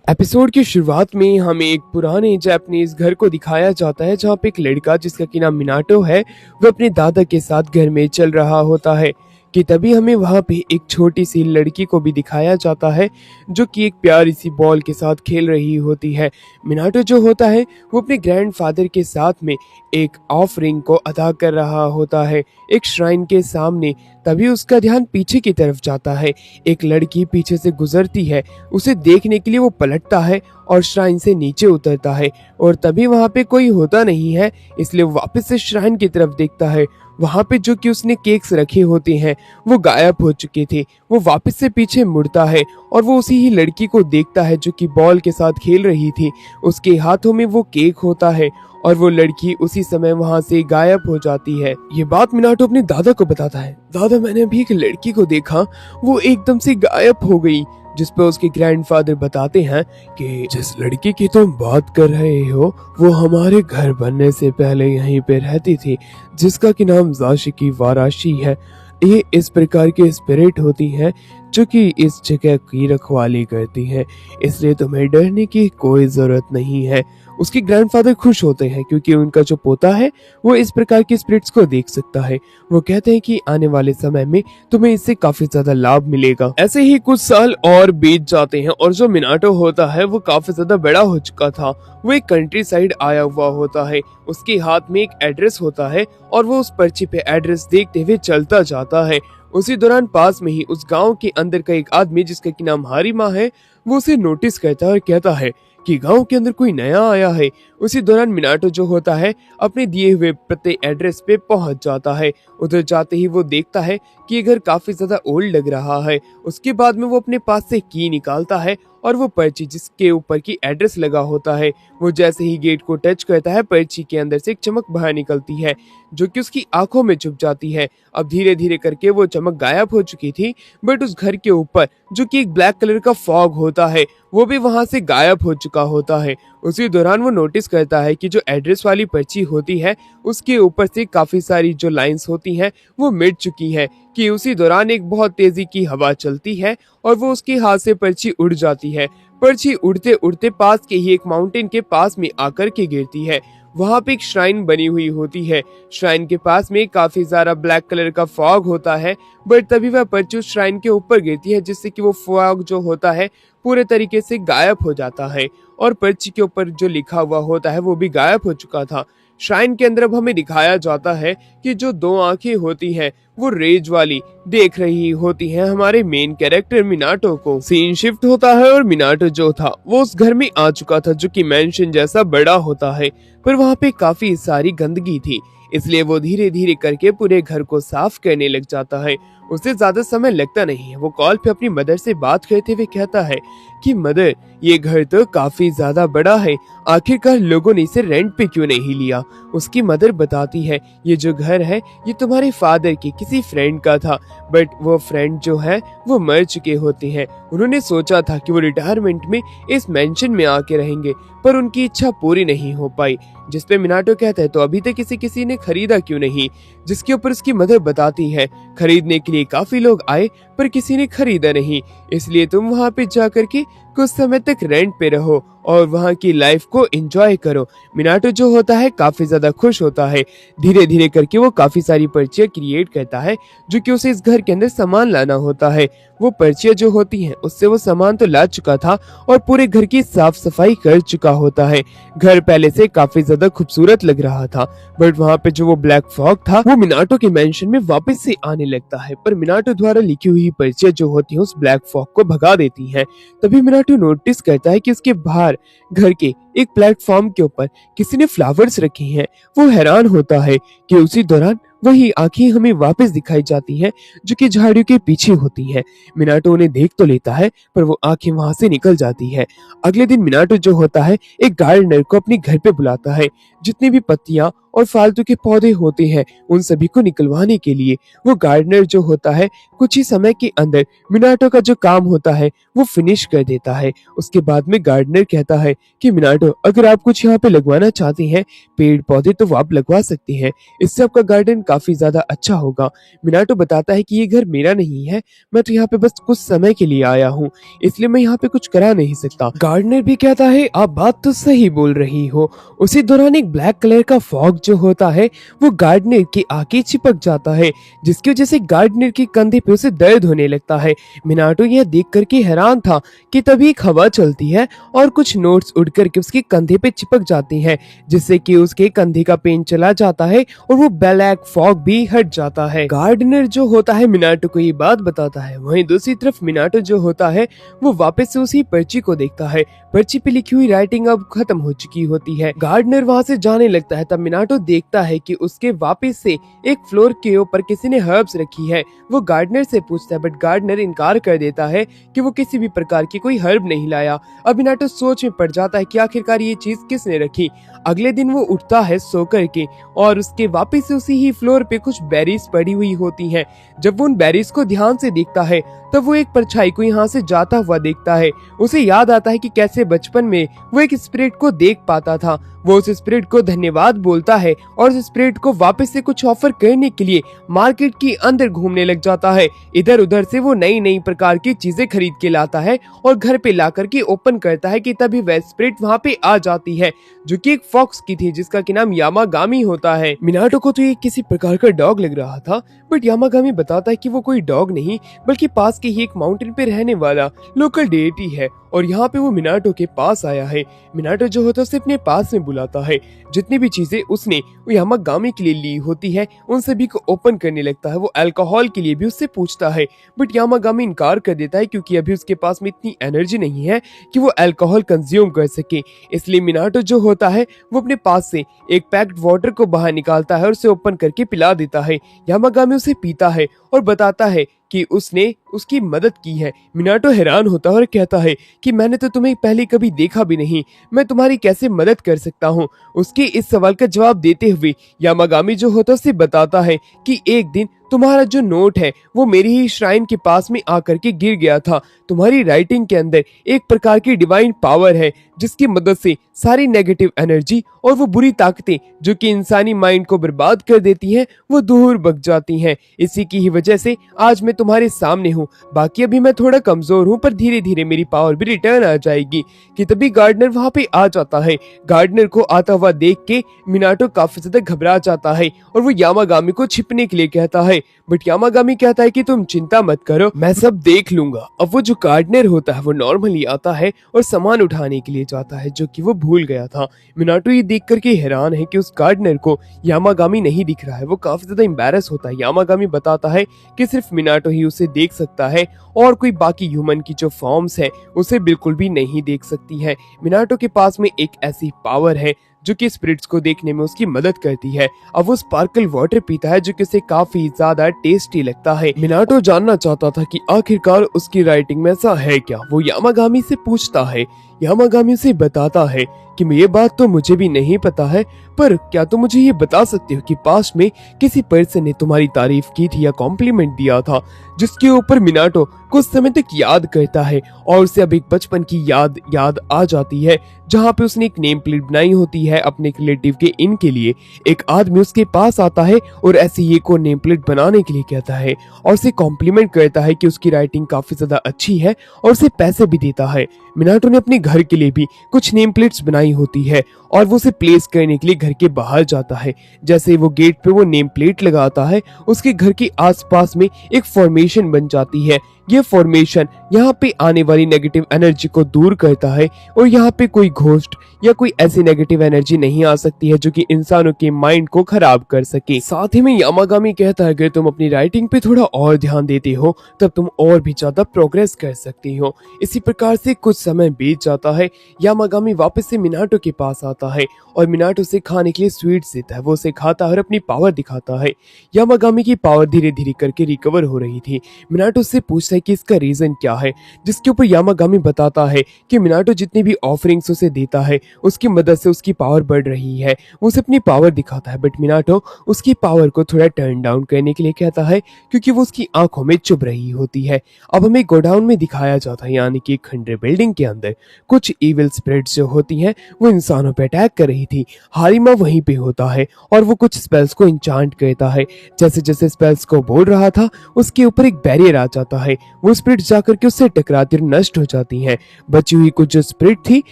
Episode की शुरुआत में हमें एक पुराने जापानीज घर को दिखाया जाता है जहाँ पे एक लड़का जिसका कि नाम मिनाटो है वो अपने दादा के साथ घर में चल रहा होता है कि तभी हमें वहाँ पे एक छोटी सी लड़की को भी दिखाया जाता है जो कि एक प्यारी सी बॉल के साथ खेल रही होती है। मिनाटो जो होता है वो अपने ग्रैंडफादर के साथ में एक ऑफरिंग को अदा कर रहा होता है एक श्राइन के सामने। तभी उसका ध्यान पीछे की तरफ जाता है, एक लड़की पीछे से गुजरती है, उसे देखने के लिए वो पलटता है और श्राइन से नीचे उतरता है और तभी वहाँ पे कोई होता नहीं है, इसलिए वो वापस से श्राइन की तरफ देखता है। वहाँ पे जो कि उसने केक्स रखे होते हैं वो गायब हो चुके थे। वो वापस से पीछे मुड़ता है और वो उसी ही लड़की को देखता है जो कि बॉल के साथ खेल रही थी। उसके हाथों में वो केक होता है और वो लड़की उसी समय वहाँ से गायब हो जाती है। ये बात मिनाटो अपने दादा को बताता है। दादा, मैंने अभी एक लड़की को देखा, वो एकदम से गायब हो गई। जिस पे उसके ग्रैंडफादर बताते हैं कि जिस लड़की की तुम बात कर रहे हो वो हमारे घर बनने से पहले यहीं पे रहती थी, जिसका कि नाम जाशिकी वाराशी है। ये इस प्रकार की स्पिरिट होती है जो कि इस जगह की रखवाली करती है, इसलिए तुम्हें डरने की कोई जरूरत नहीं है। उसके ग्रैंडफादर खुश होते हैं क्योंकि उनका जो पोता है वो इस प्रकार के स्पिरिट्स को देख सकता है। वो कहते हैं कि आने वाले समय में तुम्हें इससे काफी ज्यादा लाभ मिलेगा। ऐसे ही कुछ साल और बीत जाते हैं और जो मिनाटो होता है वो काफी ज्यादा बड़ा हो चुका था। वो एक कंट्री साइड आया हुआ होता है, उसके हाथ में एक एड्रेस होता है और वो उस पर्ची पे एड्रेस देखते हुए चलता जाता है। उसी दौरान पास में ही उस गांव के अंदर का एक आदमी जिसका कि नाम हारिमा है वो उसे नोटिस करता है और कहता है कि गांव के अंदर कोई नया आया है। उसी दौरान मिनाटो जो होता है अपने दिए हुए पते एड्रेस पे पहुंच जाता है। उधर जाते ही वो देखता है कि ये घर काफी ज्यादा ओल्ड लग रहा है। उसके बाद में वो अपने पास से की निकालता है और वो पर्ची जिसके ऊपर की एड्रेस लगा होता है वो जैसे ही गेट को टच करता है पर्ची के अंदर से एक चमक बाहर निकलती है जो कि उसकी आंखों में छुप जाती है। अब धीरे धीरे करके वो चमक गायब हो चुकी थी, बट उस घर के ऊपर जो कि एक ब्लैक कलर का फॉग होता है वो भी वहां से गायब हो चुका होता है। उसी दौरान वो नोटिस करता है कि जो एड्रेस वाली पर्ची होती है उसके ऊपर से काफी सारी जो लाइंस होती हैं वो मिट चुकी है कि उसी दौरान एक बहुत तेजी की हवा चलती है और वो उसके हाथ से पर्ची उड़ जाती है। पर्ची उड़ते उड़ते पास के ही एक माउंटेन के पास में आकर के गिरती है। वहां पे एक श्राइन बनी हुई होती है। श्राइन के पास में काफी सारा ब्लैक कलर का फॉग होता है, बट तभी वह पर्ची उस श्राइन के ऊपर गिरती है जिससे कि वो फॉग जो होता है पूरे तरीके से गायब हो जाता है और पर्ची के ऊपर जो लिखा हुआ होता है वो भी गायब हो चुका था। श्राइन के अंदर अब हमें दिखाया जाता है कि जो दो आंखें होती हैं वो रेज वाली देख रही होती हैं हमारे मेन कैरेक्टर मिनाटो को। सीन शिफ्ट होता है और मिनाटो जो था वो उस घर में आ चुका था जो कि मैंशन जैसा बड़ा होता है, पर वहाँ पे काफी सारी गंदगी थी, इसलिए वो धीरे धीरे करके पूरे घर को साफ करने लग जाता है। उसे ज्यादा समय लगता नहीं है। वो कॉल पे अपनी मदर से बात करते हुए कहता है कि मदर, ये घर तो काफी ज्यादा बड़ा है, आखिरकार लोगों ने इसे रेंट पे क्यों नहीं लिया। उसकी मदर बताती है ये जो घर है ये तुम्हारे फादर के किसी फ्रेंड का था, बट वो फ्रेंड जो है वो मर चुके होते हैं। उन्होंने सोचा था कि वो रिटायरमेंट में इस मेंशन में आके रहेंगे, पर उनकी इच्छा पूरी नहीं हो पाई। जिसपे मिनाटो कहता है तो अभी तक किसी ने खरीदा क्यों नहीं। जिसके ऊपर उसकी मदर बताती है खरीदने के लिए काफी लोग आए पर किसी ने खरीदा नहीं, इसलिए तुम वहाँ पे जाकर के कुछ समय तक रेंट पे रहो और वहाँ की लाइफ को एंजॉय करो। मिनाटो जो होता है काफी ज्यादा खुश होता है। धीरे धीरे करके वो काफी सारी पर्चियां क्रिएट करता है जो कि उसे इस घर के अंदर सामान लाना होता है। वो पर्चियां जो होती हैं उससे वो सामान तो ला चुका था और पूरे घर की साफ सफाई कर चुका होता है। घर पहले से काफी ज्यादा खूबसूरत लग रहा था, बट वहाँ पे जो वो ब्लैक फॉग था वो मिनाटो के मेंशन में वापस से आने लगता है, पर मिनाटो द्वारा लिखी हुई पर्चियां जो होती हैं उस ब्लैक फॉग को भगा देती हैं। तभी मिनाटो नोटिस करता है कि उसके बाहर घर के एक प्लेटफॉर्म के ऊपर किसी ने फ्लावर्स रखे हैं। वो हैरान होता है कि उसी दौरान वही आंखें हमें वापस दिखाई जाती हैं जो कि झाड़ियों के पीछे होती हैं। मिनाटो उन्हें देख तो लेता है पर वो आंखें वहां से निकल जाती है। अगले दिन मिनाटो जो होता है एक गार्डनर को अपने घर पे बुलाता है। जितनी भी पत्तियां और फालतू के पौधे होते हैं उन सभी को निकलवाने के लिए वो गार्डनर जो होता है कुछ ही समय के अंदर मिनाटो का जो काम होता है वो फिनिश कर देता है। उसके बाद में गार्डनर कहता है कि मिनाटो, अगर आप कुछ यहाँ पे लगवाना चाहते हैं पेड़ पौधे तो वो आप लगवा सकते हैं, इससे आपका गार्डन काफी ज्यादा अच्छा होगा। मिनाटो बताता है कि ये घर मेरा नहीं है, मैं तो यहाँ पे बस कुछ समय के लिए आया हूँ, इसलिए मैं यहाँ पे कुछ करा नहीं सकता। गार्डनर भी कहता है आप बात तो सही बोल रही हो। उसी दौरान एक ब्लैक कलर का फॉग जो होता है वो गार्डनर के आगे चिपक जाता है, जिसकी वजह से गार्डनर के कंधे पे उसे दर्द होने लगता है। मिनाटो यह देख करके हैरान था कि तभी एक हवा चलती है और कुछ नोट्स उड़ करके उसके कंधे पे चिपक जाती हैं, जिससे कि उसके कंधे का पेन चला जाता है और वो ब्लैक फॉग भी हट जाता है। गार्डनर जो होता है मिनाटो को ये बात बताता है। वहीं दूसरी तरफ मिनाटो जो होता है वो वापस से उसी पर्ची को देखता है। पर्ची पे लिखी हुई राइटिंग अब खत्म हो चुकी होती है। गार्डनर वहाँ से जाने लगता है, तब मिनाटो देखता है कि उसके वापस से एक फ्लोर के ऊपर किसी ने हर्ब्स रखी है। वो गार्डनर से पूछता है बट गार्डनर इनकार कर देता है कि वो किसी भी प्रकार की कोई हर्ब नहीं लाया। अब मिनाटो सोच में पड़ जाता है कि आखिरकार ये चीज किसने रखी। अगले दिन वो उठता है सो करके और उसके वापस से उसी ही फ्लोर पे कुछ बेरीज पड़ी हुई होती हैं। जब वो उन बेरीज को ध्यान से देखता है तब वो एक परछाई को यहाँ से जाता हुआ देखता है। उसे याद आता है कि कैसे बचपन में वो एक स्पिरिट को देख पाता था। वो उस स्पिरिट को धन्यवाद बोलता है और उस स्पिरिट को वापस से कुछ ऑफर करने के लिए मार्केट के अंदर घूमने लग जाता है। इधर उधर से वो नई नई प्रकार की चीजें खरीद के लाता है और घर पे ला करके ओपन करता है कि तभी वह स्पिरिट वहाँ पे आ जाती है, जो कि एक फॉक्स की थी जिसका की नाम यामागामी होता है। मिनाटो को तो ये किसी प्रकार का डॉग लग रहा था, बट यामागामी बताता है कि वो कोई डॉग नहीं बल्कि पास के ही एक माउंटेन पे रहने वाला लोकल डेटी है और यहाँ पे वो मिनाटो के पास आया है। मिनाटो जो होता है उसे अपने पास में बुलाता है। जितनी भी चीजें उसने वो यामागामी के लिए ली होती है उन सभी को ओपन करने लगता है। वो अल्कोहल के लिए भी उससे पूछता है बट यामागामी इनकार कर देता है क्योंकि अभी उसके पास में इतनी एनर्जी नहीं है कि वो अल्कोहल कंज्यूम कर सके। इसलिए मिनाटो जो होता है वो अपने पास से एक पैक्ड वाटर को बाहर निकालता है और उसे ओपन करके पिला देता है। यामागामी उसे पीता है और बताता है कि उसने उसकी मदद की है। मिनाटो हैरान होता है और कहता है कि मैंने तो तुम्हें पहले कभी देखा भी नहीं, मैं तुम्हारी कैसे मदद कर सकता हूँ। उसके इस सवाल का जवाब देते हुए यामागामी जो होता है उसे बताता है कि एक दिन तुम्हारा जो नोट है वो मेरी ही श्राइन के पास में आकर के गिर गया था। तुम्हारी राइटिंग के अंदर एक प्रकार की डिवाइन पावर है जिसकी मदद से सारी नेगेटिव एनर्जी और वो बुरी ताकतें जो कि इंसानी माइंड को बर्बाद कर देती हैं वो दूर भग जाती हैं। इसी की ही वजह से आज मैं तुम्हारे सामने हूँ। बाकी अभी मैं थोड़ा कमजोर हूँ पर धीरे धीरे मेरी पावर भी रिटर्न आ जाएगी। कि तभी गार्डनर वहाँ पे आ जाता है। गार्डनर को आता हुआ देख के मिनाटो काफी ज्यादा घबरा जाता है और वो यामागामी को छिपने के लिए कहता है बट यामागामी कहता है कि तुम चिंता मत करो, मैं सब देख लूंगा। अब वो जो गार्डनर होता है वो नॉर्मली आता है और सामान उठाने के लिए जाता है जो कि वो भूल गया था। मिनाटो ये देख करके हैरान है कि उस गार्डनर को यामागामी नहीं दिख रहा है। वो काफी ज्यादा एम्बैरस होता है। यामागामी बताता है कि सिर्फ मिनाटो ही उसे देख सकता है और कोई बाकी ह्यूमन की जो फॉर्म्स है उसे बिल्कुल भी नहीं देख सकती है। मिनाटो के पास में एक ऐसी पावर है जो कि स्पिरिट्स को देखने में उसकी मदद करती है। अब वो स्पार्कल वाटर पीता है जो कि उसे काफी ज्यादा टेस्टी लगता है। मिनाटो जानना चाहता था कि आखिरकार उसकी राइटिंग में ऐसा है क्या। वो यामागामी से पूछता है। यामागामी उसे बताता है कि ये बात तो मुझे भी नहीं पता है, पर क्या तुम मुझे ये बता सकते हो कि पास्ट में किसी पर्सन ने तुम्हारी तारीफ की थी या कॉम्प्लीमेंट दिया था, जिसके ऊपर मिनाटो कुछ समय तक याद करता है और उसे अब एक बचपन की याद आ जाती है जहाँ पे उसने एक नेम प्लेट बनाई होती है अपने रिलेटिव के इन के लिए। एक आदमी उसके पास आता है और ऐसे ही एक और नेम प्लेट बनाने के लिए कहता है और उसे कॉम्प्लीमेंट करता है कि उसकी राइटिंग काफी ज्यादा अच्छी है और उसे पैसे भी देता है। मिनाटो ने अपने घर के लिए भी कुछ नेम प्लेट्स बनाई होती है और वो उसे प्लेस करने के लिए घर के बाहर जाता है। जैसे वो गेट पे वो नेम प्लेट लगाता है उसके घर के आसपास में एक फॉर्मेशन बन जाती है। ये फॉर्मेशन यहाँ पे आने वाली नेगेटिव एनर्जी को दूर करता है और यहाँ पे कोई घोस्ट या कोई ऐसी नेगेटिव एनर्जी नहीं आ सकती है जो कि इंसानों के माइंड को खराब कर सके। साथ ही में यामागामी कहता है अगर तुम अपनी राइटिंग पे थोड़ा और ध्यान देते हो तब तुम और भी ज्यादा प्रोग्रेस कर सकती हो। इसी प्रकार से कुछ समय बीत जाता है। यामागामी वापस से मिनाटो के पास आता है और मिनाटो से खाने के लिए स्वीट्स देता है। वो उसे खाता है और अपनी पावर दिखाता है। यामागामी की पावर धीरे धीरे करके रिकवर हो रही थी। मिनाटो से पूछता है है कि इसका रीजन क्या है, जिसके ऊपर यामागामी बताता है कि मिनाटो जितनी भी ऑफरिंग्स उसे देता है उसकी मदद से उसकी पावर बढ़ रही है। वो उसे अपनी पावर दिखाता है, बट मिनाटो उसकी पावर को थोड़ा टर्न डाउन करने के लिए कहता है क्योंकि वो उसकी आंखों में चुभ रही होती है। अब हमें गोडाउन में दिखाया जाता है, यानी कि खंडर बिल्डिंग के अंदर कुछ इविल स्पिरिट्स जो होती हैं वो इंसानों पे अटैक कर रही थी। हारिमा वहीं पे होता है और वो कुछ स्पेल्स को इंचांट करता है। जैसे जैसे स्पेल्स को बोल रहा था उसके ऊपर एक बैरियर आ जाता है। वो स्पिरिट जाकर के उससे टकराती और नष्ट हो जाती हैं। बची हुई कुछ जो स्पिरिट थी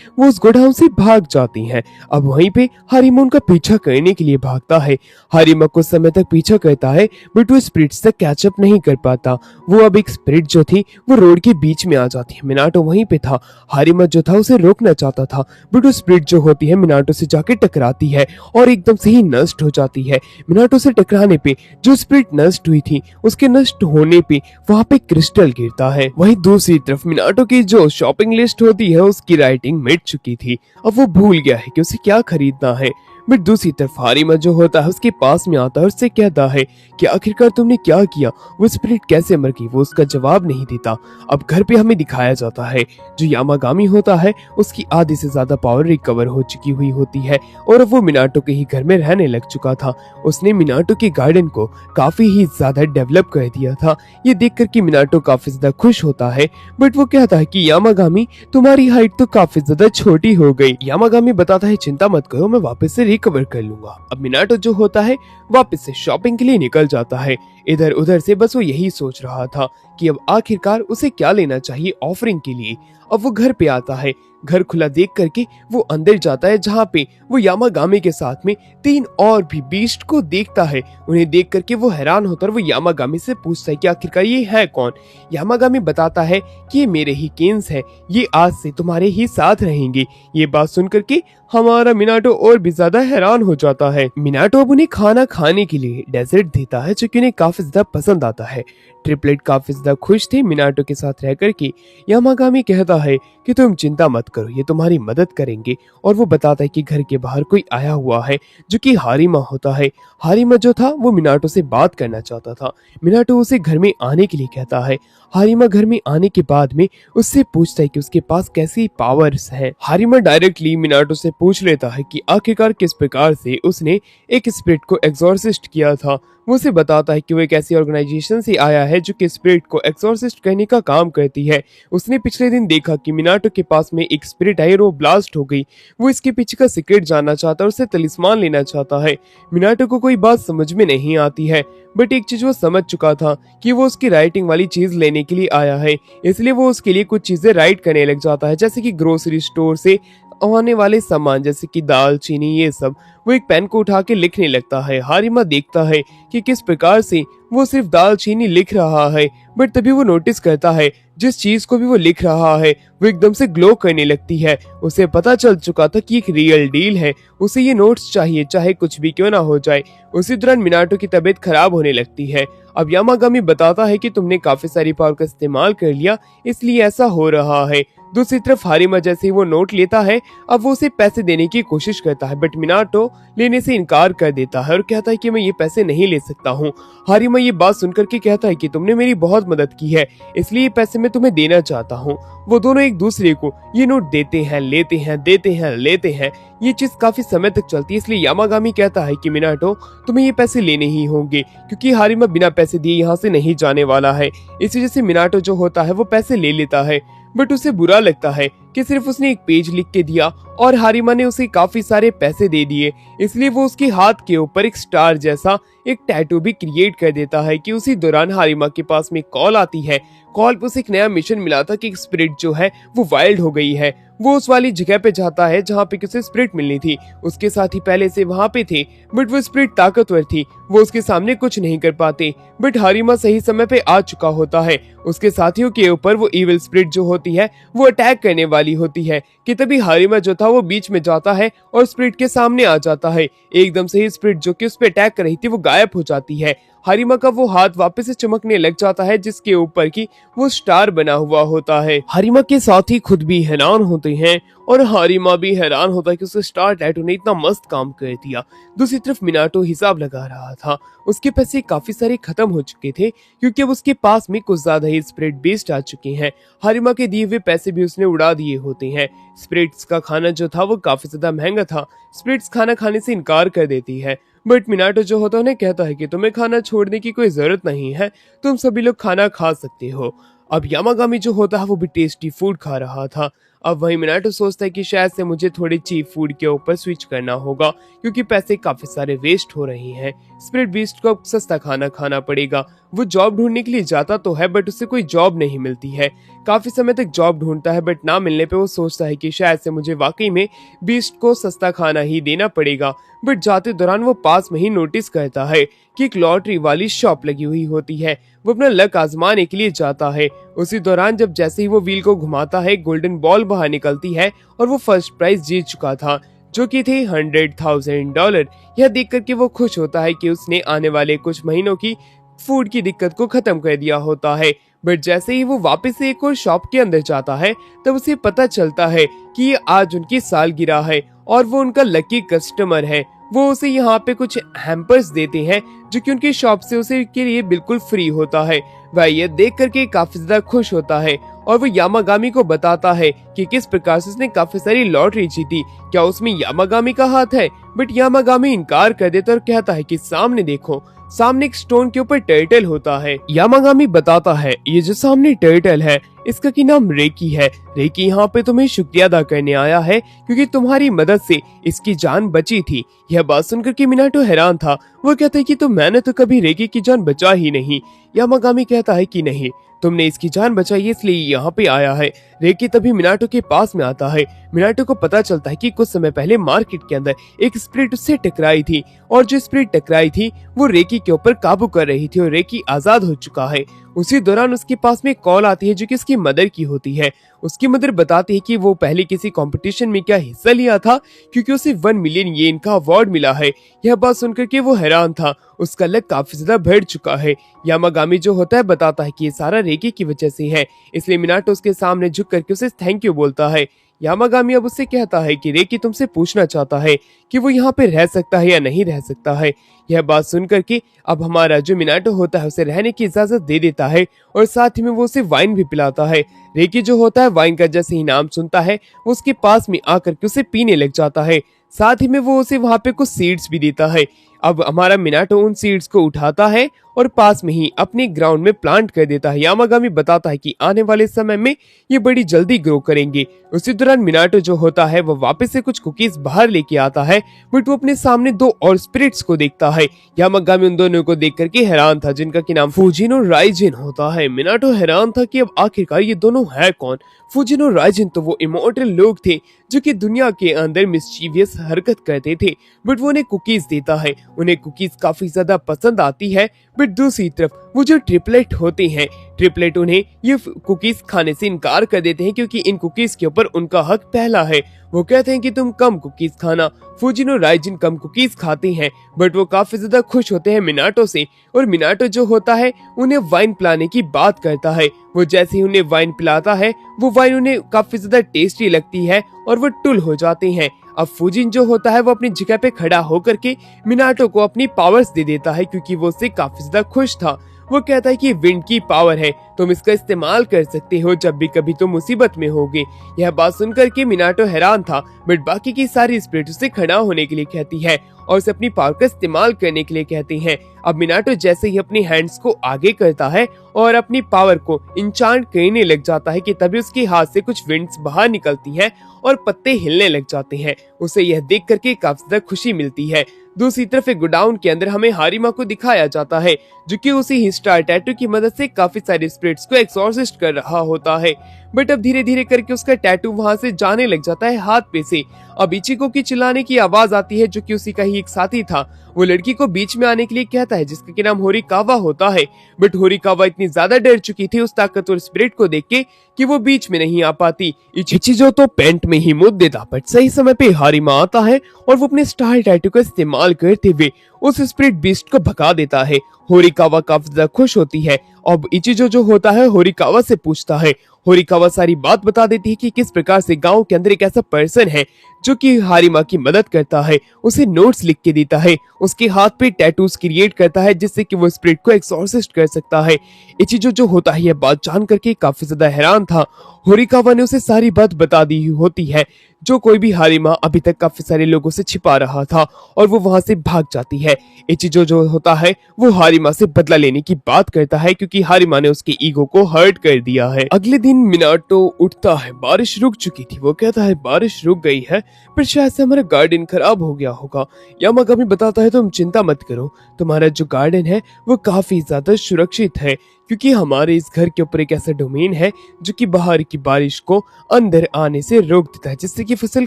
वो उस गोडाउन से भाग जाती हैं। अब वहीं पे हारिमा उनका पीछा करने के लिए भागता है। हारिमा कुछ समय तक पीछा करता है बट वो स्पिरिट्स तक कैचअप नहीं कर पाता। वो अब एक स्पिरिट जो थी वो रोड के बीच में आ जाती है। मिनाटो वहीं पे था। हारिमा जो था उसे रोकना चाहता था बट वो स्पिरिट जो होती है मिनाटो से जाके टकराती है और एकदम से ही नष्ट हो जाती है। मिनाटो से टकराने पे जो स्पिरिट नष्ट हुई थी उसके नष्ट होने पे वहां पे क्रिस्टल गिरता है। वहीं दूसरी तरफ मिनाटो की जो शॉपिंग लिस्ट होती है उसकी राइटिंग मिट चुकी थी। अब वो भूल गया है कि उसे क्या खरीदना है। बट दूसरी तरफ हारिमा जो होता है उसके पास में आता है और उससे कहता है कि आखिरकार तुमने क्या किया, वो स्पिरिट कैसे मर गई। वो उसका जवाब नहीं देता। अब घर पे हमें दिखाया जाता है जो यामागामी होता है उसकी आधी से ज्यादा पावर रिकवर हो चुकी हुई होती है और अब वो मिनाटो के ही घर में रहने लग चुका था। उसने मिनाटो के गार्डन को काफी ही ज्यादा डेवलप कर दिया था। ये देख कर कि मिनाटो काफी ज्यादा खुश होता है बट वो कहता है कि यामागामी तुम्हारी हाइट तो काफी ज्यादा छोटी हो गई। यामागामी बताता है चिंता मत करो, मैं वापस से रिकवर कर लूंगा। अब मिनाटो जो होता है वापस से शॉपिंग के लिए निकल जाता है। इधर उधर से बस वो यही सोच रहा था कि अब आखिरकार उसे क्या लेना चाहिए ऑफरिंग के लिए। अब वो घर पे आता है। घर खुला देख करके वो अंदर जाता है जहाँ पे वो यामागामी के साथ में 3 और भी बीस्ट को देखता है। उन्हें देख करके वो हैरान होता है और वो यामागामी से पूछता है कि आखिरकार ये है कौन। यामागामी बताता है कि ये मेरे ही केन्स है, ये आज से तुम्हारे ही साथ रहेंगे। ये बात सुन करके हमारा मिनाटो और भी ज्यादा हैरान हो जाता है। मिनाटो अब उन्हें खाना खाने के लिए डेजर्ट देता है जो कि उन्हें काफी ज्यादा पसंद आता है। ट्रिपलेट काफी ज्यादा खुश थे मिनाटो के साथ रह करके। यामागामी कहता है कि तुम चिंता मत करो, ये तुम्हारी मदद करेंगे। और वो बताता है कि घर के बाहर कोई आया हुआ है जो कि हारिमा होता है। हारिमा जो था वो मिनाटो से बात करना चाहता था। मिनाटो उसे घर में आने के लिए कहता है। हारिमा घर में आने के बाद में उससे पूछता है कि उसके पास कैसी पावर्स हैं। हारिमा डायरेक्टली मिनाटो से पूछ लेता है कि आखिरकार किस प्रकार से उसने एक स्पिरिट को एक्सॉर्सिस्ट किया था। वो उसे बताता है कि वो एक ऐसी ऑर्गेनाइजेशन से आया है जो कि स्पिरिट को एक्सॉर्सिस्ट करने का काम करती है। उसने पिछले दिन देखा कि मिनाटो के पास में एक स्पिरिट आई और वो ब्लास्ट हो गई। वो इसके पीछे का सीक्रेट जानना चाहता है और उससे तलिस्मान लेना चाहता है। मिनाटो को कोई बात समझ में नहीं आती है बट एक चीज वो समझ चुका था कि वो उसकी राइटिंग वाली चीज लेने के लिए आया है, इसलिए वो उसके लिए कुछ चीजें राइट करने लग जाता है, जैसे कि ग्रोसरी स्टोर से आने वाले सामान जैसे कि दाल चीनी ये सब। वो एक पेन को उठा के लिखने लगता है। हारिमा देखता है कि किस प्रकार से वो सिर्फ दाल चीनी लिख रहा है बट तभी वो नोटिस करता है जिस चीज को भी वो लिख रहा है वो एकदम से ग्लो करने लगती है। उसे पता चल चुका था कि एक रियल डील है, उसे ये नोट्स चाहिए चाहे कुछ भी क्यों ना हो जाए। उसी दौरान मिनाटो की तबीयत खराब होने लगती है। अब यामागामी बताता है कि तुमने काफी सारी पावर का इस्तेमाल कर लिया इसलिए ऐसा हो रहा है। दूसरी तरफ हारिमा जैसे ही वो नोट लेता है अब वो उसे पैसे देने की कोशिश करता है बट मिनाटो लेने से इनकार कर देता है और कहता है कि मैं ये पैसे नहीं ले सकता हूँ। हारिमा ये बात सुनकर के कहता है कि तुमने मेरी बहुत मदद की है इसलिए ये पैसे मैं तुम्हें देना चाहता हूँ। वो दोनों एक दूसरे को ये नोट देते हैं, लेते हैं, देते हैं, लेते हैं। ये चीज काफी समय तक चलती है इसलिए यामागामी कहता है कि मिनाटो तुम्हें ये पैसे लेने ही होंगे क्योंकि हारिमा बिना पैसे दिए यहाँ से नहीं जाने वाला है। इसी वजह से मिनाटो जो होता है वो पैसे ले लेता है बट उसे बुरा लगता है कि सिर्फ उसने एक पेज लिख के दिया और हारिमा ने उसे काफी सारे पैसे दे दिए, इसलिए वो उसके हाथ के ऊपर एक स्टार जैसा एक टैटू भी क्रिएट कर देता है। कि उसी दौरान हारिमा के पास में कॉल आती है। कॉल पे उसे एक नया मिशन मिला था कि एक स्पिरिट जो है वो वाइल्ड हो गई है। वो उस वाली जगह पे जाता है जहाँ पे उसे स्पिरिट मिलनी थी। उसके साथी पहले से वहाँ पे थे बट वो स्पिरिट ताकतवर थी, वो उसके सामने कुछ नहीं कर पाते। बट हारिमा सही समय पे आ चुका होता है। उसके साथियों के ऊपर वो इविल स्पिरिट जो होती है वो अटैक करने वाली होती है कि तभी हारिमा जो था वो बीच में जाता है और स्पिरिट के सामने आ जाता है। एकदम से ही स्पिरिट जो कि उस पे अटैक कर रही थी वो गायब हो जाती है। हारिमा का वो हाथ वापस से चमकने लग जाता है जिसके ऊपर की वो स्टार बना हुआ होता है। हारिमा के साथ ही खुद भी हैरान होते हैं और हारिमा भी हैरान होता है कि उसके स्टार टैटू ने इतना मस्त काम कर दिया। दूसरी तरफ मिनाटो हिसाब लगा रहा था। उसके पैसे काफी सारे खत्म हो चुके थे क्योंकि अब उसके पास में कुछ ज्यादा ही स्प्रिट बेस्ड आ चुके हैं। हारिमा के दिए हुए पैसे भी उसने उड़ा दिए होते हैं। स्प्रिट्स का खाना जो था वो काफी ज्यादा महंगा था। स्प्रिट्स खाना खाने से इनकार कर देती है, बट मिनाटो जो होता है उन्हें कहता है कि तुम्हें खाना छोड़ने की कोई जरूरत नहीं है, तुम सभी लोग खाना खा सकते हो। अब यामागामी जो होता है वो भी टेस्टी फूड खा रहा था। अब वही मिनाटो सोचता है कि शायद से मुझे थोड़ी चीप फूड के ऊपर स्विच करना होगा क्योंकि पैसे काफी सारे वेस्ट हो रहे हैं। स्पिरिट बीस्ट को अब सस्ता खाना खाना पड़ेगा। वो जॉब ढूंढने के लिए जाता तो है बट उसे कोई जॉब नहीं मिलती है। काफी समय तक जॉब ढूंढता है बट ना मिलने पे वो सोचता है कि शायद से मुझे वाकई में बीस्ट को सस्ता खाना ही देना पड़ेगा। बट जाते दौरान वो पास में ही नोटिस करता है कि एक लॉटरी वाली शॉप लगी हुई होती है। वो अपना लक आजमाने के लिए जाता है। उसी दौरान जब जैसे ही वो व्हील को घुमाता है गोल्डन बॉल बाहर निकलती है और वो फर्स्ट प्राइज जीत चुका था जो कि थे $100,000। यह देख करके वो खुश होता है कि उसने आने वाले कुछ महीनों की फूड की दिक्कत को खत्म कर दिया होता है। बट जैसे ही वो वापस से एक और शॉप के अंदर जाता है तब उसे पता चलता है कि ये आज उनकी सालगिरह है और वो उनका लकी कस्टमर है। वो उसे यहाँ पे कुछ हैम्पर्स देते हैं जो कि उनकी शॉप से उसे के लिए बिल्कुल फ्री होता है। वह यह देख करके काफी ज्यादा खुश होता है और वो यामागामी को बताता है कि किस प्रकार से उसने काफी सारी लॉटरी जीती, क्या उसमें यामागामी का हाथ है। बट यामागामी इनकार कर देता और कहता है कि सामने देखो, सामने एक स्टोन के ऊपर टर्टल होता है। यामागामी बताता है ये जो सामने टर्टल है इसका की नाम रेकी है। रेकी यहाँ पे तुम्हें शुक्रिया अदा करने आया है क्योंकि तुम्हारी मदद से इसकी जान बची थी। यह बात सुनकर के मिनाटो हैरान था। वो कहता है कि तो मैंने तो कभी रेकी की जान बचा ही नहीं। यामागामी कहता है कि नहीं, तुमने इसकी जान बचाई इसलिए यहाँ पे आया है। रेकी तभी मिनाटो के पास में आता है। मिनाटो को पता चलता है कि कुछ समय पहले मार्केट के अंदर एक स्पिरिट उससे टकराई थी और जो स्पिरिट टकराई थी वो रेकी के ऊपर काबू कर रही थी और रेकी आजाद हो चुका है। उसी दौरान उसके पास में एक कॉल आती है जो कि उसकी मदर की होती है। उसकी मदर बताती है कि वो पहले किसी कंपटीशन में क्या हिस्सा लिया था क्योंकि उसे 1 मिलियन येन का अवार्ड मिला है। यह बात सुनकर के वो हैरान था। उसका लक काफी ज्यादा बढ़ चुका है। यामागामी जो होता है बताता है कि ये सारा रेकी की वजह से है, इसलिए मिनाटो उसके सामने झुक करके उसे थैंक यू बोलता है। यामागामी अब उससे कहता है कि रेकी तुमसे पूछना चाहता है कि वो यहाँ पे रह सकता है या नहीं रह सकता है। यह बात सुनकर के अब हमारा जो मिनाटो होता है उसे रहने की इजाजत दे देता है और साथ ही में वो उसे वाइन भी पिलाता है। रेकी जो होता है वाइन का जैसे ही नाम सुनता है वो उसके पास में आकर के उसे पीने लग जाता है। साथ ही में वो उसे वहां पे कुछ सीड्स भी देता है। अब हमारा मिनाटो उन सीड्स को उठाता है और पास में ही अपने ग्राउंड में प्लांट कर देता है। यामागामी बताता है कि आने वाले समय में ये बड़ी जल्दी ग्रो करेंगे। उसी दौरान मिनाटो जो होता है वो वापस से कुछ कुकीज बाहर लेके आता है बट वो अपने सामने 2 और स्पिरिट्स को देखता है। यामागामी उन दोनों को देख करके हैरान था जिनका की नाम फूजिन और राइजिन होता है। मिनाटो हैरान था कि अब आखिरकार ये दोनों है कौन। फूजिन और राइजिन तो वो इमोर्टल लोग थे जो कि दुनिया के अंदर मिस्चीवियस हरकत करते थे बट वो उन्हें कुकीज देता है। उन्हें कुकीज काफी ज्यादा पसंद आती है बट दूसरी तरफ वो जो ट्रिपलेट होते हैं, ट्रिपलेट उन्हें ये कुकीज खाने से इनकार कर देते हैं क्योंकि इन कुकीज के ऊपर उनका हक पहला है। वो कहते हैं कि तुम कम कुकीज खाना। फूजिन और राइजिन कम कुकीज खाते हैं बट वो काफी ज्यादा खुश होते हैं मिनाटो से और मिनाटो जो होता है उन्हें वाइन पिलाने की बात करता है। वो जैसे ही उन्हें वाइन पिलाता है वो वाइन उन्हें काफी ज्यादा टेस्टी लगती है और वो टुल हो जाते हैं। अब फूजिन जो होता है वो अपनी जगह पे खड़ा होकर के मिनाटो को अपनी पावर्स दे देता है क्योंकि वो उससे काफी ज्यादा खुश था। वो कहता है कि विंड की पावर है, तुम इसका इस्तेमाल कर सकते हो जब भी कभी तुम मुसीबत में होगे। यह बात सुनकर के मिनाटो हैरान था बट बाकी की सारी स्पिरिट उसे खड़ा होने के लिए कहती है और उसे अपनी पावर का इस्तेमाल करने के लिए कहते हैं। अब मिनाटो जैसे ही अपनी हैंड्स को आगे करता है और अपनी पावर को इंचांट करने लग जाता है कि तभी उसके हाथ से कुछ विंड्स बाहर निकलती हैं और पत्ते हिलने लग जाते हैं। उसे यह देख करके काफी ज्यादा खुशी मिलती है। दूसरी तरफ एक गोडाउन के अंदर हमें हारिमा को दिखाया जाता है जो कि उसी ही स्टार टैटू की मदद से काफी सारे स्पिरिट्स को एक्सॉर्सिस्ट कर रहा होता है। बट अब धीरे धीरे करके उसका टैटू वहां से जाने लग जाता है हाथ पे से। अब इचिको की चिल्लाने की आवाज आती है, जो कि उसी का ही एक साथी था। वो लड़की को बीच में आने के लिए कहता है, जिसका कि नाम होरिकावा होता है। बट होरिकावा इतनी ज्यादा डर चुकी थी उस ताकतवर स्पिरिट को देख के कि वो बीच में नहीं आ पाती। इचिजो तो पेंट में ही मुद देता, बट सही समय पे हारिमा आता है और वो अपने स्टार टैटू का इस्तेमाल करते हुए उस स्पिरिट बीस्ट को भगा देता है। होरिकावा काफी ज्यादा खुश होती है। अब इचिजो जो होता है होरिकावा से पूछता है। होरिकावा सारी बात बता देती है कि किस प्रकार से गांव के अंदर एक ऐसा पर्सन है जो कि हारिमा की मदद करता है, उसे नोट्स लिख के देता है, उसके हाथ पे टैटूज क्रिएट करता है जिससे कि वो स्पिरिट को एक्सॉर्सिस्ट कर सकता है। इचिजो जो होता है यह बात जान करके काफी ज्यादा हैरान था। होरिकावा ने उसे सारी बात बता दी होती है जो कोई भी हारिमा अभी तक काफी सारे लोगों से छिपा रहा था, और वो वहां से भाग जाती है। इचिजो जो होता है वो हारिमा से बदला लेने की बात करता है क्योंकि हारिमा ने उसके ईगो को हर्ट कर दिया है। अगले दिन मिनाटो उठता है, बारिश रुक चुकी थी। वो कहता है बारिश रुक गई है, पर शायद से हमारा गार्डन खराब हो गया होगा। यामागामी बताता है तुम चिंता मत करो, तुम्हारा जो गार्डन है वो काफी ज्यादा सुरक्षित है, क्योंकि हमारे इस घर के ऊपर एक ऐसा डोमेन है जो कि बाहर की बारिश को अंदर आने से रोक देता है, जिससे कि फसल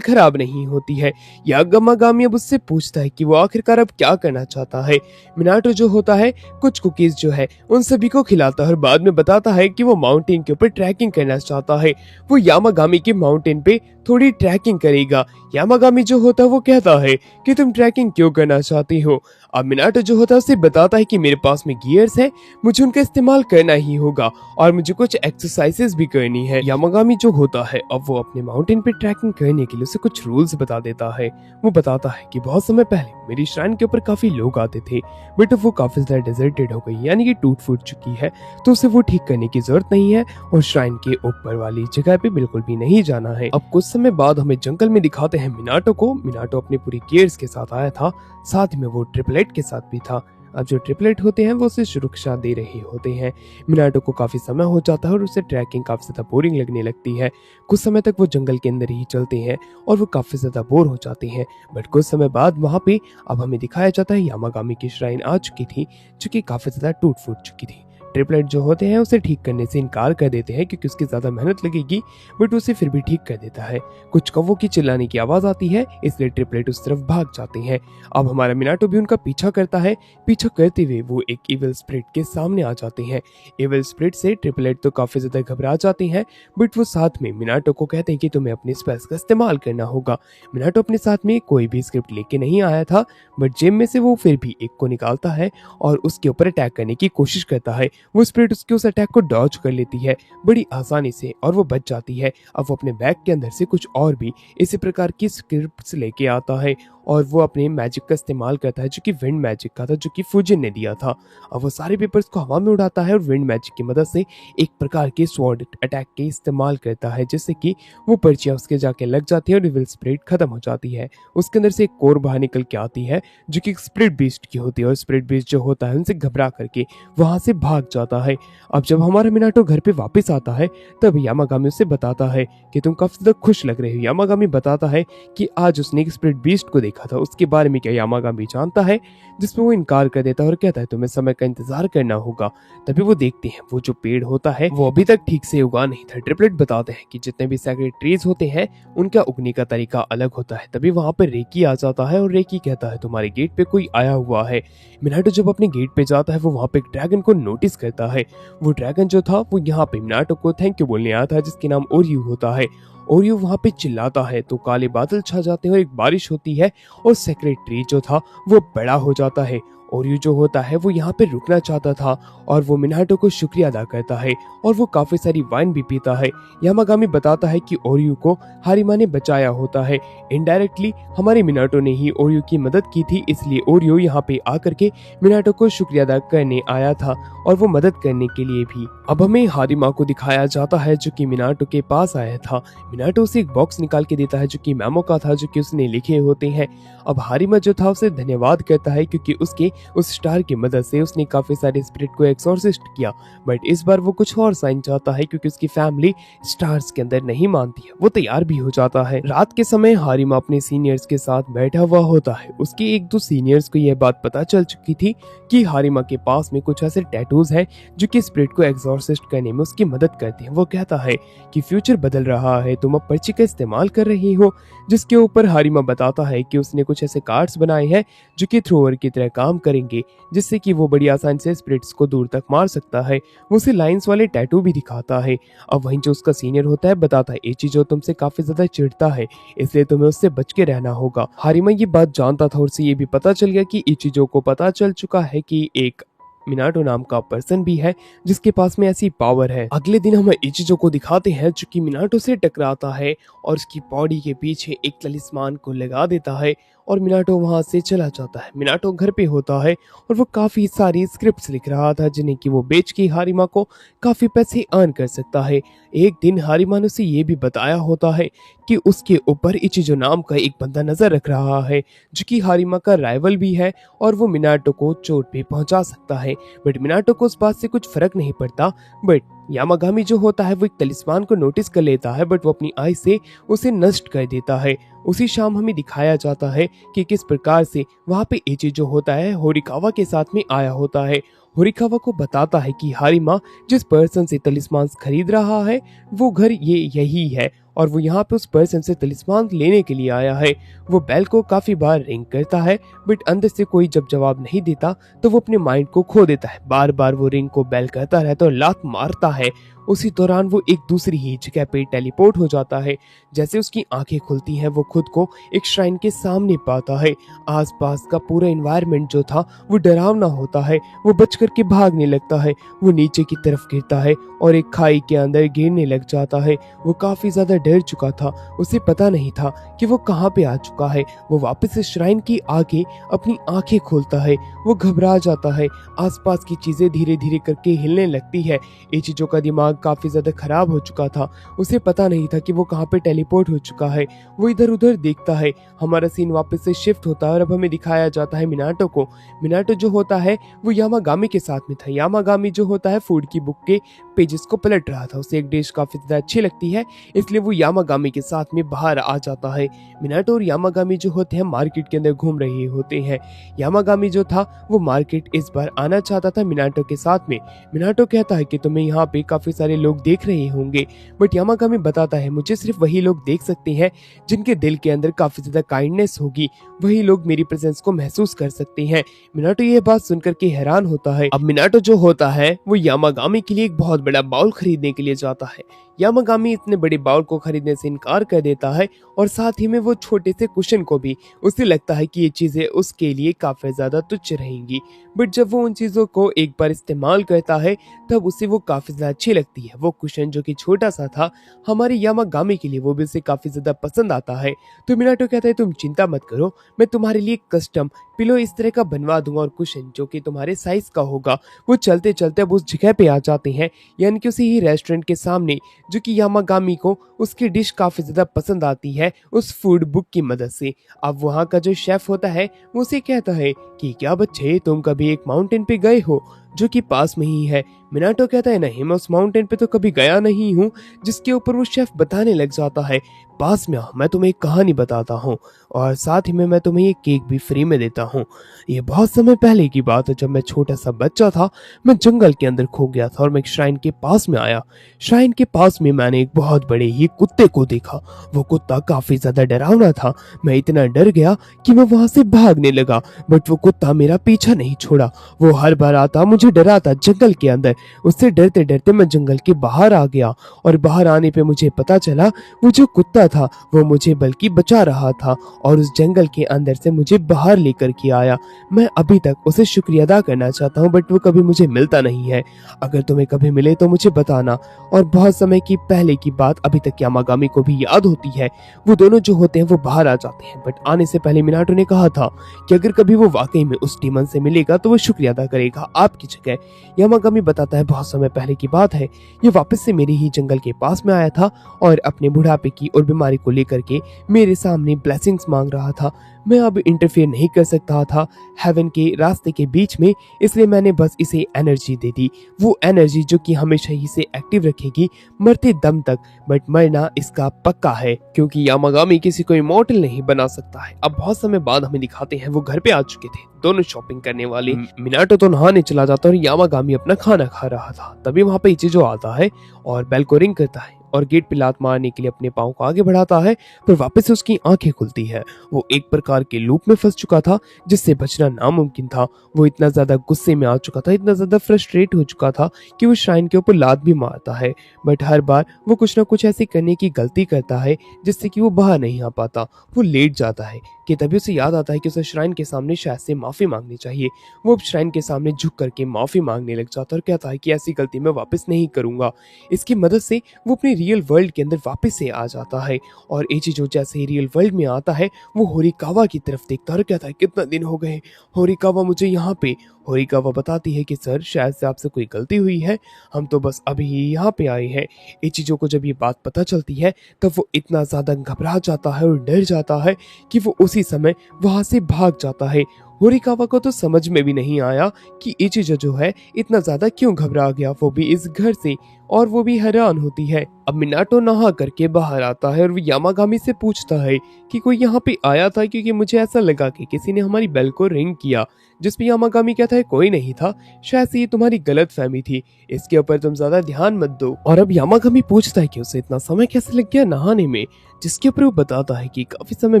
खराब नहीं होती है। यामागामी अब उससे पूछता है कि वो आखिरकार अब क्या करना चाहता है। मिनाटो जो होता है कुछ कुकीज जो है उन सभी को खिलाता है और बाद में बताता है कि वो माउंटेन के ऊपर ट्रैकिंग करना चाहता है। वो यामागामी के माउंटेन पे थोड़ी ट्रैकिंग करेगा। यामागामी जो होता है वो कहता है कि तुम ट्रैकिंग क्यों करना चाहती हो। अब मिनाटो जो होता है उसे बताता है कि मेरे पास में गियर्स है, मुझे उनका इस्तेमाल करना ही होगा और मुझे कुछ एक्सरसाइजेस भी करनी है। यामागामी जो होता है अब वो अपने माउंटेन पे ट्रैकिंग करने के लिए उसे कुछ रूल्स बता देता है। वो बताता है कि बहुत समय पहले मेरी श्राइन के ऊपर काफी लोग आते थे, बट अब वो काफी ज्यादा डेजर्टेड हो गई, यानी कि टूट फूट चुकी है, तो उसे वो ठीक करने की जरूरत नहीं है और श्राइन के ऊपर वाली जगह पे बिल्कुल भी नहीं जाना है। अब कुछ समय बाद हमें जंगल में दिखाते हैं मिनाटो को। मिनाटो अपनी पूरी गियर्स के साथ आया था, साथ में वो ट्रिपलेट के साथ भी था। अब जो ट्रिपलेट होते हैं वो उसे सुरक्षा दे रहे होते हैं। मिनाटो को काफी समय हो जाता है और उसे ट्रैकिंग काफी ज्यादा बोरिंग लगने लगती है। कुछ समय तक वो जंगल के अंदर ही चलते हैं और वो काफी ज्यादा बोर हो जाते हैं। बट कुछ समय बाद वहां पे अब हमें दिखाया जाता है यामागामी की श्राइन आ चुकी थी, जो कि काफी ज्यादा टूट फूट चुकी थी। ट्रिपलेट जो होते हैं उसे ठीक करने से इनकार कर देते हैं क्योंकि उसकी ज्यादा मेहनत लगेगी, बट उसे फिर भी ठीक कर देता है। कुछ कौवों की चिल्लाने की आवाज आती है, इसलिए ट्रिपलेट उस तरफ भाग जाते हैं। अब हमारा मिनाटो भी उनका पीछा करता है। पीछा करते हुए वो एक इविल स्पिरिट के सामने आ जाते हैं। इविल स्पिरिट से ट्रिपलेट तो काफी ज्यादा घबरा जाते हैं, बट वो साथ में मिनाटो को कहते हैं कि तुम्हें अपने स्पेल्स का इस्तेमाल करना होगा। मिनाटो अपने साथ में कोई भी स्क्रिप्ट लेके नहीं आया था, बट जेब में से वो फिर भी एक को निकालता है और उसके ऊपर अटैक करने की कोशिश करता है। वो स्पिरिट उसके उस अटैक को डॉज कर लेती है बड़ी आसानी से और वो बच जाती है। अब वो अपने बैग के अंदर से कुछ और भी इसी प्रकार की स्क्रिप्ट्स लेके आता है और वो अपने मैजिक का इस्तेमाल करता है, जो कि विंड मैजिक का था, जो कि फुजिन ने दिया था। अब वो सारे पेपर्स को हवा में उड़ाता है और विंड मैजिक की मदद से एक प्रकार के स्वॉर्ड अटैक के इस्तेमाल करता है, जिससे कि वो पर्चियां उसके जाके लग जाती है और इविल स्पिरिट खत्म हो जाती है। उसके अंदर से एक कोर बाहर निकल के आती है जो कि स्पिरिट बीस्ट की होती है और स्पिरिट बीस्ट जो होता है उनसे घबरा करके वहां से भाग जाता है। अब जब हमारा मिनाटो घर पे वापस आता है तब यामागामी उसे बताता है कि तुम काफी ज्यादा खुश लग रहे हो। यामागामी बताता है कि आज उसने एक स्पिरिट बीस्ट को देखा था, उसके बारे में क्या यामागामी जानता है, जिसमें वो इनकार कर देता है और कहता है तुम्हें समय का इंतजार करना होगा। तभी वो देखते हैं वो जो पेड़ होता है वो अभी तक ठीक से उगा नहीं था। ट्रिपलेट बताते हैं कि जितने भी सैक्रेड ट्रीज होते हैं उनका उगने का तरीका अलग होता है। तभी वहां पर रेकी आ जाता है और रेकी कहता है तुम्हारे गेट पे कोई आया हुआ है। मिनाटो जब अपने गेट पे जाता है वो वहां पे एक ड्रैगन को नोटिस करता है। वो ड्रैगन जो था वो यहाँ पे मिनाटो को थैंक यू बोलने आया था, जिसके नाम ओरियो होता है। ओरियो वहां पे चिल्लाता है तो काले बादल छा जाते हैं और एक बारिश होती है और सेक्रेट ट्री जो था वो बड़ा हो जाता है। ओरियो जो होता है वो यहाँ पे रुकना चाहता था और वो मिनाटो को शुक्रिया अदा करता है और वो काफी सारी वाइन भी पीता है। यामागामी बताता है कि ओरियो को हारिमा ने बचाया होता है। इनडायरेक्टली हमारे मिनाटो ने ही ओरियो की मदद की थी, इसलिए ओरियो यहाँ पे आकर के मिनाटो को शुक्रिया अदा करने आया था और वो मदद करने के लिए भी। अब हमें हारिमा को दिखाया जाता है जो कि मिनाटो के पास आया था। मिनाटो उसे एक बॉक्स निकाल के देता है जो कि मेमो का था, जो कि उसने लिखे होते हैं। अब हारिमा जो था उसे धन्यवाद करता है क्योंकि उसके उस स्टार की मदद से उसने काफी सारे स्पिरिट को एक्सॉर्सिस्ट किया, बट इस बार वो कुछ और साइन चाहता है क्योंकि उसकी फैमिली स्टार्स के अंदर नहीं मानती है। वो तैयार भी हो जाता है। रात के समय हारिमा अपने सीनियर्स के साथ बैठा हुआ होता है। उसके एक दो सीनियर्स को यह बात पता चल चुकी थी कि हारिमा के पास में कुछ ऐसे टैटूज हैं जो कि स्पिरिट को एक्सॉर्सिस्ट करने में उसकी मदद करते हैं। वो कहता है कि फ्यूचर बदल रहा है, तुम अब पर्ची का इस्तेमाल कर रही हो, जिसके ऊपर हारिमा बताता है कि उसने कुछ ऐसे कार्ड्स बनाए हैं जो कि थ्रोअर की तरह काम करेंगे, जिससे कि वो बड़ी आसानी से स्पिरिट्स को दूर तक मार सकता है। वो उसे लाइंस वाले टैटू भी दिखाता है। अब वहीं जो उसका सीनियर होता है बताता है इचिजो तुमसे काफी ज्यादा चिढ़ता है, इसलिए तुम्हें उससे बच के रहना होगा। हारिमा ये बात जानता था और उसे ये भी पता चल गया कि इचिजो को पता चल चुका है कि एक मिनाटो नाम का पर्सन भी है जिसके पास में ऐसी पावर है। अगले दिन हम इचिजो को दिखाते हैं जो कि मिनाटो से टकराता है और उसकी बॉडी के पीछे एक तलिस्मान को लगा देता है और मिनाटो वहां से चला जाता है। मिनाटो घर पे होता है और वो काफी सारी स्क्रिप्ट्स लिख रहा था जिन्हें कि वो बेच के हारिमा को काफी पैसे अर्न कर सकता है। एक दिन हारिमा ने उसे ये भी बताया होता है कि उसके ऊपर इचिजो नाम का एक बंदा नजर रख रहा है जो कि हारिमा का राइवल भी है और वो मिनाटो को चोट भी पहुंचा सकता है। बट मिनाटो को उस बात से कुछ फर्क नहीं पड़ता। बट यामागामी जो होता है वो एक तलिस्मान को नोटिस कर लेता है, बट वो अपनी आई से उसे नष्ट कर देता है। उसी शाम हमें दिखाया जाता है कि किस प्रकार से वहाँ पे इची जो होता है होरिकावा के साथ में आया होता है। होरिकावा को बताता है कि हारिमा जिस पर्सन से तलिस्मान खरीद रहा है वो घर ये यही है और वो यहाँ पे उस पर्सन से तलिस्मान लेने के लिए आया है। वो बेल को काफी बार रिंग करता है, बट अंदर से कोई जब जवाब नहीं देता तो वो अपने माइंड को खो देता है। बार बार वो रिंग को बेल करता रहता है और लात मारता है। उसी दौरान वो एक दूसरी ही जगह पे टेलीपोर्ट हो जाता है। जैसे उसकी आंखें खुलती हैं वो खुद को एक श्राइन के सामने पाता है। आसपास का पूरा एनवायरनमेंट जो था वो डरावना होता है। वो बच करके भागने लगता है। वो नीचे की तरफ गिरता है और एक खाई के अंदर गिरने लग जाता है। वो काफी ज्यादा डर चुका था। उसे पता नहीं था कि वो कहाँ पे आ चुका है। वो वापस इस श्राइन की आगे अपनी आंखें खोलता है। वो घबरा जाता है। आसपास की चीजें धीरे धीरे करके हिलने लगती है। इचिजो का दिमाग काफी ज्यादा खराब हो चुका था। उसे पता नहीं था कि वो कहाँ पे टेलीपोर्ट हो चुका है। वो इधर उधर देखता है। हमारा सीन वापस से शिफ्ट होता है और अब हमें दिखाया जाता है मिनाटो को। मिनाटो जो होता है वो यामागामी के साथ में था। यामागामी जो होता है फूड की बुक के पेजेस को पलट रहा था। उसे एक डिश काफी ज्यादा अच्छी लगती है, इसलिए वो यामागामी के साथ में बाहर आ जाता है। मिनाटो और यामागामी जो होते हैं मार्केट के अंदर घूम रहे होते हैं। यामागामी जो था वो मार्केट इस बार आना चाहता था मिनाटो के साथ में। मिनाटो कहता है कि तुम्हें यहाँ पे काफी सारे लोग देख रहे होंगे, बट यामागामी बताता है मुझे सिर्फ वही लोग देख सकते हैं जिनके दिल के अंदर काफी ज्यादा काइंडनेस होगी। वही लोग मेरी प्रेजेंस को महसूस कर सकते हैं। मिनाटो ये बात सुनकर के हैरान होता है। अब मिनाटो जो होता है वो यामागामी के लिए एक बहुत बड़ा बाउल खरीदने के लिए जाता है। यामागामी इतने बड़े बाउल को खरीदने से इनकार कर देता है और साथ ही में वो छोटे से कुशन को भी। उसे लगता है कि ये चीजें उसके लिए काफी ज्यादा तुच्छ रहेंगी, बट जब वो उन चीजों को एक बार इस्तेमाल करता है तब उसे वो काफी ज्यादा अच्छी लगती है। वो कुशन जो कि छोटा सा था हमारे यामागामी के लिए वो भी उसे काफी ज्यादा पसंद आता है। तो मिनाटो कहता है तुम चिंता मत करो, मैं तुम्हारे लिए कस्टम पिलो इस तरह का बनवा दूंगा और कुशन जो कि तुम्हारे साइज का होगा। वो चलते चलते अब उस जगह पे आ जाते हैं, यानी कि उसी ही रेस्टोरेंट के सामने, जो कि यामागामी को उसकी डिश काफी ज्यादा पसंद आती है उस फूड बुक की मदद से। अब वहाँ का जो शेफ होता है वो उसे कहता है कि क्या बच्चे तुम कभी एक माउंटेन पे गए हो जो कि पास में ही है। मिनाटो कहता है नहीं मैं उस माउंटेन पे तो कभी गया नहीं हूँ, जिसके ऊपर वो शेफ बताने लग जाता है पास में मैं तुम्हें एक कहानी बताता हूँ और साथ ही में मैं तुम्हें ये केक भी फ्री में देता हूँ। ये बहुत समय पहले की बात है, जब मैं छोटा सा बच्चा था मैं जंगल के अंदर खो गया था और मैं एक श्राइन के पास में आया। श्राइन के पास में मैंने एक बहुत बड़े ही कुत्ते को देखा। वो कुत्ता काफी ज्यादा डरावना था। मैं इतना डर गया कि मैं वहां से भागने लगा, बट वो कुत्ता मेरा पीछा नहीं छोड़ा। वो हर बार आता मुझे डराता जंगल के अंदर। उससे डरते डरते मैं जंगल के बाहर आ गया और बाहर आने पे मुझे पता चला वो जो कुत्ता था वो मुझे बल्कि बचा रहा था और उस जंगल के अंदर से मुझे बाहर लेकर के आया। मैं अभी तक उसे शुक्रिया अदा करना चाहता हूँ, बट वो कभी मुझे मिलता नहीं है। अगर तुम्हें कभी मिले तो मुझे बताना। और बहुत समय की पहले की बात अभी तक यामागामी को भी याद होती है। वो दोनों जो होते हैं वो बाहर आ जाते हैं, बट आने से पहले मिनाटो ने कहा था कि अगर कभी वो वाकई में उस डीमन से मिलेगा तो वो शुक्रिया अदा करेगा आपकी जगह। यामागामी बताता है बहुत समय पहले की बात है, ये वापस से मेरे ही जंगल के पास में आया था और अपने बुढ़ापे की और बीमारी को लेकर के मेरे सामने ब्लेसिंग्स मांग रहा था। मैं अब इंटरफेयर नहीं कर सकता था हेवन के रास्ते के बीच में, इसलिए मैंने बस इसे एनर्जी दे दी, वो एनर्जी जो कि हमेशा ही से एक्टिव रखेगी मरते दम तक। बट मरना इसका पक्का है, क्योंकि यामागामी किसी को इमॉर्टल नहीं बना सकता है। अब बहुत समय बाद हमें दिखाते हैं वो घर पे आ चुके थे, दोनों शॉपिंग करने वाले। मिनाटो तो नहाने चला जाता है और यामागामी अपना खाना खा रहा था। तभी वहां पे इचिजो आता है और बेल को रिंग करता है और गेट पे लात मारने के लिए अपने पाँव को आगे बढ़ाता है, पर वापस से उसकी आंखें खुलती है। वो एक प्रकार के लूप में फंस चुका था जिससे बचना नामुमकिन था। वो इतना ज्यादा गुस्से में आ चुका था, इतना ज्यादा फ्रस्ट्रेट हो चुका था कि वो श्राइन के ऊपर लात भी मारता है, बट हर बार वो कुछ ना कुछ ऐसी करने की गलती करता है जिससे कि वो बाहर नहीं आ पाता। वो लेट जाता है कि तभी उसे याद आता है कि उसे श्राइन के सामने शायद से माफी मांगनी चाहिए। वो अब श्राइन के सामने झुक करके माफी मांगने लग जाता है और कहता है कि ऐसी गलती मैं वापस नहीं करूंगा। इसकी मदद से वो अपनी रियल वर्ल्ड के अंदर वापस से आ जाता है और इचिजो जैसे ही रियल वर्ल्ड में आता है वो होरिकावा की तरफ देखता है और कहता है कितना दिन हो गए होरिकावा मुझे यहाँ पे। होरिकावा बताती है कि सर शायद से आपसे कोई गलती हुई है, हम तो बस अभी ही यहाँ पे आए हैं। इचिजो को जब ये बात पता चलती है तब वो इतना ज्यादा घबरा जाता है और डर जाता है कि वो उसी समय वहां से भाग जाता है। होरिकावा को तो समझ में भी नहीं आया कि इचिजो जो है इतना ज्यादा क्यों घबरा गया, वो भी इस घर से, और वो भी हैरान होती है। अब मिनाटो नहा करके बाहर आता है और वो यामागामी से पूछता है कि कोई यहाँ पे आया था, क्योंकि मुझे ऐसा लगा कि किसी ने हमारी बेल को रिंग किया। जिस पे यामागामी कहता है कोई नहीं था, शायद से ये तुम्हारी गलत फहमी थी, इसके ऊपर तुम ज्यादा ध्यान मत दो। और अब यामागामी पूछता है कि उसे इतना समय कैसे लग गया नहाने में, जिसके ऊपर वो बताता है कि काफी समय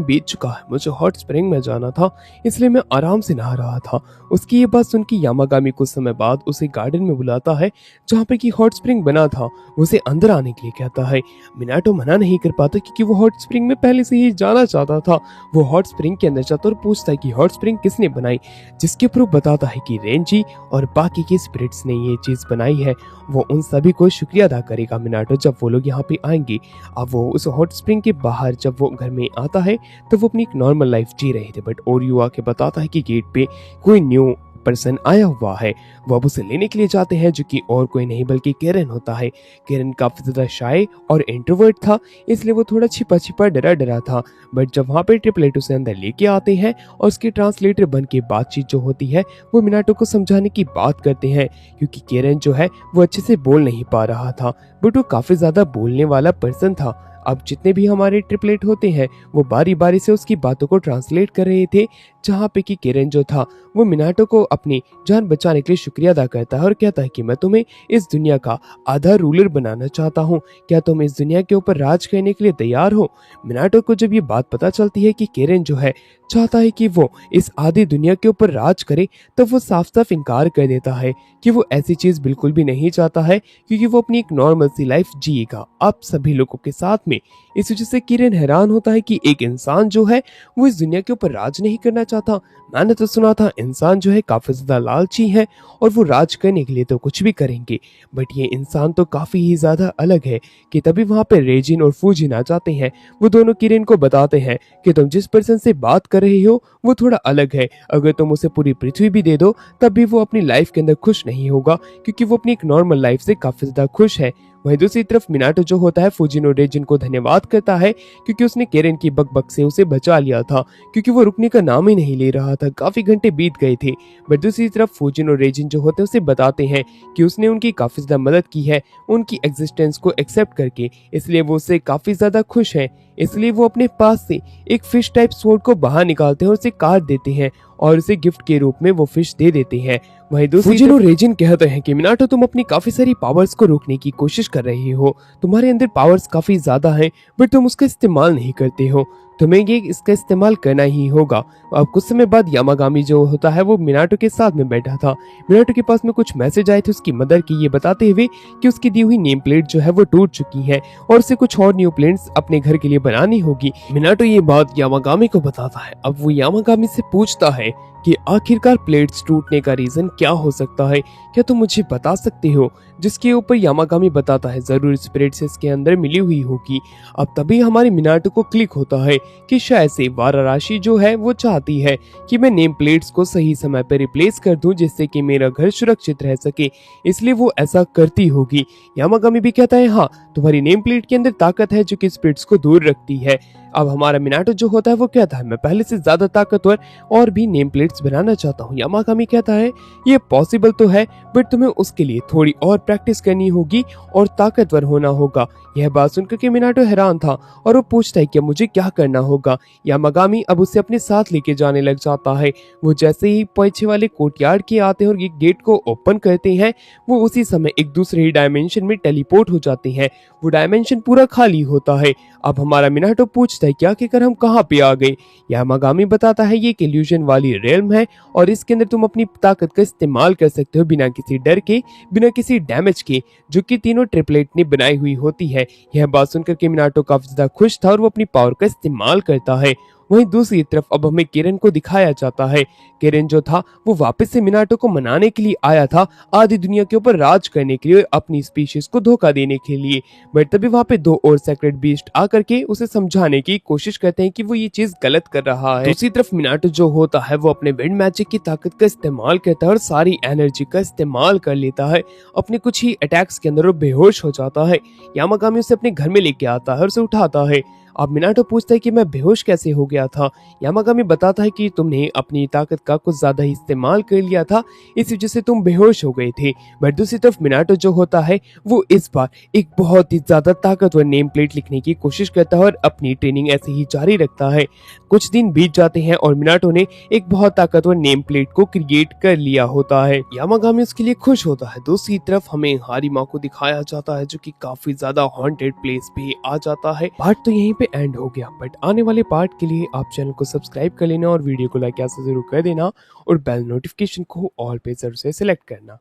बीत चुका है, मुझे हॉट स्प्रिंग में जाना था इसलिए मैं आराम से नहा रहा था। उसकी ये बात सुन के यामागामी कुछ समय बाद उसे गार्डन में बुलाता है जहाँ पे कि हॉट स्प्रिंग बना था। वो उसे अंदर आने के लिए कहता है। मिनाटो मना नहीं कर पाता क्योंकि वो हॉट स्प्रिंग में पहले से ही जाना चाहता था। वो हॉट स्प्रिंग के अंदर जाता और पूछता है कि हॉट स्प्रिंग किसने बनाई, जिसके ऊपर वो बताता है कि रेंजी और बाकी के स्पिरिट्स ने ये चीज बनाई है। वो उन सभी को शुक्रिया अदा करेगा मिनाटो जब वो लोग यहाँ पे आएंगे। अब वो उस हॉट स्प्रिंग के बाहर जब वो घर में आता है तो वो अपनी एक नॉर्मल लाइफ जी रहे थे, बट ओरियो आके बताता है कि गेट पे कोई न्यू पर्सन आया हुआ है। वो अब उसे लेने के लिए जाते हैं, जो कि और कोई नहीं बल्कि केरन होता है। केरन काफी ज्यादा शाय और इंट्रोवर्ट था, इसलिए वो थोड़ा छिपा छिपा डरा डरा था। बट जब वहाँ पे ट्रिपलेट उसे अंदर लेके आते हैं और उसके ट्रांसलेटर बन के बातचीत जो होती है वो मिनाटो को समझाने की बात करते हैं, क्योंकि केरन जो है वो अच्छे से बोल नहीं पा रहा था, बट वो काफी ज्यादा बोलने वाला पर्सन था। अब जितने भी हमारे ट्रिपलेट होते हैं वो बारी बारी से उसकी बातों को ट्रांसलेट कर रहे थे, जहाँ पे कि केरन जो था वो मिनाटो को अपनी जान बचाने के लिए शुक्रिया अदा करता है और कहता है कि मैं तुम्हें इस दुनिया का आधा रूलर बनाना चाहता हूँ, क्या तुम इस दुनिया के ऊपर राज करने के लिए तैयार हो। मिनाटो को जब ये बात पता चलती है कि केरन जो है चाहता है कि वो इस आधी दुनिया के ऊपर राज करे, तो वो साफ साफ इनकार कर देता है कि वो ऐसी चीज बिल्कुल भी नहीं चाहता है, क्योंकि वो अपनी एक नॉर्मल सी लाइफ जिएगा आप सभी लोगों के साथ में। इस वजह से किरण हैरान होता है कि एक इंसान जो है वो इस दुनिया के ऊपर राज नहीं करना चाहता। मैंने तो सुना था इंसान जो है काफी ज्यादा लालची है और वो राज करने के लिए तो कुछ भी करेंगे, बट ये इंसान तो काफी ही ज्यादा अलग है। कि तभी वहां पे रेजिन और फूजिन आ जाते हैं। वो दोनों किरण को बताते हैं कि तुम जिस पर्सन से बात कर रहे हो वो थोड़ा अलग है, अगर तुम उसे पूरी पृथ्वी भी दे दो तब भी वो अपनी लाइफ के अंदर खुश नहीं होगा, क्योंकि वो अपनी एक नॉर्मल लाइफ से काफी ज्यादा खुश है। वहीं दूसरी तरफ मिनाटो जो होता है फूजिन और रेजिन को धन्यवाद करता है, क्योंकि उसने केरन की बकबक से उसे बचा लिया था, क्योंकि वो रुकने का नाम ही नहीं ले रहा था, काफी घंटे बीत गए थे। बट दूसरी तरफ फूजिन और रेजिन जो होते हैं उसे बताते हैं कि उसने उनकी काफी ज्यादा मदद की है उनकी एग्जिस्टेंस को एक्सेप्ट करके, इसलिए वो उससे काफी ज्यादा खुश है। इसलिए वो अपने पास से एक फिश टाइप स्वॉर्ड को बाहर निकालते हैं और उसे काट देते हैं और उसे गिफ्ट के रूप में वो फिश दे देते हैं। वहीं दूसरी तरफ रेजिन कहते हैं कि मिनाटो तुम अपनी काफी सारी पावर्स को रोकने की कोशिश कर रहे हो, तुम्हारे अंदर पावर्स काफी ज्यादा हैं बट तुम उसका इस्तेमाल नहीं करते हो, तुम्हें ये इसका इस्तेमाल करना ही होगा। अब कुछ समय बाद यामागामी जो होता है वो मिनाटो के साथ में बैठा था। मिनाटो के पास में कुछ मैसेज आए थे उसकी मदर के, ये बताते हुए कि उसकी दी हुई नेम प्लेट जो है वो टूट चुकी है और उसे कुछ और न्यू प्लेट्स अपने घर के लिए बनानी होगी। मिनाटो ये बात यामागामी को बताता है। अब वो यामागामी से पूछता है कि आखिरकार प्लेट्स टूटने का रीजन क्या हो सकता है, क्या तुम मुझे बता सकते हो? जिसके ऊपर यामागामी बताता है जरूर स्पिरिट्स इसके अंदर मिली हुई होगी। अब तभी हमारे मिनाटो को क्लिक होता है कि शायद से वाराराशी जो है वो चाहती है कि मैं नेम प्लेट्स को सही समय पर रिप्लेस कर दूं जिससे कि मेरा घर सुरक्षित रह सके, इसलिए वो ऐसा करती होगी। यामागामी भी कहता है हाँ, तुम्हारी नेम प्लेट के अंदर ताकत है जो कि स्पिरिट्स को दूर रखती है। अब हमारा मिनाटो जो होता है वो कहता है मैं पहले से ज्यादा ताकतवर और भी नेम प्लेट्स बनाना चाहता हूँ। यामागामी कहता है ये पॉसिबल तो है बट तुम्हें उसके लिए थोड़ी और प्रैक्टिस करनी होगी और ताकतवर होना होगा। यह बात सुनकर के मिनाटो हैरान था और वो पूछता है कि मुझे क्या करना होगा। यामागामी अब उसे अपने साथ लेके जाने लग जाता है। वो जैसे ही पीछे वाले कोर्टयार्ड के आते हैं और ये गेट को ओपन करते हैं वो उसी समय एक दूसरे ही डायमेंशन में टेलीपोर्ट हो जाते हैं। वो डायमेंशन पूरा खाली होता है। अब हमारा मिनाटो पूछता है कि आखिरकार हम कहाँ पे आ गए। यामागामी बताता है ये एक इल्यूजन वाली रेल्म है और इसके अंदर तुम अपनी ताकत का इस्तेमाल कर सकते हो बिना किसी डर के, बिना किसी डैमेज के, जो कि तीनों ट्रिपलेट ने बनाई हुई होती है। यह बात सुनकर के मिनाटो काफी ज्यादा खुश था और वो अपनी पावर का इस्तेमाल करता है। वहीं दूसरी तरफ अब हमें किरण को दिखाया जाता है। किरण जो था वो वापस से मिनाटो को मनाने के लिए आया था, आधी दुनिया के ऊपर राज करने के लिए, अपनी स्पीशीज को धोखा देने के लिए। बट तभी वहाँ पे दो और सेक्रेट बीस्ट आकर के उसे समझाने की कोशिश करते हैं कि वो ये चीज गलत कर रहा है। दूसरी तरफ मिनाटो जो होता है वो अपने विंड मैजिक की ताकत का इस्तेमाल करता है और सारी एनर्जी का इस्तेमाल कर लेता है। अपने कुछ ही अटैक्स के अंदर वो बेहोश हो जाता है। यामागामी उसे अपने घर में लेके आता है और उसे उठाता है। अब मिनाटो पूछता है कि मैं बेहोश कैसे हो गया था। यामागामी बताता है कि तुमने अपनी ताकत का कुछ ज्यादा ही इस्तेमाल कर लिया था, इस वजह से तुम बेहोश हो गए थे। बट दूसरी तरफ मिनाटो जो होता है वो इस बार एक बहुत ही ज्यादा ताकतवर नेम प्लेट लिखने की कोशिश करता है और अपनी ट्रेनिंग ऐसे ही जारी रखता है। कुछ दिन बीत जाते हैं और मिनाटो ने एक बहुत ताकतवर नेम प्लेट को क्रिएट कर लिया होता है। यामागामी उसके लिए खुश होता है। दूसरी तरफ हमें हारिमा को दिखाया जाता है जो कि काफी ज्यादा हॉन्टेड प्लेस पे आ जाता है। पार्ट तो यहीं पे एंड हो गया, बट आने वाले पार्ट के लिए आप चैनल को सब्सक्राइब कर लेना और वीडियो को लाइक ऐसे जरूर कर देना और बेल नोटिफिकेशन को ऑल पे जरूर से सिलेक्ट करना।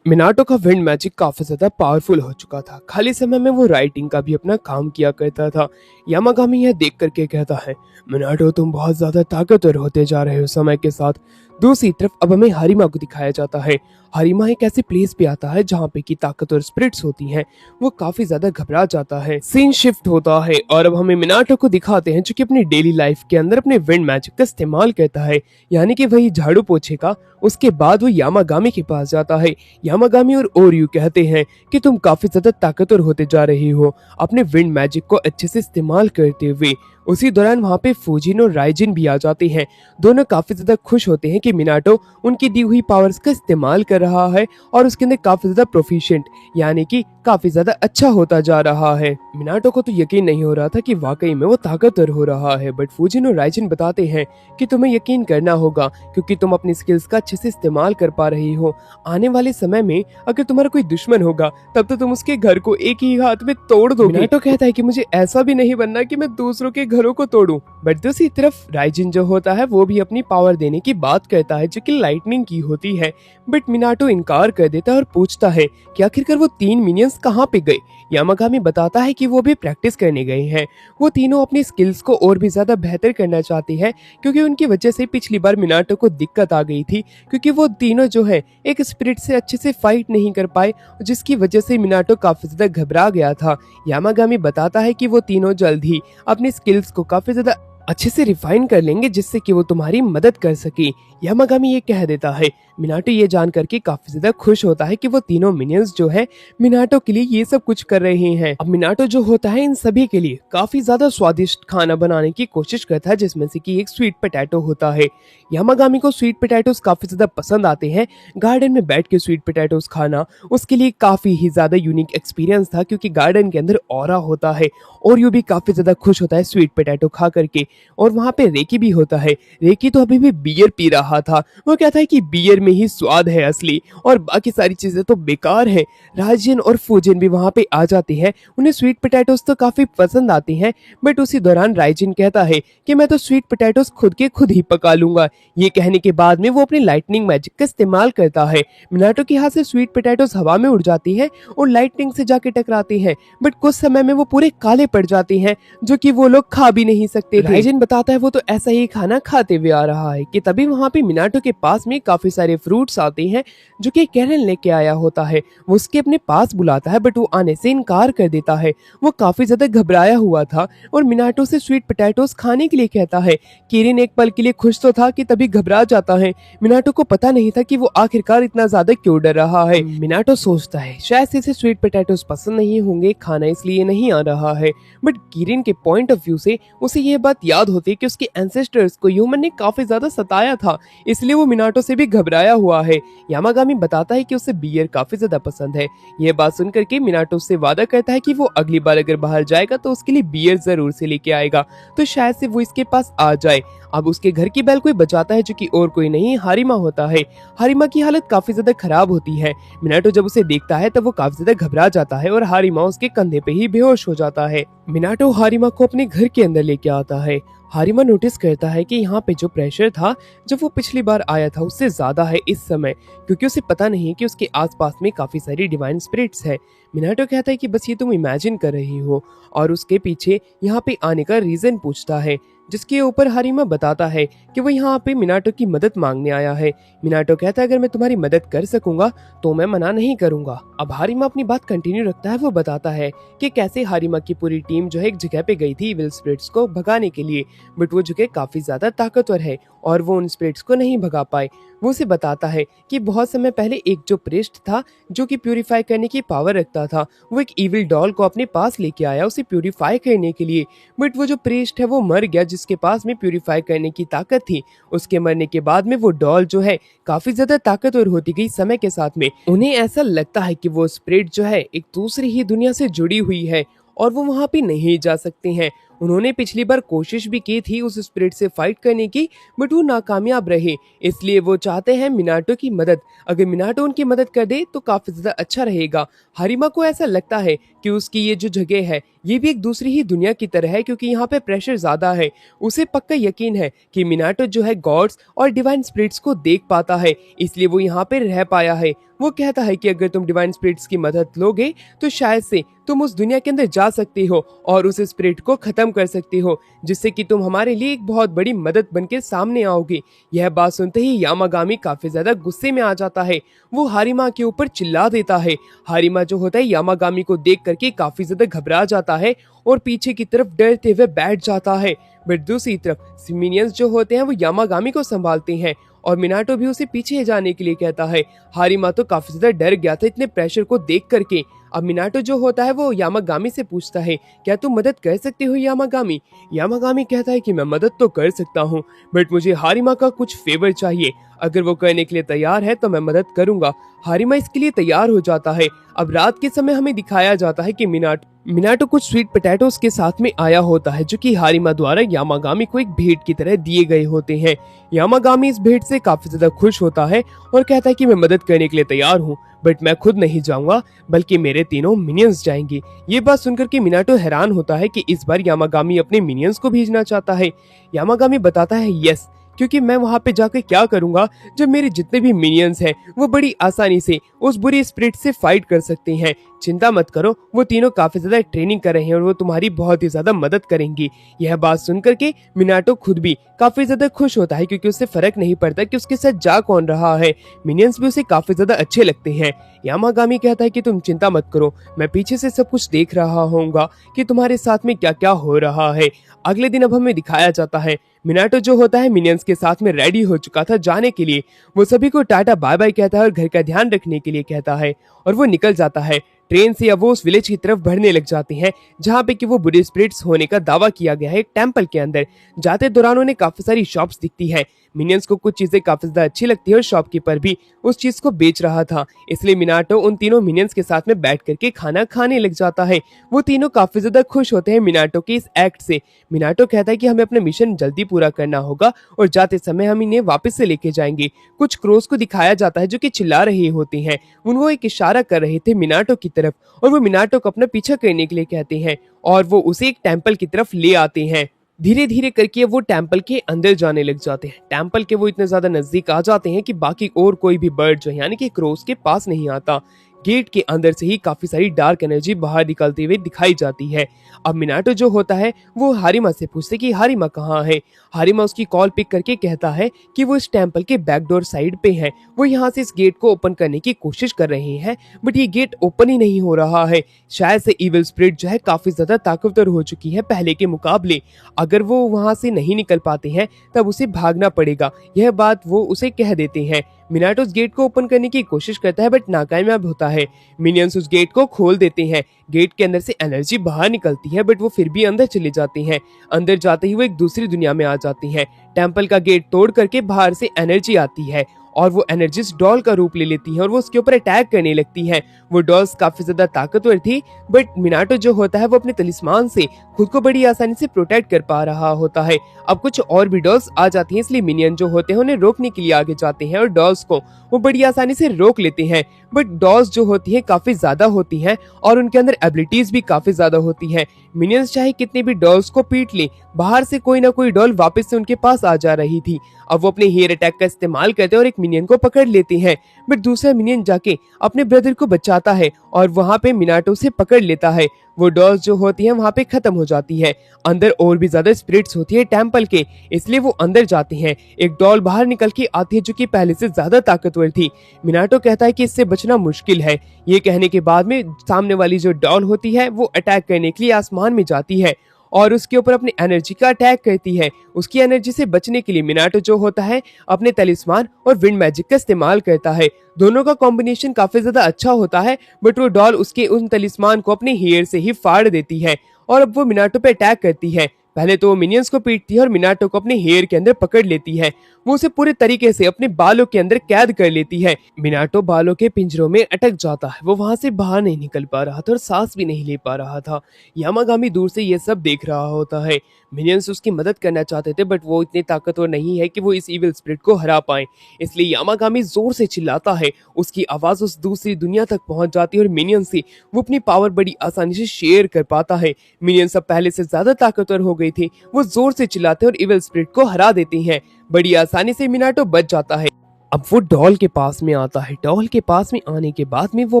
मिनाटो का विंड मैजिक काफी ज्यादा पावरफुल हो चुका था। खाली समय में वो राइटिंग का भी अपना काम किया करता था। यामागामी यह देख करके कहता है मिनाटो तुम बहुत ज्यादा ताकतवर होते जा रहे हो समय के साथ। दूसरी तरफ अब हमें हारिमा को दिखाया जाता है। हारिमा एक ऐसे प्लेस पे आता है जहाँ पे की ताकतवर स्पिरिट्स होती हैं। वो काफी ज्यादा घबरा जाता है। सीन शिफ्ट होता है और अब हमें मिनाटो को दिखाते हैं जो कि अपनी डेली लाइफ के अंदर अपने विंड मैजिक का इस्तेमाल करता है, यानी कि वही झाड़ू पोछे का। उसके बाद वो यामागामी के पास जाता है। यामागामी और ओरियो कहते हैं कि तुम काफी ज्यादा ताकतवर होते जा रही हो अपने विंड मैजिक को अच्छे से इस्तेमाल करते हुए। उसी दौरान वहाँ पे फूजिन और राइजिन भी आ जाते हैं। दोनों काफी ज्यादा खुश होते हैं कि मिनाटो उनकी दी हुई पावर्स का इस्तेमाल कर रहा है और उसके अंदर काफी ज्यादा प्रोफिशिएंट यानी कि काफी ज्यादा अच्छा होता जा रहा है। मिनाटो को तो यकीन नहीं हो रहा था कि वाकई में वो ताकतवर हो रहा है, बट फूजिन और राइजिन बताते हैं कि तुम्हें यकीन करना होगा क्योंकि तुम अपनी स्किल्स का अच्छे से इस्तेमाल कर पा रही हो। आने वाले समय में अगर तुम्हारा कोई दुश्मन होगा तब तो तुम उसके घर को एक ही हाथ में तोड़ दोगे। मिनाटो कहता है कि मुझे ऐसा भी नहीं बनना कि मैं दूसरों के घरों को तोड़ूं। बट दूसरी तरफ राइजिन जो होता है वो भी अपनी पावर देने की बात करता है जो कि लाइटनिंग की होती है। बट मिनाटो इनकार कर देता है और पूछता है कि आखिरकार वो 3 मिनियंस कहाँ पे गए। यामागामी बताता है कि वो भी प्रैक्टिस करने गए हैं। वो तीनों अपनी स्किल्स को और भी ज्यादा बेहतर करना चाहते हैं क्योंकि उनकी वजह से पिछली बार मिनाटो को दिक्कत आ गई थी क्योंकि वो तीनों जो है एक स्पिरिट से अच्छे से फाइट नहीं कर पाए जिसकी वजह से मिनाटो काफी ज्यादा घबरा गया था। यामागामी बताता है कि वो तीनों जल्द ही अपनी स्किल्स को काफी ज्यादा अच्छे से रिफाइन कर लेंगे जिससे कि वो तुम्हारी मदद कर सके। यामागामी ये कह देता है। मिनाटो ये जान करके काफी ज्यादा खुश होता है कि वो तीनों मिनियंस जो है मिनाटो के लिए ये सब कुछ कर रहे हैं। अब मिनाटो जो होता है इन सभी के लिए काफी ज्यादा स्वादिष्ट खाना बनाने की कोशिश करता है जिसमें से कि एक स्वीट पोटैटो होता है। यामागामी को स्वीट पोटैटोस काफी ज्यादा पसंद आते हैं। गार्डन में बैठ के स्वीट पोटैटोस खाना उसके लिए काफी ही ज्यादा यूनिक एक्सपीरियंस था क्योंकि गार्डन के अंदर ऑरा होता है और यू भी काफी ज्यादा खुश होता है स्वीट पोटैटो खा करके। और वहाँ पे रेकी भी होता है। रेकी तो अभी भी बियर पी रहा रहा था। वो कहता है कि बियर में ही स्वाद है असली और बाकी सारी चीजें तो बेकार हैं। राजिन और फूजिन भी वहाँ पे आ जाते हैं। उन्हें स्वीट पोटैटोस तो काफी पसंद आती हैं, बट उसी दौरान राइजिन कहता है कि मैं तो स्वीट पोटैटोस खुद के खुद ही पका लूंगा। ये कहने के बाद में वो अपनी लाइटनिंग मैजिक का इस्तेमाल करता है। मिनाटो के हाथ से स्वीट पोटैटोस हवा में उड़ जाती है और लाइटनिंग से जाके टकराती है, बट कुछ समय में वो पूरे काले पड़ जाती हैं, जो कि वो लोग खा भी नहीं सकते थे। राइजिन बताता है वो तो ऐसा ही खाना खाते हुए आ रहा है कि तभी वहाँ पे मिनाटो के पास में काफी सारे फ्रूट्स आते हैं जो कि कैरन लेके आया होता है। वो उसके अपने पास बुलाता है, बट वो आने से इनकार कर देता है। वो काफी ज्यादा घबराया हुआ था और मिनाटो से स्वीट पोटैटोस खाने के लिए कहता है। किरिन एक पल के लिए खुश तो था कि तभी घबरा जाता है। मिनाटो को पता नहीं था कि वो आखिरकार इतना ज्यादा क्यों डर रहा है। मिनाटो सोचता है शायद से इसे स्वीट पोटैटोस पसंद नहीं होंगे, खाना इसलिए नहीं आ रहा है। बट किरिन के पॉइंट ऑफ व्यू से उसे यह बात याद होती है कि उसके एंसेस्टर्स को ह्यूमन ने काफी ज्यादा सताया था, इसलिए वो मिनाटो से भी घबराया हुआ है। यामागामी बताता है कि उसे बियर काफी ज्यादा पसंद है। यह बात सुनकर के मिनाटो से वादा करता है कि वो अगली बार अगर बाहर जाएगा तो उसके लिए बियर जरूर से लेके आएगा, तो शायद से वो इसके पास आ जाए। अब उसके घर की बेल कोई बजाता है, जो कि और कोई नहीं हारिमा होता है। हारिमा की हालत काफी ज्यादा खराब होती है। मिनाटो जब उसे देखता है तब वो काफी ज्यादा घबरा जाता है और हारिमा उसके कंधे पे ही बेहोश हो जाता है। मिनाटो हारिमा को अपने घर के अंदर लेके आता है। हारिमा नोटिस करता है कि यहाँ पे जो प्रेशर था जब वो पिछली बार आया था उससे ज्यादा है इस समय, क्योंकि उसे पता नहीं है कि उसके आसपास में काफी सारी डिवाइन स्पिरिट्स है। मिनाटो कहता है कि बस ये तुम इमेजिन कर रही हो, और उसके पीछे यहाँ पे आने का रीजन पूछता है, जिसके ऊपर हारिमा बताता है कि वो यहाँ पे मिनाटो की मदद मांगने आया है। मिनाटो कहता है अगर मैं तुम्हारी मदद कर सकूंगा तो मैं मना नहीं करूंगा। अब हारिमा अपनी बात कंटिन्यू रखता है। वो बताता है कि कैसे हारिमा की पूरी टीम जो है एक जगह पे गई थी इविल स्पिरिट्स को भगाने के लिए, बट वो जगह काफी ज्यादा ताकतवर है और वो उन स्पिरिट्स को नहीं भगा पाए। वो उसे बताता है कि बहुत समय पहले एक जो प्रेस्ट था जो कि प्यूरिफाई करने की पावर रखता था, वो एक इविल डॉल को अपने पास लेके आया उसे प्यूरिफाई करने के लिए, बट वो जो प्रेस्ट है वो मर गया जिसके पास में प्यूरिफाई करने की ताकत थी। उसके मरने के बाद में वो डॉल जो है काफी ज्यादा ताकतवर होती गई समय के साथ में। उन्हें ऐसा लगता है कि वो स्पिरिट जो है एक दूसरी ही दुनिया से जुड़ी हुई है और वो वहां पे नहीं जा सकते हैं। उन्होंने पिछली बार कोशिश भी की थी उस स्पिरिट से फाइट करने की, बट वो नाकामयाब रहे, इसलिए वो चाहते हैं मिनाटो की मदद। अगर मिनाटो उनकी मदद कर दे तो काफी ज्यादा अच्छा रहेगा। हारिमा को ऐसा लगता है कि उसकी ये जो जगह है ये भी एक दूसरी ही दुनिया की तरह है, क्योंकि यहाँ पे प्रेशर ज्यादा है। उसे पक्का यकीन है कि मिनाटो जो है गॉड्स और डिवाइन स्पिरिट्स को देख पाता है, इसलिए वो यहाँ पे रह पाया है। वो कहता है कि अगर तुम डिवाइन स्पिरिट्स की मदद लोगे तो शायद से तुम उस दुनिया के अंदर जा सकते हो और उस स्पिरिट को खत्म कर सकते हो, जिससे कि तुम हमारे लिए एक बहुत बड़ी मदद बनके सामने आओगे। यह बात सुनते ही यामागामी काफी ज्यादा गुस्से में आ जाता है। वो हारिमा के ऊपर चिल्ला देता है। हारिमा जो होता है यामागामी को देख करके काफी ज्यादा घबरा जाता है और पीछे की तरफ डरते हुए बैठ जाता है। बट दूसरी तरफ मिनियंस जो होते हैं वो यामागामी को संभालते हैं और मिनाटो भी उसे पीछे जाने के लिए कहता है। हारिमा तो काफी ज्यादा डर गया था इतने प्रेशर को देख करके। अब मिनाटो जो होता है वो यामागामी से पूछता है क्या तुम मदद कर सकते हो यामागामी? यामागामी कहता है कि मैं मदद तो कर सकता हूँ, बट मुझे हारिमा का कुछ फेवर चाहिए। अगर वो करने के लिए तैयार है तो मैं मदद करूंगा। हारिमा इसके लिए तैयार हो जाता है। अब रात के समय हमें दिखाया जाता है कि मिनाटो कुछ स्वीट पोटैटोस के साथ में आया होता है, जो कि हारिमा द्वारा यामागामी को एक भेंट की तरह दिए गए होते हैं। यामागामी इस भेंट से काफी ज्यादा खुश होता है और कहता है कि मैं मदद करने के लिए तैयार हूँ, बट मैं खुद नहीं जाऊंगा बल्कि मेरे तीनों मिनियंस जाएंगे। ये बात सुनकर के मिनाटो हैरान होता है कि इस बार यामागामी अपने मिनियंस को भेजना चाहता है। यामागामी बताता है यस, क्योंकि मैं वहां पे जाकर क्या करूंगा जब मेरे जितने भी मिनियंस हैं वो बड़ी आसानी से उस बुरी स्पिरिट से फाइट कर सकते हैं। चिंता मत करो, वो तीनों काफी ज्यादा ट्रेनिंग कर रहे हैं और वो तुम्हारी बहुत ही ज्यादा मदद करेंगी। यह बात सुनकर के मिनाटो खुद भी काफी ज्यादा खुश होता है, क्योंकि उससे फर्क नहीं पड़ता कि उसके साथ जा कौन रहा है। मिनियंस भी उसे काफी ज्यादा अच्छे लगते हैं। यामागामी कहता है कि तुम चिंता मत करो, मैं पीछे से सब कुछ देख रहा होऊंगा कि तुम्हारे साथ में क्या क्या हो रहा है। अगले दिन अब हमें दिखाया जाता है मिनाटो जो होता है मिनियंस के साथ में रेडी हो चुका था जाने के लिए। वो सभी को टाटा बाय बाय कहता है और घर का ध्यान रखने के लिए कहता है और वो निकल जाता है। ट्रेन से अब वो उस विलेज की तरफ बढ़ने लग जाते हैं जहाँ पे कि वो बुरे स्पिरिट्स होने का दावा किया गया है एक टेम्पल के अंदर। जाते दौरान उन्हें काफी सारी शॉप्स दिखती है। मिनियंस को कुछ चीजें काफी ज्यादा अच्छी लगती है और शॉपकीपर भी उस चीज को बेच रहा था, इसलिए मिनाटो उन तीनों मिनियंस के साथ में बैठ करके खाना खाने लग जाता है। वो तीनों काफी ज्यादा खुश होते हैं मिनाटो के इस एक्ट से। मिनाटो कहता है कि हमें अपना मिशन जल्दी पूरा करना होगा और जाते समय हम इन्हें वापस से लेके जाएंगे। कुछ क्रोस को दिखाया जाता है जो कि चिल्ला रही होती हैं। वो एक इशारा कर रहे थे मिनाटो की तरफ और वो मिनाटो को अपना पीछा करने के लिए कहते हैं और वो उसे एक टेम्पल की तरफ ले आते हैं। धीरे धीरे करके वो टेम्पल के अंदर जाने लग जाते हैं। टेम्पल के वो इतने ज्यादा नजदीक आ जाते हैं कि बाकी और कोई भी बर्ड जो है यानी कि क्रोस के पास नहीं आता। गेट के अंदर से ही काफी सारी डार्क एनर्जी बाहर निकलती हुई दिखाई जाती है। अब मिनाटो जो होता है वो हारिमा से पूछते कि हारिमा कहाँ है। हारिमा उसकी कॉल पिक करके कहता है कि वो इस टेम्पल के बैकडोर साइड पे है। वो यहाँ से इस गेट को ओपन करने की कोशिश कर रहे हैं बट ये गेट ओपन ही नहीं हो रहा है। शायद से इविल स्पिरिट जो है काफी ज्यादा ताकतवर हो चुकी है पहले के मुकाबले। अगर वो वहां से नहीं निकल पाते हैं तब उसे भागना पड़ेगा, यह बात वो उसे कह देते हैं। मिनाटो उस गेट को ओपन करने की कोशिश करता है बट नाकामयाब होता है। मिनियंस उस गेट को खोल देते हैं। गेट के अंदर से एनर्जी बाहर निकलती है बट वो फिर भी अंदर चले जाते हैं। अंदर जाते ही वो एक दूसरी दुनिया में आ जाती हैं। टेम्पल का गेट तोड़ करके बाहर से एनर्जी आती है और वो एनर्जिस्ट डॉल का रूप ले लेती है और वो उसके ऊपर अटैक करने लगती है। वो डॉल्स काफी ज्यादा ताकतवर थी बट मिनाटो जो होता है वो अपने तलिस्मान से खुद को बड़ी आसानी से प्रोटेक्ट कर पा रहा होता है। अब कुछ और भी डॉल्स आ जाती हैं, इसलिए मिनियन जो होते हैं उन्हें रोकने के लिए आगे जाते हैं और डॉल्स को वो बड़ी आसानी से रोक लेते हैं। बट डॉल्स जो होती हैं काफी ज्यादा होती हैं और उनके अंदर एबिलिटीज भी काफी ज्यादा होती हैं। मिनियंस चाहे कितने भी डॉल्स को पीट ले, बाहर से कोई ना कोई डॉल वापस से उनके पास आ जा रही थी। अब वो अपने हेयर अटैक का इस्तेमाल करते हैं और एक मिनियन को पकड़ लेते हैं बट दूसरा मिनियन जाके अपने ब्रदर को बचाता है और वहां पे मिनाटो से पकड़ लेता है। वो डॉल्स जो होती हैं वहां पे खत्म हो जाती है। अंदर और भी ज्यादा स्पिरिट्स होती है टेम्पल के, इसलिए वो अंदर जाते हैं। एक डॉल बाहर निकल के आती है जो कि पहले से ज्यादा ताकतवर थी। मिनाटो कहता है कि इससे बचना मुश्किल है। ये कहने के बाद में सामने वाली जो डॉल होती है वो अटैक करने के लिए आसमान में जाती है और उसके ऊपर अपनी एनर्जी का अटैक करती है। उसकी एनर्जी से बचने के लिए मिनाटो जो होता है अपने तलिस्मान और विंड मैजिक का इस्तेमाल करता है। दोनों का कॉम्बिनेशन काफी ज्यादा अच्छा होता है बट वो डॉल उसके उन तलिस्मान को अपने हेयर से ही फाड़ देती है और अब वो मिनाटो पे अटैक करती है। पहले तो वो मिनियंस को पीटती है और मिनाटो को अपने हेयर के अंदर पकड़ लेती है। वो उसे पूरे तरीके से अपने बालों के अंदर कैद कर लेती है। मिनाटो बालों के पिंजरों में अटक जाता है। वो वहां से बाहर नहीं निकल पा रहा था और सांस भी नहीं ले पा रहा था। यामागामी दूर से ये सब देख रहा होता है। मिनियंस उसकी मदद करना चाहते थे बट वो इतने ताकतवर नहीं है कि वो इस इविल स्पिरिट को हरा पाए, इसलिए यामागामी जोर से चिल्लाता है। उसकी आवाज उस दूसरी दुनिया तक पहुंच जाती है और मिनियंस से वो अपनी पावर बड़ी आसानी से शेयर कर पाता है। मिनियंस अब पहले से ज्यादा ताकतवर हो गई थी। वो जोर से चिल्लाते और इविल स्पिरिट को हरा देती हैं। बड़ी आसानी से मिनाटो बच जाता है। अब वो डॉल के पास में आता है। डॉल के पास में आने के बाद में वो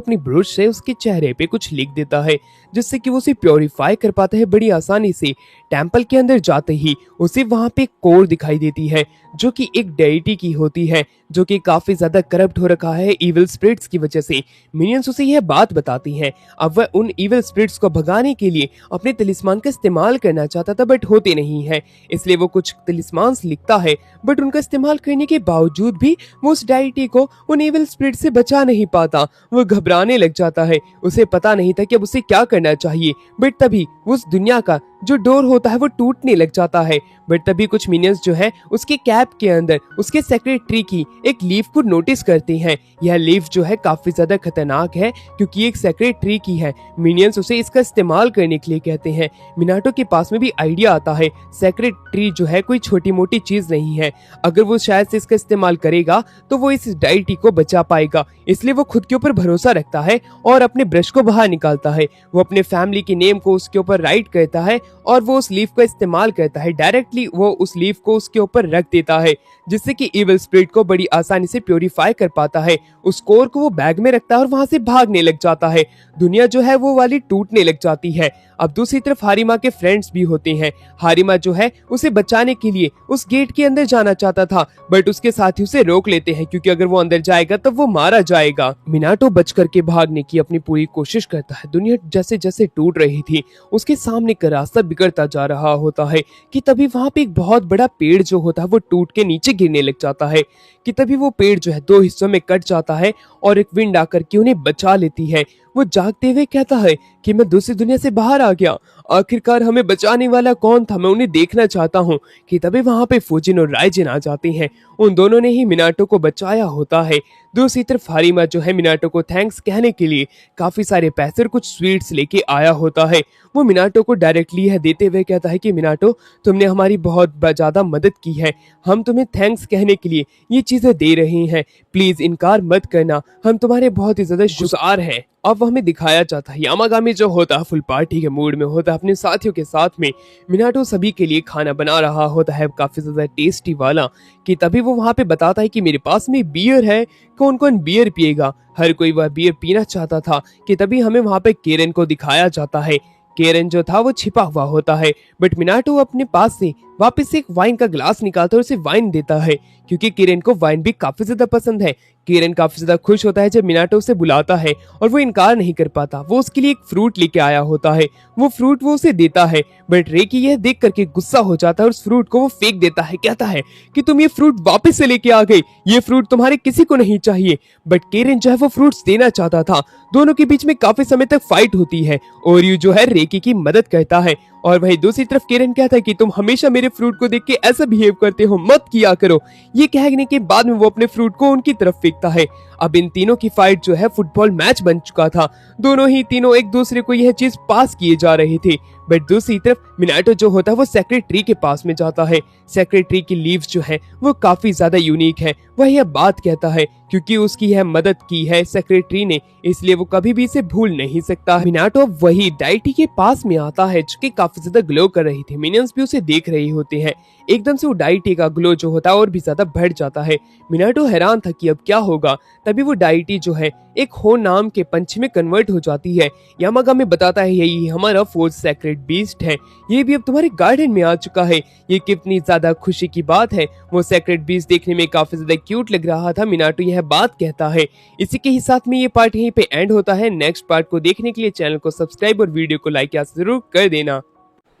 अपनी ब्रश से उसके चेहरे पे कुछ लिख देता है जिससे कि वो उसे प्योरीफाई कर पाता है बड़ी आसानी से। टेम्पल के अंदर जाते ही उसे वहां पे कोर दिखाई देती है जो कि एक डेइटी की होती है जो कि काफी ज्यादा करप्ट हो रखा है इविल स्पिरिट्स की वजह से। मिनियंस उसे यह बात बताती हैं। अब वह उन इविल स्पिरिट्स को भगाने के लिए अपने तलिस्मान का इस्तेमाल करना चाहता था बट होते नहीं है, इसलिए वो कुछ तलिस्मान लिखता है बट उनका इस्तेमाल करने के बावजूद भी वो उस डेइटी को उन इविल स्पिरिट से बचा नहीं पाता। वो घबराने लग जाता है। उसे पता नहीं था कि अब उसे क्या करना चाहिए बट तभी उस दुनिया का जो डोर होता है वो टूटने लग जाता है। बट तभी कुछ मिनियंस जो है उसके कैप के अंदर उसके सेक्रेट ट्री की एक लीफ को नोटिस करते हैं। यह लीफ जो है काफी ज्यादा खतरनाक है क्योंकि एक सेक्रेट ट्री की है। मिनियंस उसे इसका इस्तेमाल करने के लिए कहते हैं। मिनाटो के पास में भी आइडिया आता है। सेक्रेट ट्री जो है कोई छोटी मोटी चीज नहीं है। अगर वो शायद से इसका इस्तेमाल करेगा तो वो इस डेइटी को बचा पाएगा, इसलिए वो खुद के ऊपर भरोसा रखता है और अपने ब्रश को बाहर निकालता है। वो अपने फैमिली के नेम को उसके ऊपर राइट करता है और वो उस लीफ का इस्तेमाल करता है। डायरेक्टली वो उस लीफ को उसके ऊपर रख देता है जिससे कि इविल स्पिरिट को बड़ी आसानी से प्योरीफाई कर पाता है। उस कोर को वो बैग में रखता है और वहां से भागने लग जाता है। दुनिया जो है वो वाली टूटने लग जाती है। अब दूसरी तरफ हारिमा के फ्रेंड्स भी होते हैं। हारिमा जो है उसे बचाने के लिए उस गेट के अंदर जाना चाहता था बट उसके साथी उसे रोक लेते हैं क्योंकि अगर वो अंदर जाएगा तब वो मारा जाएगा। मिनाटो बच करके भागने की अपनी पूरी कोशिश करता है। दुनिया जैसे जैसे टूट रही थी उसके सामने का रास्ता बिगड़ता जा रहा होता है कि तभी वहां पे एक बहुत बड़ा पेड़ जो होता है वो टूट के नीचे गिरने लग जाता है कि तभी वो पेड़ जो है दो हिस्सों में कट जाता है और एक विंड आकर के उन्हें बचा लेती है। वो जागते हुए कहता है कि मैं दूसरी दुनिया से बाहर आ गया, आखिरकार हमें बचाने वाला कौन था, मैं उन्हें देखना चाहता हूँ। कि तभी वहां पे फुजिन और राइजिन आ जाते हैं। उन दोनों ने ही मिनाटो को बचाया होता है। दूसरी तरफ हारिमा जो है मिनाटो को थैंक्स कहने के लिए काफी सारे पैसे और कुछ स्वीट्स लेके आया होता है। वो मिनाटो को डायरेक्टली यह देते हुए कहता है कि मिनाटो, तुमने हमारी बहुत ज्यादा मदद की है, हम तुम्हें थैंक्स कहने के लिए ये चीजें दे रहे हैं, प्लीज इनकार मत करना, हम तुम्हारे बहुत ही ज्यादा शुक्रिया हैं। अब हमें दिखाया जाता है यामागामी जो होता है फुल पार्टी के मूड में होता है, अपने साथियों के साथ में मिनाटो सभी के लिए खाना बना रहा होता है काफी ज्यादा टेस्टी वाला। कि तभी वो वहां पे बताता है कि मेरे पास में बियर है, कौन कौन बियर पिएगा। हर कोई वह बियर पीना चाहता था। कि तभी हमें वहां पे केरन को दिखाया जाता है। केरन जो था वो छिपा हुआ होता है, बट मिनाटो अपने पास से वापस से एक वाइन का ग्लास निकालता है और उसे वाइन देता है, क्योंकि केरन को वाइन भी काफी ज्यादा पसंद है। केरन काफी ज्यादा खुश होता है जब मिनाटो उसे बुलाता है और वो इनकार नहीं कर पाता। वो उसके लिए एक फ्रूट लेके आया होता है, वो फ्रूट वो उसे देता है, बट रेकी यह देख करके गुस्सा हो जाता है और उस फ्रूट को वो फेंक देता है। कहता है कि तुम ये फ्रूट वापस से लेके आ गए, ये फ्रूट तुम्हारे किसी को नहीं चाहिए। बट केरन जो है वो फ्रूट्स देना चाहता था। दोनों के बीच में काफी समय तक फाइट होती है और यू जो है रेकी की मदद करता है। और वही दूसरी तरफ केरन कहता है कि तुम हमेशा मेरे फ्रूट को देख के ऐसा बिहेव करते हो, मत किया करो। ये कहने के बाद में वो अपने फ्रूट को उनकी तरफ फेंकता है। अब इन तीनों की फाइट जो है फुटबॉल मैच बन चुका था। दोनों ही तीनों एक दूसरे को यह चीज पास किए जा रहे थे। बट दूसरी तरफ मिनाटो जो होता है वो सेक्रेटरी के पास में जाता है। सेक्रेटरी की लीव्स जो है वो काफी ज्यादा यूनिक है। वह यह बात कहता है क्योंकि उसकी यह मदद की है सेक्रेटरी ने, इसलिए वो कभी भी इसे भूल नहीं सकता। मिनाटो वही डाइटी के पास में आता है जो कि काफी ज्यादा ग्लो कर रही थी। मिनियंस भी उसे देख रहे होते हैं। एकदम से वो डाइटी का ग्लो जो होता है और भी ज्यादा बढ़ जाता है। मिनाटो हैरान था कि अब क्या होगा। तभी वो डाइटी जो है एक हो नाम के पंछी में कन्वर्ट हो जाती है। यामागामी बताता है यही हमारा फोर्थ सेक्रेट बीस्ट है, ये भी अब तुम्हारे गार्डन में आ चुका है। ये कितनी ज्यादा खुशी की बात है। वो सेक्रेट बीस्ट देखने में काफी ज्यादा क्यूट लग रहा था। मिनाटो यह बात कहता है। इसी के ही साथ में ये पार्ट यहीं पे एंड होता है। नेक्स्ट पार्ट को देखने के लिए चैनल को सब्सक्राइब और वीडियो को लाइक जरूर कर देना।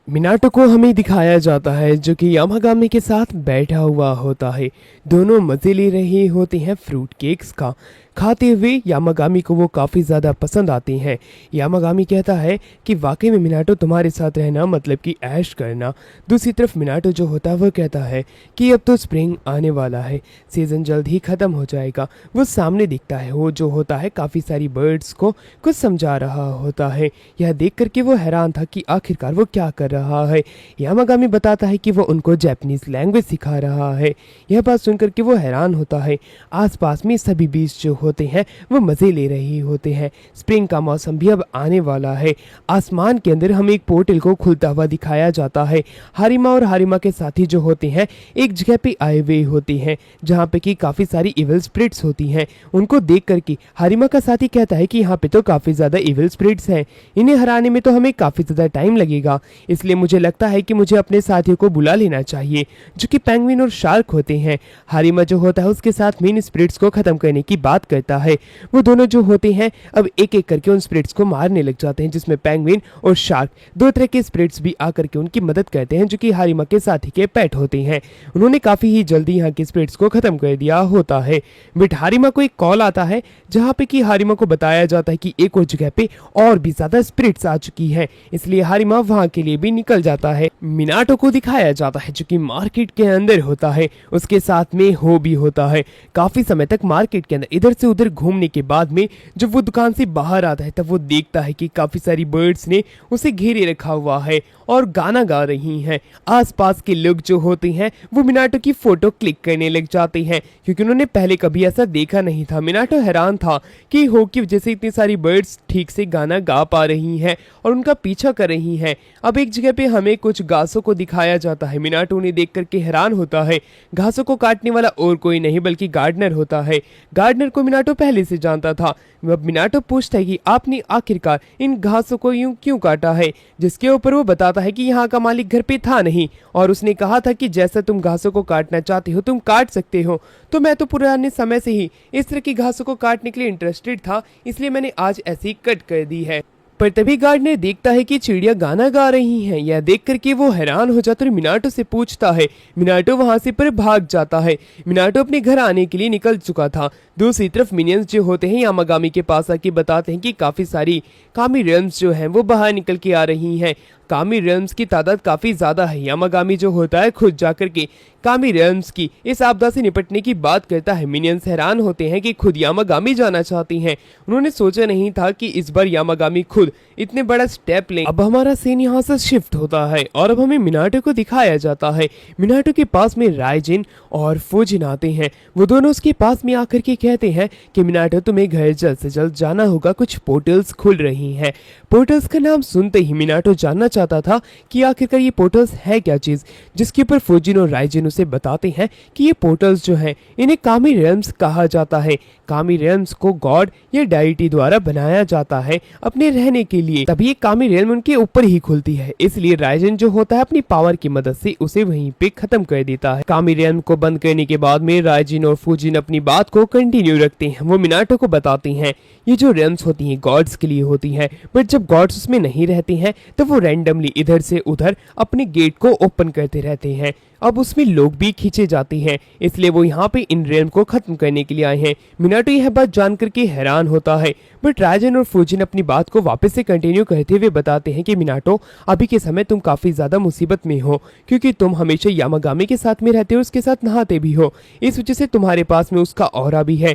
मिनाटो को हमें दिखाया जाता है जो कि यामागामी के साथ बैठा हुआ होता है। दोनों मजे ले रहे होते हैं फ्रूट केक्स का। खाते हुए यामागामी को वो काफ़ी ज़्यादा पसंद आते हैं। यामागामी कहता है कि वाकई में मिनाटो तुम्हारे साथ रहना मतलब कि ऐश करना। दूसरी तरफ मिनाटो जो होता है वो कहता है कि अब तो स्प्रिंग आने वाला है, सीज़न जल्द ही ख़त्म हो जाएगा। वो सामने दिखता है, वो जो होता है काफ़ी सारी बर्ड्स को कुछ समझा रहा होता है। यह देख करके वो हैरान था कि आखिरकार वो क्या कर रहा है। यामागामी बताता है कि वो उनको जापानीज लैंग्वेज सिखा रहा है। यह बात सुनकर के वो हैरान होता है। आसपास में सभी बीच जो होते हैं वो मजे ले रहे होते हैं। स्प्रिंग का मौसम भी अब आने वाला है। आसमान के अंदर हमें एक पोर्टल को खुलता हुआ दिखाया जाता है। हारिमा और हारिमा के साथी जो होते हैं एक जगह पे आए हुए होते हैं जहाँ पे कि काफी सारी इविल स्पिरिट्स होती हैं। उनको देख करके हारिमा का साथी कहता है कि यहाँ पे तो काफी ज्यादा इविल स्पिरिट्स हैं, इन्हें हराने में तो हमें काफी ज्यादा टाइम लगेगा, इसलिए मुझे लगता है कि मुझे अपने साथियों को बुला लेना चाहिए जो कि पेंगुइन और शार्क होते हैं। हारिमा जो होता है उसके साथ में इन स्पिरिट्स को खत्म करने की बात करता है। वो दोनों जो होते हैं अब एक एक करके उन स्पिरिट्स को मारने लग जाते हैं, जिसमें पेंगुइन और शार्क दो तरह के स्पिरिट्स भी आकर के उनकी मदद करते हैं जो कि हारिमा के साथी के पेट होते हैं। उन्होंने काफी ही जल्दी यहाँ के स्पिरिट्स को खत्म कर दिया होता है। बट हारिमा को एक कॉल आता है जहाँ पे कि हारिमा को बताया जाता है कि एक और जगह पे और भी ज्यादा स्पिरिट्स आ चुकी है, इसलिए हारिमा वहां के लिए भी निकल जाता है। मिनाटो को दिखाया जाता है जो कि मार्केट के अंदर होता है, उसके साथ में हो भी होता है। काफी समय तक मार्केट के अंदर इधर से उधर घूमने के बाद में जब वो दुकान से बाहर आता है तब वो देखता है कि काफी सारी बर्ड्स ने उसे घेरे रखा हुआ है और गाना गा रही हैं। आसपास के लोग जो होते हैं वो मिनाटो की फोटो क्लिक करने लग जाते हैं क्योंकि उन्होंने पहले कभी ऐसा देखा नहीं था। मिनाटो हैरान था कि हो की वजह से इतनी सारी बर्ड्स ठीक से गाना गा पा रही हैं और उनका पीछा कर रही हैं। अब एक जगह पे हमें कुछ घासों को दिखाया जाता है। मिनाटो उन्हें देख करके हैरान होता है। घासों को काटने वाला और कोई नहीं बल्कि गार्डनर होता है। गार्डनर को मिनाटो पहले से जानता था। अब मिनाटो पूछता है कि आपने आखिरकार इन घासों को यूं क्यों काटा है, जिसके ऊपर वो बताता है कि यहाँ का मालिक घर पे था नहीं और उसने कहा था कि जैसा तुम घासों को काटना चाहते हो तुम काट सकते हो। तो मैं तो पुराने समय से ही इस तरह की घासों को काटने के लिए इंटरेस्टेड था, इसलिए मैंने आज ऐसे ही कट कर दी है। पर तभी गार्डनर देखता है कि चिड़िया गाना गा रही हैं। यह देख करके वो हैरान हो जाता है और मिनाटो से पूछता है। मिनाटो वहां से पर भाग जाता है। मिनाटो अपने घर आने के लिए निकल चुका था। दूसरी तरफ मिनियंस जो होते हैं यामागामी के पास आके बताते हैं कि काफी सारी कामी रेल्म्स जो हैं वो बाहर निकल के आ रही हैं। कामी रेल्म्स की तादाद काफी ज्यादा है। यामागामी जो होता है खुद जाकर के कामी रेल्म्स की इस आपदा से निपटने की बात करता है। मिनियंस हैरान होते हैं कि खुद यामागामी जाना चाहती हैं। उन्होंने सोचा नहीं था कि इस बार यामागामी खुद इतने बड़ा स्टेप लें। अब हमारा सीन यहाँ से शिफ्ट होता है और अब हमें मिनाटो को दिखाया जाता है। मिनाटो के पास में राइजिन और फूजिन आते हैं। वो दोनों उसके पास में आकर के कहते हैं कि मिनाटो तुम्हें घर जल्द से जल्द जाना होगा, कुछ पोर्टल्स खुल रही हैं। पोर्टल्स का नाम सुनते ही मिनाटो जानना चाहता था कि आखिरकार ये पोर्टल्स है क्या चीज, जिसके ऊपर फूजिन और राइजिन उसे बताते हैं कि ये पोर्टल्स जो हैं इन्हें कामी रेल्म्स कहा जाता है। कामी रेल्म्स को गॉड या डायटी द्वारा बनाया जाता है अपने रहने के लिए, तभी ये कामी रेल्म उनके ऊपर ही खुलती है। इसलिए राइजन जो होता है अपनी पावर की मदद से उसे वहीं पे खत्म कर देता है। कामी रेल्म को बंद करने के बाद में राइजिन और फूजिन अपनी बात को कंटिन्यू रखते हैं। वो मिनाटो को बताती हैं ये जो रेल्म्स होती हैं गॉड्स के लिए होती हैं, बट जब गॉड्स उसमें नहीं रहते हैं तो वो रैंडमली इधर से उधर अपने गेट को ओपन करते रहते हैं। अब उसमें लोग भी खींचे जाते हैं, इसलिए वो यहाँ पे इन रेल्म को खत्म करने के लिए आए हैं। मिनाटो यह बात जान करके हैरान होता है, बट राइजन और फूजिन अपनी बात को वापस से कंटिन्यू करते हुए बताते हैं कि मिनाटो अभी के समय तुम काफी ज्यादा मुसीबत में हो, क्योंकि तुम हमेशा यामागामी के साथ में रहते हो, उसके साथ नहाते भी हो, इस वजह से तुम्हारे पास में उसका ऑरा भी है।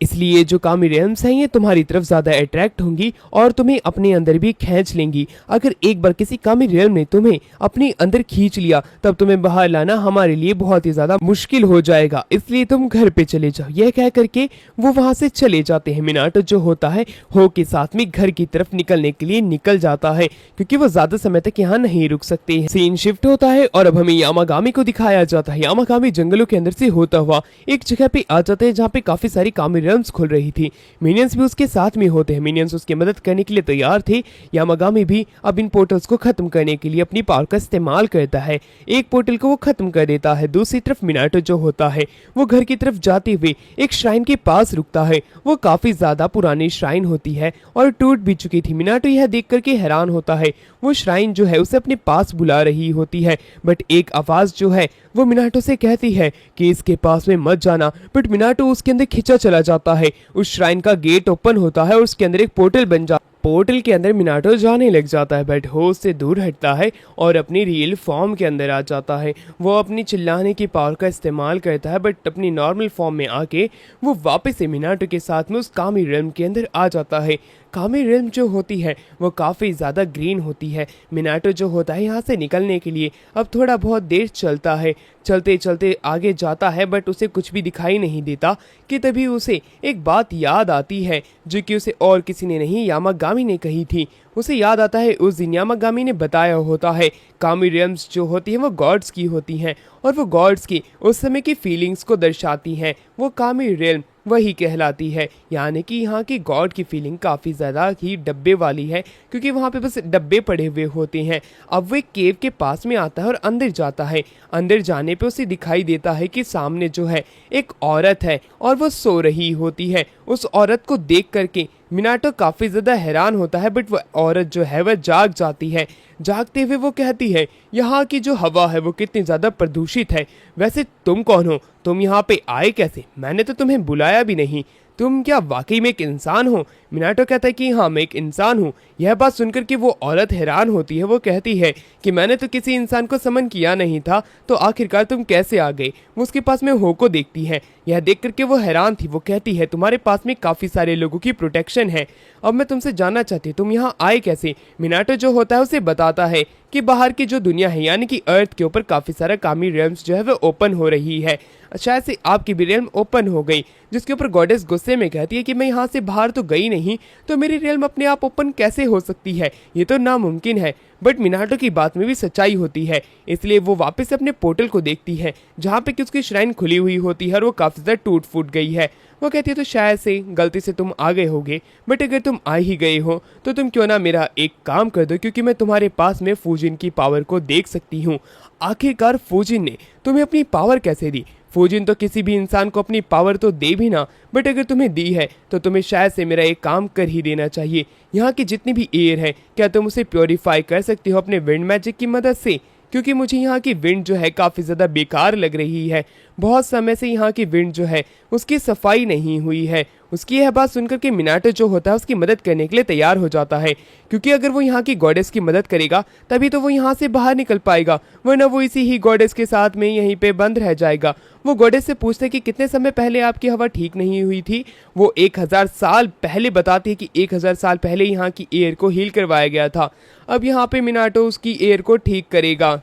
इसलिए जो कामी रेल्म्स हैं ये तुम्हारी तरफ ज्यादा अट्रैक्ट होंगी और तुम्हें अपने अंदर भी खींच लेंगी। अगर एक बार किसी कामी रेल्म ने तुम्हें अपने अंदर खींच लिया तब तुम्हें बाहर लाना हमारे लिए बहुत ही ज्यादा मुश्किल हो जाएगा, इसलिए तुम घर पे चले जाओ। यह कह करके वो वहां से चले जाते हैं। मिनाटो जो होता है हो के साथ में घर की तरफ निकलने के लिए निकल जाता है, क्योंकि वो ज्यादा समय तक यहाँ नहीं रुक सकते हैं। सीन शिफ्ट होता है और अब हमें यामागामी को दिखाया जाता है। यामागामी जंगलों के अंदर से होता हुआ एक जगह पे आ जाते हैं जहाँ पे काफी सारी कामी रेल्म्स खुल रही थी। मिनियंस भी उसके साथ में होते हैं। मिनियंस उसकी मदद करने के लिए तैयार थे। यामागामी भी अब इन पोर्टल्स को खत्म करने के लिए अपनी पावर का इस्तेमाल करता है। एक पोर्टल को वो खत्म कर देता है। दूसरी तरफ मिनाटो जो होता है वो घर की तरफ जाते हुए एक श्राइन के पास रुकता है। वो काफी ज्यादा पुरानी श्राइन होती है और टूट भी चुकी थी। मिनाटो यह देख करके हैरान होता है। वो श्राइन जो है उसे अपने पास बुला रही होती है, बट एक आवाज जो है वो मिनाटो से कहती है कि इसके पास में मत जाना, बट मिनाटो उसके अंदर खिंचा चला जाता है। उस श्राइन का गेट ओपन होता है और उसके अंदर एक पोर्टल बन जाता है। पोर्टल के अंदर मिनाटो जाने लग जाता है, बट होश से दूर हटता है और अपनी रियल फॉर्म के अंदर आ जाता है। वो अपनी चिल्लाने की पावर का इस्तेमाल करता है, बट अपनी नॉर्मल फॉर्म में आके वो वापस से मिनाटो के साथ में उस कामी रेल्म के अंदर आ जाता है। कामी रेल्म जो होती है वो काफ़ी ज़्यादा ग्रीन होती है। मिनाटो जो होता है यहाँ से निकलने के लिए अब थोड़ा बहुत देर चलता है। चलते चलते आगे जाता है, बट उसे कुछ भी दिखाई नहीं देता कि तभी उसे एक बात याद आती है जो कि उसे और किसी ने नहीं यामागामी ने कही थी। उसे याद आता है उस दिन यामागामी ने बताया होता है कामी रेल्म्स जो होती हैं वो गॉड्स की होती हैं और वो गॉड्स की उस समय की फीलिंग्स को दर्शाती हैं। वो कामी रेल्म वही कहलाती है, यानी कि यहाँ की गॉड की फीलिंग काफ़ी ज़्यादा ही डब्बे वाली है, क्योंकि वहाँ पे बस डब्बे पड़े हुए होते हैं। अब वो एक केव के पास में आता है और अंदर जाता है। अंदर जाने पे उसे दिखाई देता है कि सामने जो है एक औरत है और वो सो रही होती है। उस औरत को देख करके मिनाटो काफ़ी ज़्यादा हैरान होता है, बट वह औरत जो है वह जाग जाती है। जागते हुए वो कहती है यहाँ की जो हवा है वो कितनी ज़्यादा प्रदूषित है, वैसे तुम कौन हो, तुम यहाँ पे आए कैसे, मैंने तो तुम्हें बुलाया भी नहीं, तुम क्या वाकई में एक इंसान हो। मिनाटो कहता है कि हाँ मैं एक इंसान हूँ। यह बात सुनकर के वो औरत हैरान होती है। वो कहती है कि मैंने तो किसी इंसान को समन किया नहीं था, तो आखिरकार तुम कैसे आ गए। वो उसके पास में हो को देखती है। यह देख करके वो हैरान थी। वो कहती है तुम्हारे पास में काफ़ी सारे लोगों की प्रोटेक्शन है, अब मैं तुमसे जानना चाहती हूँ तुम यहाँ आए कैसे। मिनाटो जो होता है उसे बताता है कि बाहर की जो दुनिया है यानी कि अर्थ के ऊपर काफ़ी सारा कामी रेल्म्स जो है वो ओपन हो रही है। शायद से आपकी भी रेल्म ओपन हो गई, जिसके ऊपर गॉडेस गुस्से में कहती है कि मैं यहाँ से बाहर तो गई नहीं, तो मेरी रेल्म अपने आप ओपन कैसे हो सकती है, ये तो नामुमकिन है। बट मिनाटो की बात में भी सच्चाई होती है, इसलिए वो वापस अपने पोर्टल को देखती है जहाँ पे कि उसकी श्राइन खुली हुई होती है और वो काफ़ी ज़्यादा टूट फूट गई है। वो कहती है तो शायद से गलती से तुम आ गए होगे, बट अगर तुम आ ही गए हो तो तुम क्यों ना मेरा एक काम कर दो, क्योंकि मैं तुम्हारे पास में फूजिन की पावर को देख सकती हूँ। आखिरकार फूजिन ने तुम्हें अपनी पावर कैसे दी। फूजिन तो किसी भी इंसान को अपनी पावर तो दे भी ना, बट अगर तुम्हें दी है तो तुम्हें शायद से मेरा एक काम कर ही देना चाहिए। यहाँ की जितनी भी एयर है क्या तुम उसे प्योरीफाई कर सकते हो अपने विंड मैजिक की मदद से, क्योंकि मुझे यहाँ की विंड जो है काफ़ी ज़्यादा बेकार लग रही है। बहुत समय से यहाँ की विंड जो है उसकी सफाई नहीं हुई है। उसकी यह बात सुनकर के मिनाटो जो होता है उसकी मदद करने के लिए तैयार हो जाता है, क्योंकि अगर वो यहाँ की गॉडेस की मदद करेगा तभी तो वो यहाँ से बाहर निकल पाएगा, वरना वो इसी ही गॉडेस के साथ में यहीं पे बंद रह जाएगा। वो गॉडेस से पूछते कि कितने समय पहले आपकी हवा ठीक नहीं हुई थी। वो 1000 साल पहले बताती है कि 1000 साल पहले यहाँ की एयर को हील करवाया गया था। अब यहाँ पे मिनाटो उसकी एयर को ठीक करेगा।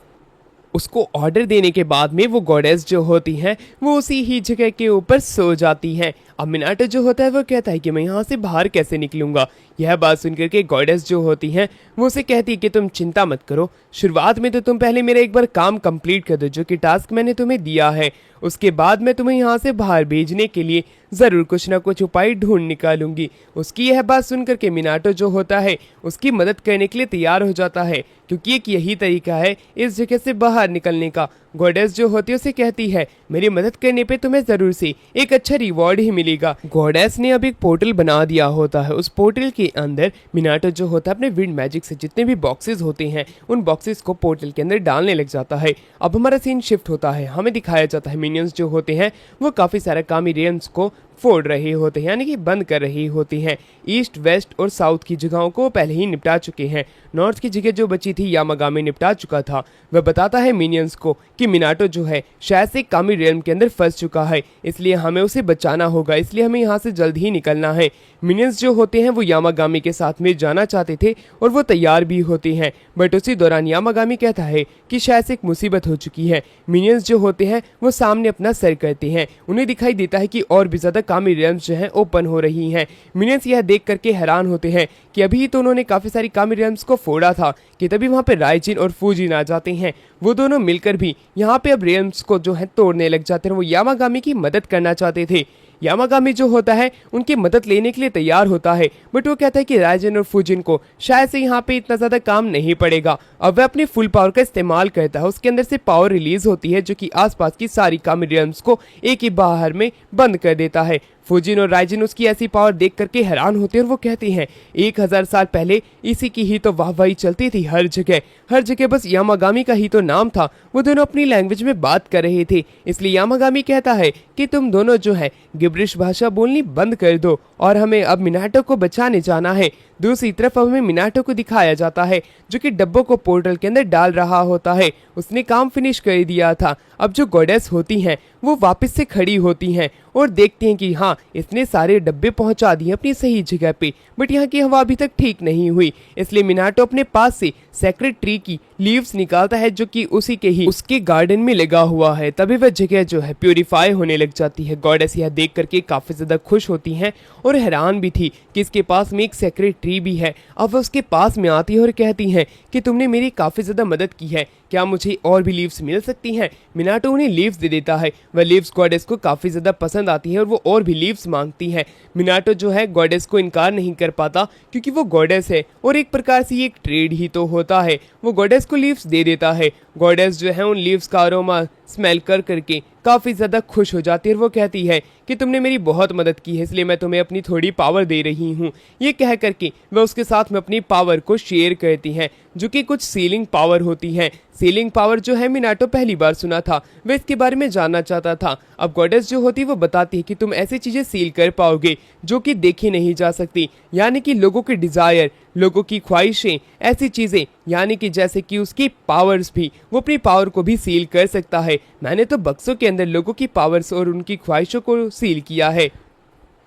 उसको ऑर्डर देने के बाद में वो गॉडेस जो होती हैं वो उसी ही जगह के ऊपर सो जाती हैं। अब मिनाटो जो होता है वो कहता है कि मैं यहाँ से बाहर कैसे निकलूंगा। यह बात सुनकर के गॉडेस जो होती हैं वो उसे कहती है कि तुम चिंता मत करो, शुरुआत में तो तुम पहले मेरा एक बार काम कंप्लीट कर दो जो कि टास्क मैंने तुम्हें दिया है, उसके बाद मैं तुम्हें यहाँ से बाहर भेजने के लिए ज़रूर कुछ ना कुछ उपाय ढूंढ निकालूंगी। उसकी यह बात सुनकर के मिनाटो जो होता है उसकी मदद करने के लिए तैयार हो जाता है, क्योंकि एक यही तरीका है इस जगह से बाहर निकलने का। गॉडेस जो होती है उसे कहती है मेरी मदद करने पे तुम्हें जरूर से एक अच्छा रिवॉर्ड ही मिलेगा। गॉडेस ने अब एक पोर्टल बना दिया होता है। उस पोर्टल के अंदर मिनाटो जो होता है अपने विंड मैजिक से जितने भी बॉक्सेस होते हैं उन बॉक्सेस को पोर्टल के अंदर डालने लग जाता है। अब हमारा सीन शिफ्ट होता है, हमें दिखाया जाता है मिनियंस जो होते हैं वो काफ़ी सारा कामी रेयंस को फोड़ रहे होते हैं, यानी कि बंद कर रही होती हैं। ईस्ट वेस्ट और साउथ की जगहों को पहले ही निपटा चुके हैं। नॉर्थ की जगह जो बची थी यामागामी निपटा चुका था। वह बताता है मिनियंस को कि मिनाटो जो है शायद से कामी रियल्म के अंदर फंस चुका है, इसलिए हमें उसे बचाना होगा, इसलिए हमें यहाँ से जल्द ही निकलना है। मिनियंस जो होते हैं वो यामागामी के साथ में जाना चाहते थे और वो तैयार भी होते हैं, बट उसी दौरान यामागामी कहता है कि शायद से एक मुसीबत हो चुकी है। मिनियंस जो होते हैं वो सामने अपना सर करते हैं, उन्हें दिखाई देता है कि और भी ज़्यादा कामी रियल्म्स जो हैं ओपन हो रही हैं। मिनियंस यह देख करके हैरान होते हैं कि अभी तो उन्होंने काफ़ी सारी कामी रियल्म्स को फोड़ा था कि तभी वहाँ पे राइजिन और फूजिन आ जाते हैं। वो दोनों मिलकर भी यहाँ पे अब रियल्म्स को जो है तोड़ने लग जाते हैं। वो यामागामी की मदद करना चाहते थे। यामागामी जो होता है उनकी मदद लेने के लिए तैयार होता है, बट वो कहता है कि राइजिन और फूजिन को शायद से यहाँ पे इतना ज़्यादा काम नहीं पड़ेगा। अब वह अपनी फुल पावर का इस्तेमाल करता है, उसके अंदर से पावर रिलीज होती है जो कि आसपास की सारी कामी रियल्म्स को एक ही बाहर में बंद कर देता है। फूजिन और राइजिन उसकी ऐसी पावर देख करके हैरान होते हैं और वो कहते हैं 1000 साल पहले इसी की ही तो वाहवाही चलती थी हर जगह बस यामागामी का ही तो नाम था। वो दोनों अपनी लैंग्वेज में बात कर रहे थे, इसलिए यामागामी कहता है कि तुम दोनों जो है गिब्रिश भाषा बोलनी बंद कर दो और हमें अब मिनाटो को बचाने जाना है। दूसरी तरफ अब हमें मिनाटो को दिखाया जाता है जो कि डब्बों को पोर्टल के अंदर डाल रहा होता है। उसने काम फिनिश कर दिया था। अब जो गॉडेस होती हैं वो वापस से खड़ी होती हैं और देखती हैं कि हाँ इतने सारे डब्बे पहुंचा दिए अपनी सही जगह पे, बट यहाँ की हवा अभी तक ठीक नहीं हुई। इसलिए मिनाटो अपने पास से सेक्रेट ट्री की लीव्स निकालता है जो कि उसी के ही उसके गार्डन में लगा हुआ है। तभी वह जगह जो है प्यूरिफाई होने लग जाती है। गॉडेस यह देख करके काफी ज्यादा खुश होती हैं और हैरान भी थी कि इसके पास में एक सेक्रेट ट्री भी है। अब वह उसके पास में आती है और कहती हैं कि तुमने मेरी काफी ज्यादा मदद की है, क्या मुझे और भी लीव्स मिल सकती हैं। मिनाटो उन्हें लीव्स दे देता है। वह लीव्स गॉडेस को काफी ज्यादा पसंद आती है और वो और भी लीव्स मांगती है। मिनाटो जो है गॉडेस को इनकार नहीं कर पाता क्योंकि वो गॉडेस है और एक प्रकार से ये एक ट्रेड ही तो होता है। वो गॉडेस को लीव्स दे देता है। गॉडेस जो है उन लीव्स का अरोमा स्मेल कर करके काफ़ी ज़्यादा खुश हो जाती है और वो कहती है कि तुमने मेरी बहुत मदद की है, इसलिए मैं तुम्हें अपनी थोड़ी पावर दे रही हूँ। ये कह करके वह उसके साथ में अपनी पावर को शेयर करती हैं जो कि कुछ सीलिंग पावर होती है। सीलिंग पावर जो है मिनाटो पहली बार सुना था, वह इसके बारे में जानना चाहता था। अब गॉडेस जो होती है वो बताती है कि तुम ऐसी चीज़ें सील कर पाओगे जो कि देखी नहीं जा सकती, यानी कि लोगों के डिज़ायर, लोगों की ख्वाहिशें, ऐसी चीज़ें, यानी कि जैसे कि उसकी पावर्स भी, वो अपनी पावर को भी सील कर सकता है। मैंने तो बक्सों के अंदर लोगों की पावर्स और उनकी ख्वाहिशों को सील किया है।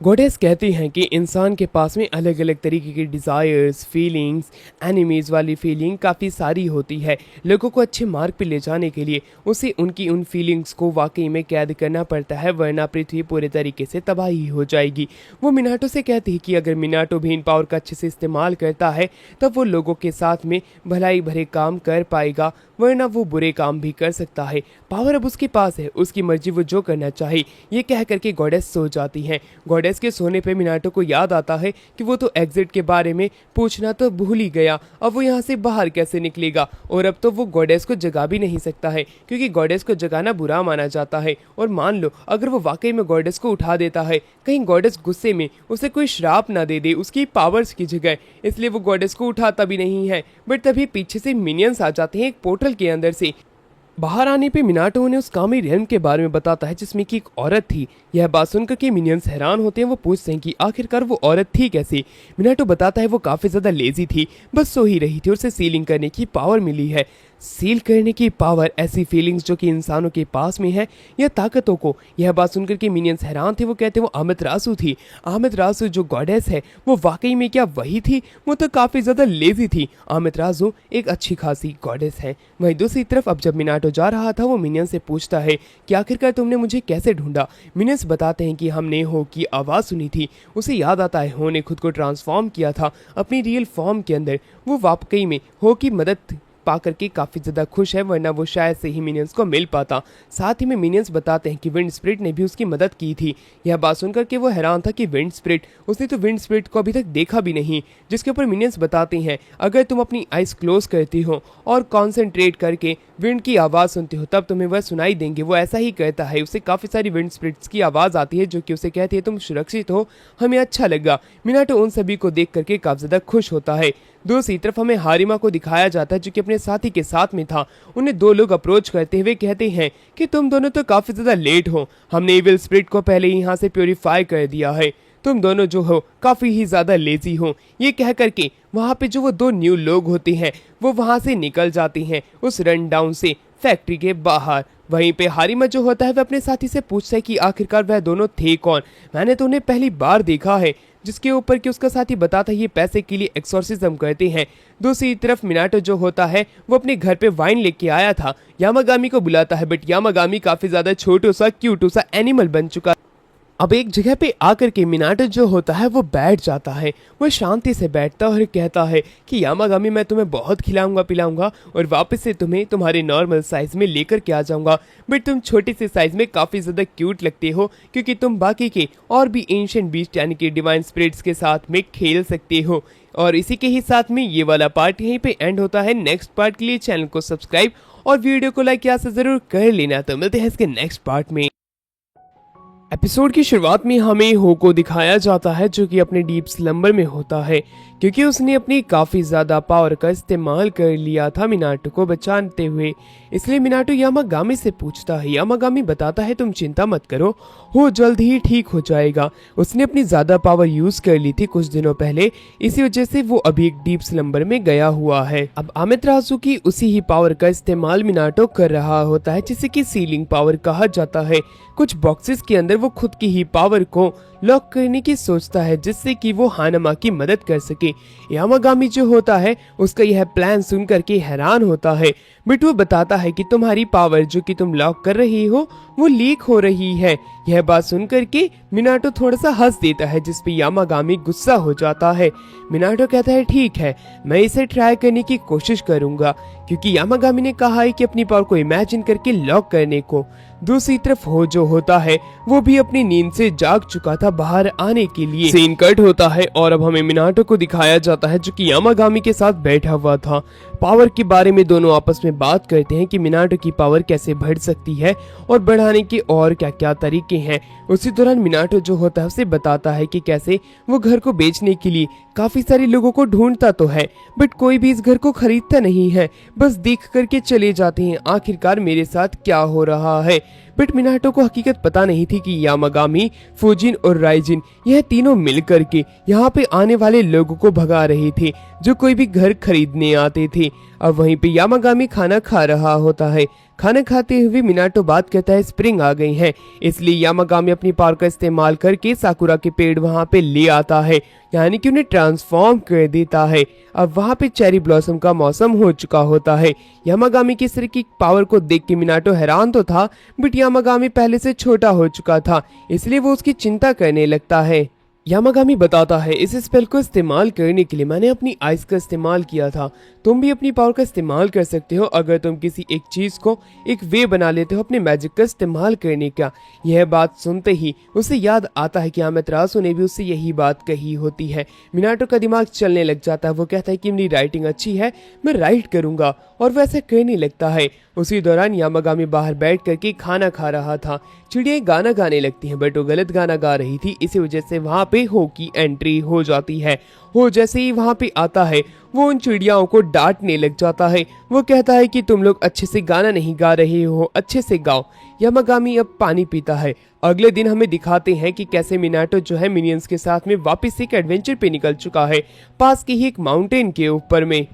गॉडेस कहती हैं कि इंसान के पास में अलग अलग तरीके की डिज़ायर्स, फीलिंग्स, एनिमीज़ वाली फीलिंग काफ़ी सारी होती है। लोगों को अच्छे मार्ग पे ले जाने के लिए उसे उनकी उन फीलिंग्स को वाकई में कैद करना पड़ता है, वरना पृथ्वी पूरे तरीके से तबाही हो जाएगी। वो मिनाटो से कहती है कि अगर मिनाटो भी इन पावर का अच्छे से इस्तेमाल करता है तब वो लोगों के साथ में भलाई भरे काम कर पाएगा, वरना वो बुरे काम भी कर सकता है। पावर अब उसके पास है, उसकी मर्जी वो जो करना चाहे। ये कह करके गॉडेस सो जाती हैं। गॉडेस गॉडेस के सोने पे मिनाटो को याद आता है कि वो तो एग्जिट के बारे में पूछना तो भूल ही गया, अब वो यहाँ से बाहर कैसे निकलेगा। और अब तो वो गॉडेस को जगा भी नहीं सकता है क्योंकि गॉडेस को जगाना बुरा माना जाता है। और मान लो अगर वो वाकई में गॉडेस को उठा देता है, कहीं गॉडेस गुस्से में उसे कोई श्राप ना दे दे उसकी पावर्स की जगह, इसलिए वो गॉडेस को उठाता भी नहीं है। बट तभी पीछे से मिनियंस आ जाते हैं एक पोर्टल के अंदर से। बाहर आने पे मिनाटो उन्हें उस कामी रेल्म के बारे में बताता है जिसमें कि एक औरत थी। यह बात सुनकर के मिनियंस हैरान होते हैं। वो पूछते हैं कि आखिरकार वो औरत थी कैसे। मिनाटो बताता है वो काफी ज्यादा लेजी थी, बस सो ही रही थी और उसे सीलिंग करने की पावर मिली है। सील करने की पावर, ऐसी फीलिंग्स जो कि इंसानों के पास में है या ताकतों को। यह बात सुनकर के मिनियंस हैरान थे। वो कहते वो अमितरासु थी। अमितरासु जो गॉडेस है वो वाकई में क्या वही थी? वो तो काफी ज्यादा लेजी थी। अमितरासु एक अच्छी खासी गॉडेस है। वहीं दूसरी तरफ अब जब मिनाटो जा रहा था वो मिनियन से पूछता है कि आखिरकार तुमने मुझे कैसे ढूंढा। मिनियंस बताते हैं कि हमने हो की आवाज़ सुनी थी। उसे याद आता है हो ने खुद को ट्रांसफॉर्म किया था अपनी रियल फॉर्म के अंदर। वो वाकई में हो की मदद पा करके काफी ज्यादा खुश है, वरना वो शायद से ही मिनियंस को मिल पाता। साथ ही में मिनियंस बताते हैं कि विंड स्पिरिट ने भी उसकी मदद की थी। यह बात सुनकर के वो हैरान था कि विंड स्पिरिट, उसने तो विंड स्पिरिट को अभी तक देखा भी नहीं। जिसके ऊपर मिनियंस बताते हैं अगर तुम अपनी आइज क्लोज करती हो और कॉन्सेंट्रेट करके विंड की आवाज़ सुनती हो तब तुम्हें वह सुनाई देंगे। वो ऐसा ही कहता है। उसे काफ़ी सारी विंड स्पिरिट्स की आवाज़ आती है जो कि उसे कहती है तुम सुरक्षित हो, हमें अच्छा लगा। मिनाटो उन सभी को देख करके काफ़ी ज़्यादा खुश होता है। दूसरी तरफ हमें हारिमा को दिखाया जाता है जो कि अपने साथी के साथ में था। उन्हें दो लोग अप्रोच करते हुए कहते हैं कि तुम दोनों तो काफ़ी ज़्यादा लेट हो, हमने इविल स्पिरिट को पहले ही यहाँ से प्योरीफाई कर दिया है, तुम दोनों जो हो काफ़ी ही ज़्यादा लेजी हो। ये कह करके वहाँ पे जो वो दो न्यू लोग होते हैं वो वहाँ से निकल जाते हैं उस रन डाउन से फैक्ट्री के बाहर। वहीं पे हारिमा जो होता है वह अपने साथी से पूछता है कि आखिरकार वह दोनों थे कौन, मैंने तो उन्हें पहली बार देखा है। जिसके ऊपर कि उसका साथी बताता है ये पैसे के लिए एक्सोर्सिज्म करते हैं। दूसरी तरफ मिनाटो जो होता है वो अपने घर पे वाइन लेके आया था, यामागामी को बुलाता है बट यामागामी काफी ज्यादा छोटू सा क्यूटू सा एनिमल बन चुका। अब एक जगह पे आकर के मिनाटो जो होता है वो बैठ जाता है। वो शांति से बैठता है और कहता है कि यामागामी मैं तुम्हें बहुत खिलाऊंगा पिलाऊंगा और वापस से तुम्हें तुम्हारे नॉर्मल साइज में लेकर के आ जाऊंगा, बट तुम छोटे से साइज में काफ़ी ज़्यादा क्यूट लगते हो क्योंकि तुम बाकी के और भी एंशिएंट बीस्ट यानी कि डिवाइन स्पिरिट्स के साथ में खेल सकते हो। और इसी के ही साथ में ये वाला पार्ट यहीं पे एंड होता है। नेक्स्ट पार्ट के लिए चैनल को सब्सक्राइब और वीडियो को लाइक यहाँ से ज़रूर कर लेना। तो मिलते हैं इसके नेक्स्ट पार्ट में। एपिसोड की शुरुआत में हमें हो को दिखाया जाता है जो कि अपने डीप स्लंबर में होता है क्योंकि उसने अपनी काफी ज्यादा पावर का इस्तेमाल कर लिया था मिनाटो को बचाते हुए। इसलिए मिनाटो यामागामी से पूछता है। यामागामी बताता है तुम चिंता मत करो, हो जल्द ही ठीक हो जाएगा। उसने अपनी ज्यादा पावर यूज कर ली थी कुछ दिनों पहले, इसी वजह से वो अभी एक डीप स्लंबर में गया हुआ है। अब अमितरासु की उसी ही पावर का इस्तेमाल मिनाटो कर रहा होता है जिसे कि सीलिंग पावर कहा जाता है। कुछ बॉक्सेस के अंदर वो खुद की ही पावर को लॉक करने की सोचता है जिससे कि वो हानमा की मदद कर सके। यामागामी जो होता है उसका यह प्लान सुन करके हैरान होता है, बट वो बताता है कि तुम्हारी पावर जो कि तुम लॉक कर रही हो वो लीक हो रही है। यह बात सुन करके मिनाटो थोड़ा सा हंस देता है जिसपे यामागामी गुस्सा हो जाता है। मिनाटो कहता है ठीक है मैं इसे ट्राई करने की कोशिश करूंगा क्योंकि यामागामी ने कहा है कि अपनी पावर को इमेजिन करके लॉक करने को। दूसरी तरफ हो जो होता है वो भी अपनी नींद से जाग चुका था बाहर आने के लिए। सीन कट होता है और अब हमें मिनाटो को दिखाया जाता है जो कि यामागामी के साथ बैठा हुआ था। पावर के बारे में दोनों आपस में बात करते हैं कि मिनाटो की पावर कैसे बढ़ सकती है और बढ़ाने के और क्या क्या तरीके हैं। उसी दौरान मिनाटो जो होता है उसे बताता है कि कैसे वो घर को बेचने के लिए काफी सारे लोगों को ढूंढता तो है बट कोई भी इस घर को खरीदता नहीं है, बस देख करके चले जाते हैं आखिरकार मेरे साथ क्या हो रहा है। बट मिनाटो को हकीकत पता नहीं थी कि यामागामी, फुजिन और राइजिन यह तीनों मिलकर के यहाँ पे आने वाले लोगों को भगा रहे थे जो कोई भी घर खरीदने आते थे। अब वहीं पे यामागामी खाना खा रहा होता है। खाना खाते हुए मिनाटो बात कहता है स्प्रिंग आ गई है, इसलिए यामागामी अपनी पावर का इस्तेमाल करके साकुरा के पेड़ वहां पे ले आता है, यानी कि उन्हें ट्रांसफॉर्म कर देता है। अब वहां पे चेरी ब्लॉसम का मौसम हो चुका होता है। यामागामी की इस तरह की पावर को देख के मिनाटो हैरान तो था, बट यामागामी पहले से छोटा हो चुका था, इसलिए वो उसकी चिंता करने लगता है। यामागामी बताता है, इस स्पेल को इस्तेमाल करने के लिए मैंने अपनी आइस का इस्तेमाल किया था। तुम भी अपनी पावर का इस्तेमाल कर सकते हो अगर तुम किसी एक चीज को एक वे बना लेते हो अपने मैजिक का इस्तेमाल करने का। यह बात सुनते ही उसे याद आता है कि अमातेरासु ने भी उससे यही बात कही होती है। मिनाटो का दिमाग चलने लग जाता है। वो कहता है कि मेरी राइटिंग अच्छी है, मैं राइट करूंगा, और वैसे करने लगता है। उसी दौरान यामागामी बाहर बैठ करके खाना खा रहा था। चिड़िया गाना गाने लगती हैं, बट वो गलत गाना गा रही थी। इसी वजह से वहाँ पे हो की एंट्री हो जाती है। हो जैसे ही वहाँ पे आता है, वो उन चिड़ियाओं को डांटने लग जाता है। वो कहता है कि तुम लोग अच्छे से गाना नहीं गा रहे हो, अच्छे से गाओ। यामागामी अब पानी पीता है। अगले दिन हमें दिखाते हैं कि कैसे मिनाटो जो है मिनियंस के साथ में वापस एक एडवेंचर पे निकल चुका है, पास के ही एक माउंटेन के ऊपर में।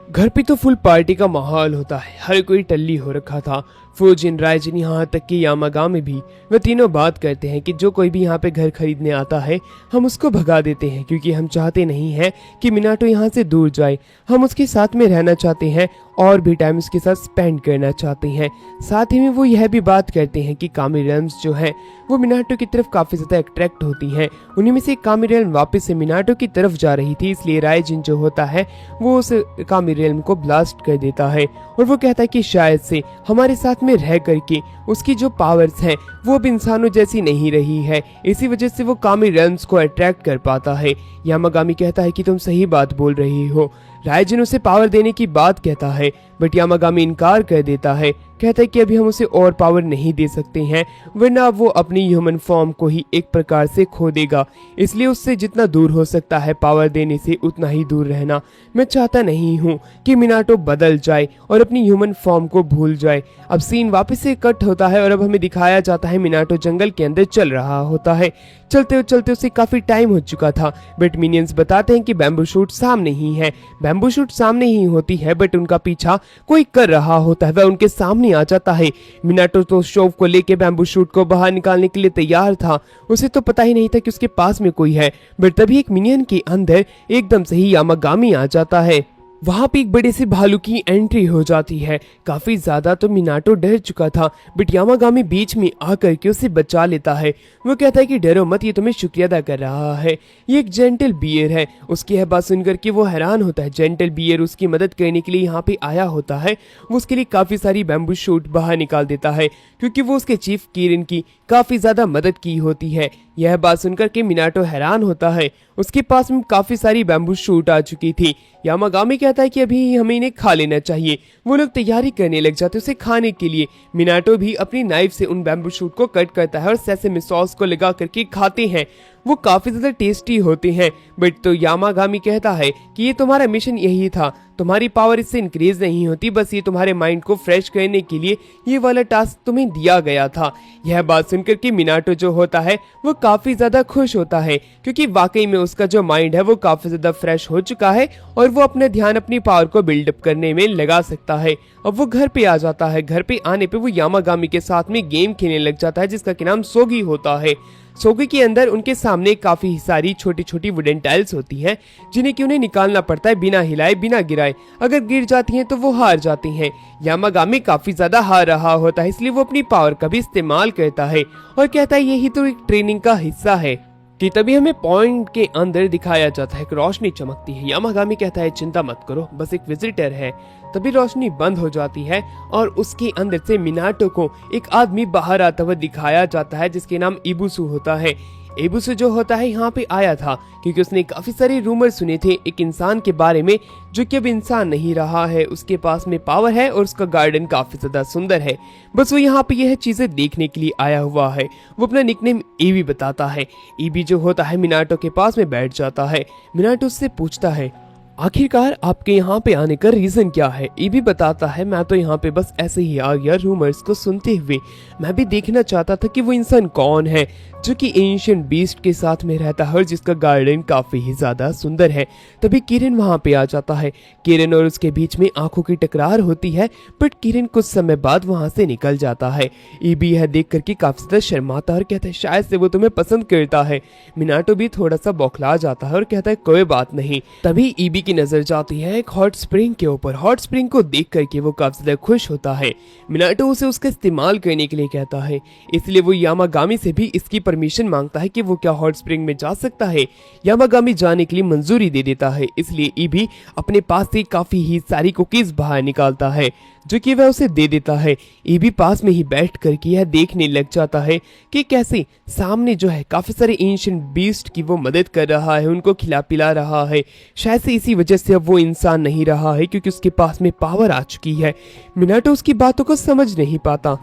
घर पे तो फुल पार्टी का माहौल होता है, हर कोई टल्ली हो रखा था। फूजिन, राइजिन, यहाँ तक कि यामागामी भी। वे तीनों बात करते हैं कि जो कोई भी यहाँ पे घर खरीदने आता है हम उसको भगा देते हैं, क्योंकि हम चाहते नहीं हैं कि मिनाटो यहाँ से दूर जाए। हम उसके साथ में रहना चाहते हैं और भी टाइम उसके साथ स्पेंड करना चाहते हैं। साथ ही में वो यह भी बात करते हैं कि कामी रेल्म्स जो है वो मिनाटो की तरफ काफी ज्यादा अट्रैक्ट होती हैं। उन्हीं में से एक कामी रेल्म वापस से मिनाटो की तरफ जा रही थी, इसलिए राइजिन जो होता है वो उस कामी रेल्म को ब्लास्ट कर देता है। और वो कहता है कि शायद से हमारे साथ में रह करके उसकी जो पावर्स हैं वो अब इंसानों जैसी नहीं रही है, इसी वजह से वो कामी रेल्म्स को अट्रैक्ट कर पाता है। यामागामी कहता है कि तुम सही बात बोल रही हो। राइजिन उसे पावर देने की बात कहता है, बट यामागामी इनकार कर देता है। कहता है कि अभी हम उसे और पावर नहीं दे सकते हैं, वरना वो अपनी ह्यूमन फॉर्म को ही एक प्रकार से खो देगा। इसलिए उससे जितना दूर हो सकता है पावर देने से उतना ही दूर रहना। मैं चाहता नहीं हूँ कि मिनाटो बदल जाए और अपनी ह्यूमन फॉर्म को भूल जाए। अब सीन वापस से कट होता है और अब हमें दिखाया जाता है मिनाटो जंगल के अंदर चल रहा होता है। चलते चलते उसे काफी टाइम हो चुका था, बट मिनियंस बताते हैं कि बैम्बू शूट सामने ही है। बैम्बू शूट सामने ही होती है, बट उनका पीछा कोई कर रहा होता है। वह उनके सामने आ जाता है। मिनाटो तो शोव को लेके बैम्बू शूट को बाहर निकालने के लिए तैयार था। उसे तो पता ही नहीं था कि उसके पास में कोई है, बट तभी एक मिनियन के अंदर एकदम से ही यामागामी आ जाता है। वहां पे एक बड़े से भालू की एंट्री हो जाती है। काफी ज्यादा तो मिनाटो डर चुका था, बट यामागामी बीच में आकर के उसे बचा लेता है। वो कहता है कि डरो मत, ये तुम्हें शुक्रिया अदा कर रहा है, ये एक जेंटल बियर है। उसकी यह बात सुनकर के वो हैरान होता है। जेंटल बियर उसकी मदद करने के लिए यहाँ पे आया होता है। वो उसके लिए काफी सारी बैम्बू शूट बाहर निकाल देता है, क्योंकि वो उसके चीफ किरिन की काफी ज्यादा मदद की होती है। यह बात सुनकर के मिनाटो हैरान होता है। उसके पास में काफी सारी बैम्बू शूट आ चुकी थी। यामागामी कहता है कि अभी हमें इन्हें खा लेना चाहिए। वो लोग तैयारी करने लग जाते उसे खाने के लिए। मिनाटो भी अपनी नाइफ से उन बैम्बू शूट को कट करता है और सेसेमी सॉस को लगा करके खाते हैं। वो काफी ज्यादा टेस्टी होते हैं, बट तो यामागामी कहता है कि ये तुम्हारा मिशन यही था, तुम्हारी पावर इससे इंक्रीज नहीं होती, बस ये तुम्हारे माइंड को फ्रेश करने के लिए ये वाला टास्क तुम्हें दिया गया था। यह बात सुनकर के मिनाटो जो होता है वो काफी ज्यादा खुश होता है, क्योंकि वाकई में उसका जो माइंड है वो काफी ज्यादा फ्रेश हो चुका है और वो अपने ध्यान अपनी पावर को बिल्डअप करने में लगा सकता है। अब वो घर पे आ जाता है। घर पे आने पे वो यामागामी के साथ में गेम खेलने लग जाता है, जिसका नाम सोगी होता है। सोगी के अंदर उनके सामने काफी सारी छोटी छोटी वुडन टाइल्स होती हैं, जिन्हें कि उन्हें निकालना पड़ता है बिना हिलाए बिना गिराए। अगर गिर जाती हैं तो वो हार जाती हैं। यामागामी काफी ज्यादा हार रहा होता है, इसलिए वो अपनी पावर का भी इस्तेमाल करता है और कहता है यही तो एक ट्रेनिंग का हिस्सा है। कि तभी हमें पॉइंट के अंदर दिखाया जाता है कि रोशनी चमकती है। यामागामी कहता है चिंता मत करो, बस एक विजिटर है। तभी रोशनी बंद हो जाती है और उसके अंदर से मिनाटो को एक आदमी बाहर आता हुआ दिखाया जाता है, जिसके नाम इबुसु होता है। इबुसु जो होता है यहाँ पे आया था क्योंकि उसने काफी सारे रूमर सुने थे एक इंसान के बारे में, जो कि अब इंसान नहीं रहा है। उसके पास में पावर है और उसका गार्डन काफी ज्यादा सुंदर है। बस वो यहाँ पे यह चीजें देखने के लिए आया हुआ है। वो अपना निकनेम ईबी बताता है। ईबी जो होता है मिनाटो के पास में बैठ जाता है। मिनाटो उससे पूछता है आखिरकार आपके यहाँ पे आने का रीजन क्या है। ईबी बताता है मैं तो यहाँ पे बस ऐसे ही आ गया रूमर्स को सुनते हुए। मैं भी देखना चाहता था कि वो इंसान कौन है जो कि एंशिएंट बीस्ट के साथ में रहता है और जिसका गार्डन काफी ही ज्यादा सुंदर है। तभी किरण वहां पे आ जाता है। किरण और उसके बीच में आंखों की टकरार होती है, बट किरण कुछ समय बाद वहां से निकल जाता है। ईबी यह देख करके काफी ज्यादा शर्माता है और कहता है शायद से वो तुम्हें पसंद करता है। मिनाटो भी थोड़ा सा बौखला जाता है और कहता है कोई बात नहीं। तभी ईबी की नजर जाती है एक हॉट स्प्रिंग के ऊपर। हॉट स्प्रिंग को देख करके वो काफी ज्यादा खुश होता है। मिनाटो उसे उसका इस्तेमाल करने के लिए कहता है, इसलिए वो यामागामी से भी इसकी परमिशन मांगता है कि वो क्या हॉट स्प्रिंग में जा सकता है। यामागामी जाने के लिए मंजूरी दे देता है, इसलिए ईबी अपने पास से काफी ही सारी कुकीज बाहर निकालता है जो कि वह उसे दे देता है। ईबी पास में ही बैठ करके यह देखने लग जाता है कि कैसे सामने जो है काफी सारे एंशिएंट बीस्ट की वो मदद कर रहा है, उनको खिला पिला रहा है। शायद से इसी वजह से अब वो इंसान नहीं रहा है, क्योंकि उसके पास में पावर आ चुकी है। मिनाटो उसकी बातों को समझ नहीं पाता।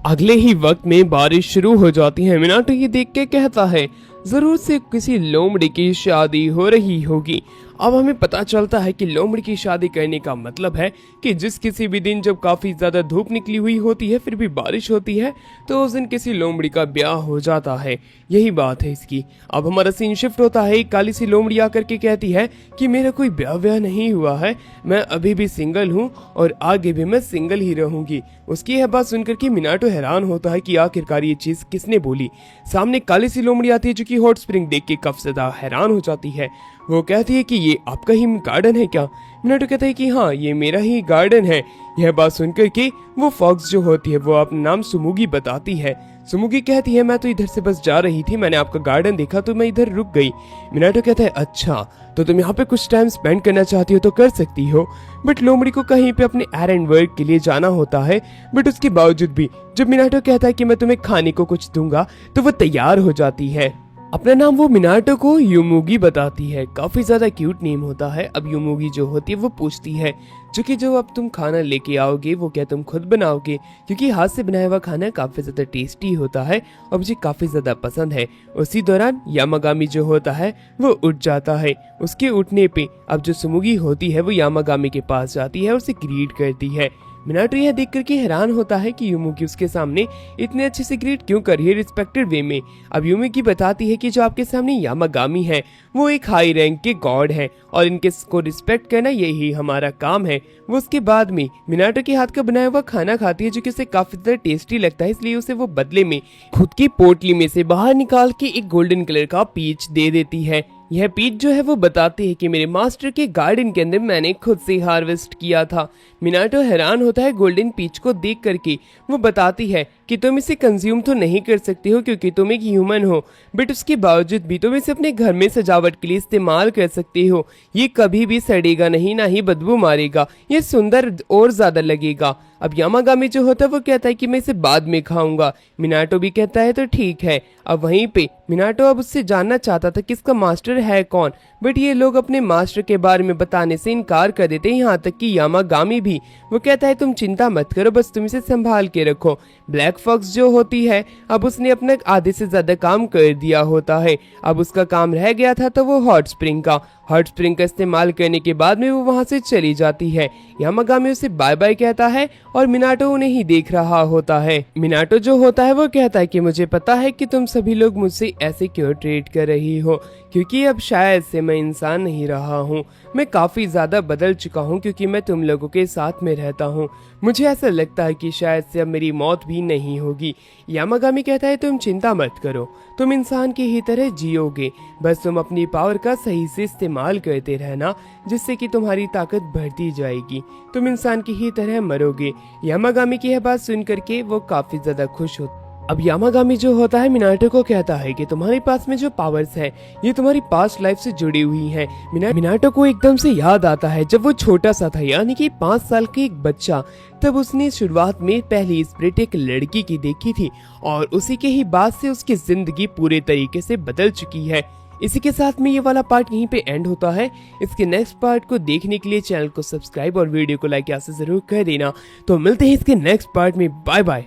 अगले ही वक्त में बारिश शुरू हो जाती है। मिनाटो ये देख के कहता है, जरूर से किसी लोमड़ी की शादी हो रही होगी। अब हमें पता चलता है कि लोमड़ी की शादी करने का मतलब है कि जिस किसी भी दिन जब काफी ज्यादा धूप निकली हुई होती है फिर भी बारिश होती है, तो उस दिन किसी लोमड़ी का ब्याह हो जाता है। यही बात है इसकी। अब हमारा सीन शिफ्ट होता है। एक काली सी लोमड़ी आकर के कहती है कि मेरा कोई ब्याह नहीं हुआ है, मैं अभी भी सिंगल हूँ और आगे भी मैं सिंगल ही रहूंगी। उसकी यह बात सुनकर के मिनाटो हैरान होता है कि आखिरकार ये चीज किसने बोली। सामने काली सी लोमड़ी आती है जो कि हॉट स्प्रिंग देख के काफी ज्यादा हैरान हो जाती है। वो कहती है कि ये आपका ही गार्डन है क्या? मिनाटो कहता है कि हाँ, ये मेरा ही गार्डन है। यह बात सुनकर के वो फॉक्स जो होती है वो अपना नाम सुमुगी बताती है। सुमुगी कहती है, मैं तो इधर से बस जा रही थी, मैंने आपका गार्डन देखा तो मैं इधर रुक गई। मिनाटो कहता है, अच्छा तो तुम यहाँ पे कुछ टाइम स्पेंड करना चाहती हो तो कर सकती हो। बट लोमड़ी को कहीं पे अपने एरंड वर्क के लिए जाना होता है। बट उसके बावजूद भी जब मिनाटो कहता है कि मैं तुम्हें खाने को कुछ दूंगा तो वो तैयार हो जाती है। अपना नाम वो मिनाटो को युमुगी बताती है। काफी ज्यादा क्यूट नेम होता है। अब युमुगी जो होती है वो पूछती है जो अब तुम खाना लेके आओगे वो क्या तुम खुद बनाओगे? क्योंकि हाथ से बनाया हुआ खाना काफी ज्यादा टेस्टी होता है और मुझे काफी ज्यादा पसंद है। उसी दौरान यामागामी जो होता है वो उठ जाता है। उसके उठने पे अब जो सुमुगी होती है वो यामागामी के पास जाती है और उसे ग्रीट करती है। मिनाटो यह देख करके हैरान होता है कि युमुगी उसके सामने इतने अच्छे से ग्रीट क्यों कर रही है, रिस्पेक्टेड वे में। अब युमुगी बताती है कि जो आपके सामने यामागामी है वो एक हाई रैंक के गॉड है और इनके को रिस्पेक्ट करना यही हमारा काम है। वो उसके बाद में मिनाटो के हाथ का बनाया हुआ खाना खाती है जो कि उसे काफी ज्यादा टेस्टी लगता है, इसलिए उसे वो बदले में खुद की पोटली में से बाहर निकाल के एक गोल्डन कलर का पीच दे देती है। यह पीच जो है वो बताती है कि मेरे मास्टर के गार्डन के अंदर मैंने खुद से हार्वेस्ट किया था। मिनाटो हैरान होता है गोल्डन पीच को देख करके। वो बताती है कि तुम इसे कंज्यूम तो नहीं कर सकते हो क्योंकि तुम एक ह्यूमन हो, बट उसके बावजूद भी तुम इसे अपने घर में सजावट के लिए इस्तेमाल कर सकते हो। ये कभी भी सड़ेगा नहीं, ना ही बदबू मारेगा, ये सुंदर और ज्यादा लगेगा। अब यामागामी जो होता है वो कहता है कि मैं इसे बाद में खाऊंगा। मिनाटो भी कहता है तो ठीक है। अब वहीं पे मिनाटो अब उससे जानना चाहता था कि इसका मास्टर है कौन, बट ये लोग अपने मास्टर के बारे में बताने से इनकार कर देते हैं, यहाँ तक कि यामागामी भी। वो कहता है तुम चिंता मत करो, बस तुम इसे संभाल के रखो। ब्लैक फॉक्स जो होती है अब उसने अपना आधे से ज्यादा काम कर दिया होता है। अब उसका काम रह गया था तो वो हॉट स्प्रिंग का इस्तेमाल करने के बाद में वो वहां से चली जाती है। यामागामी उसे बाय बाय कहता है और मिनाटो उन्हें ही देख रहा होता है। मिनाटो जो होता है वो कहता है कि मुझे पता है कि तुम सभी लोग मुझसे ऐसे क्यों ट्रीट कर रही हो, क्योंकि अब शायद से मैं इंसान नहीं रहा हूँ, मैं काफी ज्यादा बदल चुका हूँ क्योंकि मैं तुम लोगों के साथ में रहता हूँ। मुझे ऐसा लगता है कि शायद से अब मेरी मौत भी नहीं होगी। यामागामी कहता है तुम चिंता मत करो, तुम इंसान की ही तरह जियोगे, बस तुम अपनी पावर का सही से इस्तेमाल करते रहना जिससे कि तुम्हारी ताकत बढ़ती जाएगी, तुम इंसान की ही तरह मरोगे। यामागामी की यह बात सुन करके वो काफी ज्यादा खुश होता। अब यामागामी जो होता है मिनाटो को कहता है कि तुम्हारे पास में जो पावर्स है ये तुम्हारी पास्ट लाइफ से जुड़ी हुई हैं। मिनाटो को एकदम से याद आता है जब वो छोटा सा था, यानी कि 5 साल का एक बच्चा, तब उसने शुरुआत में पहली स्प्रिट एक लड़की की देखी थी और उसी के ही बाद से उसकी जिंदगी पूरे तरीके से बदल चुकी है। इसी के साथ में ये वाला पार्ट यहीं पे एंड होता है। इसके नेक्स्ट पार्ट को देखने के लिए चैनल को सब्सक्राइब और वीडियो को लाइक ऐसे जरूर कर देना। तो मिलते हैं इसके नेक्स्ट पार्ट में, बाय बाय।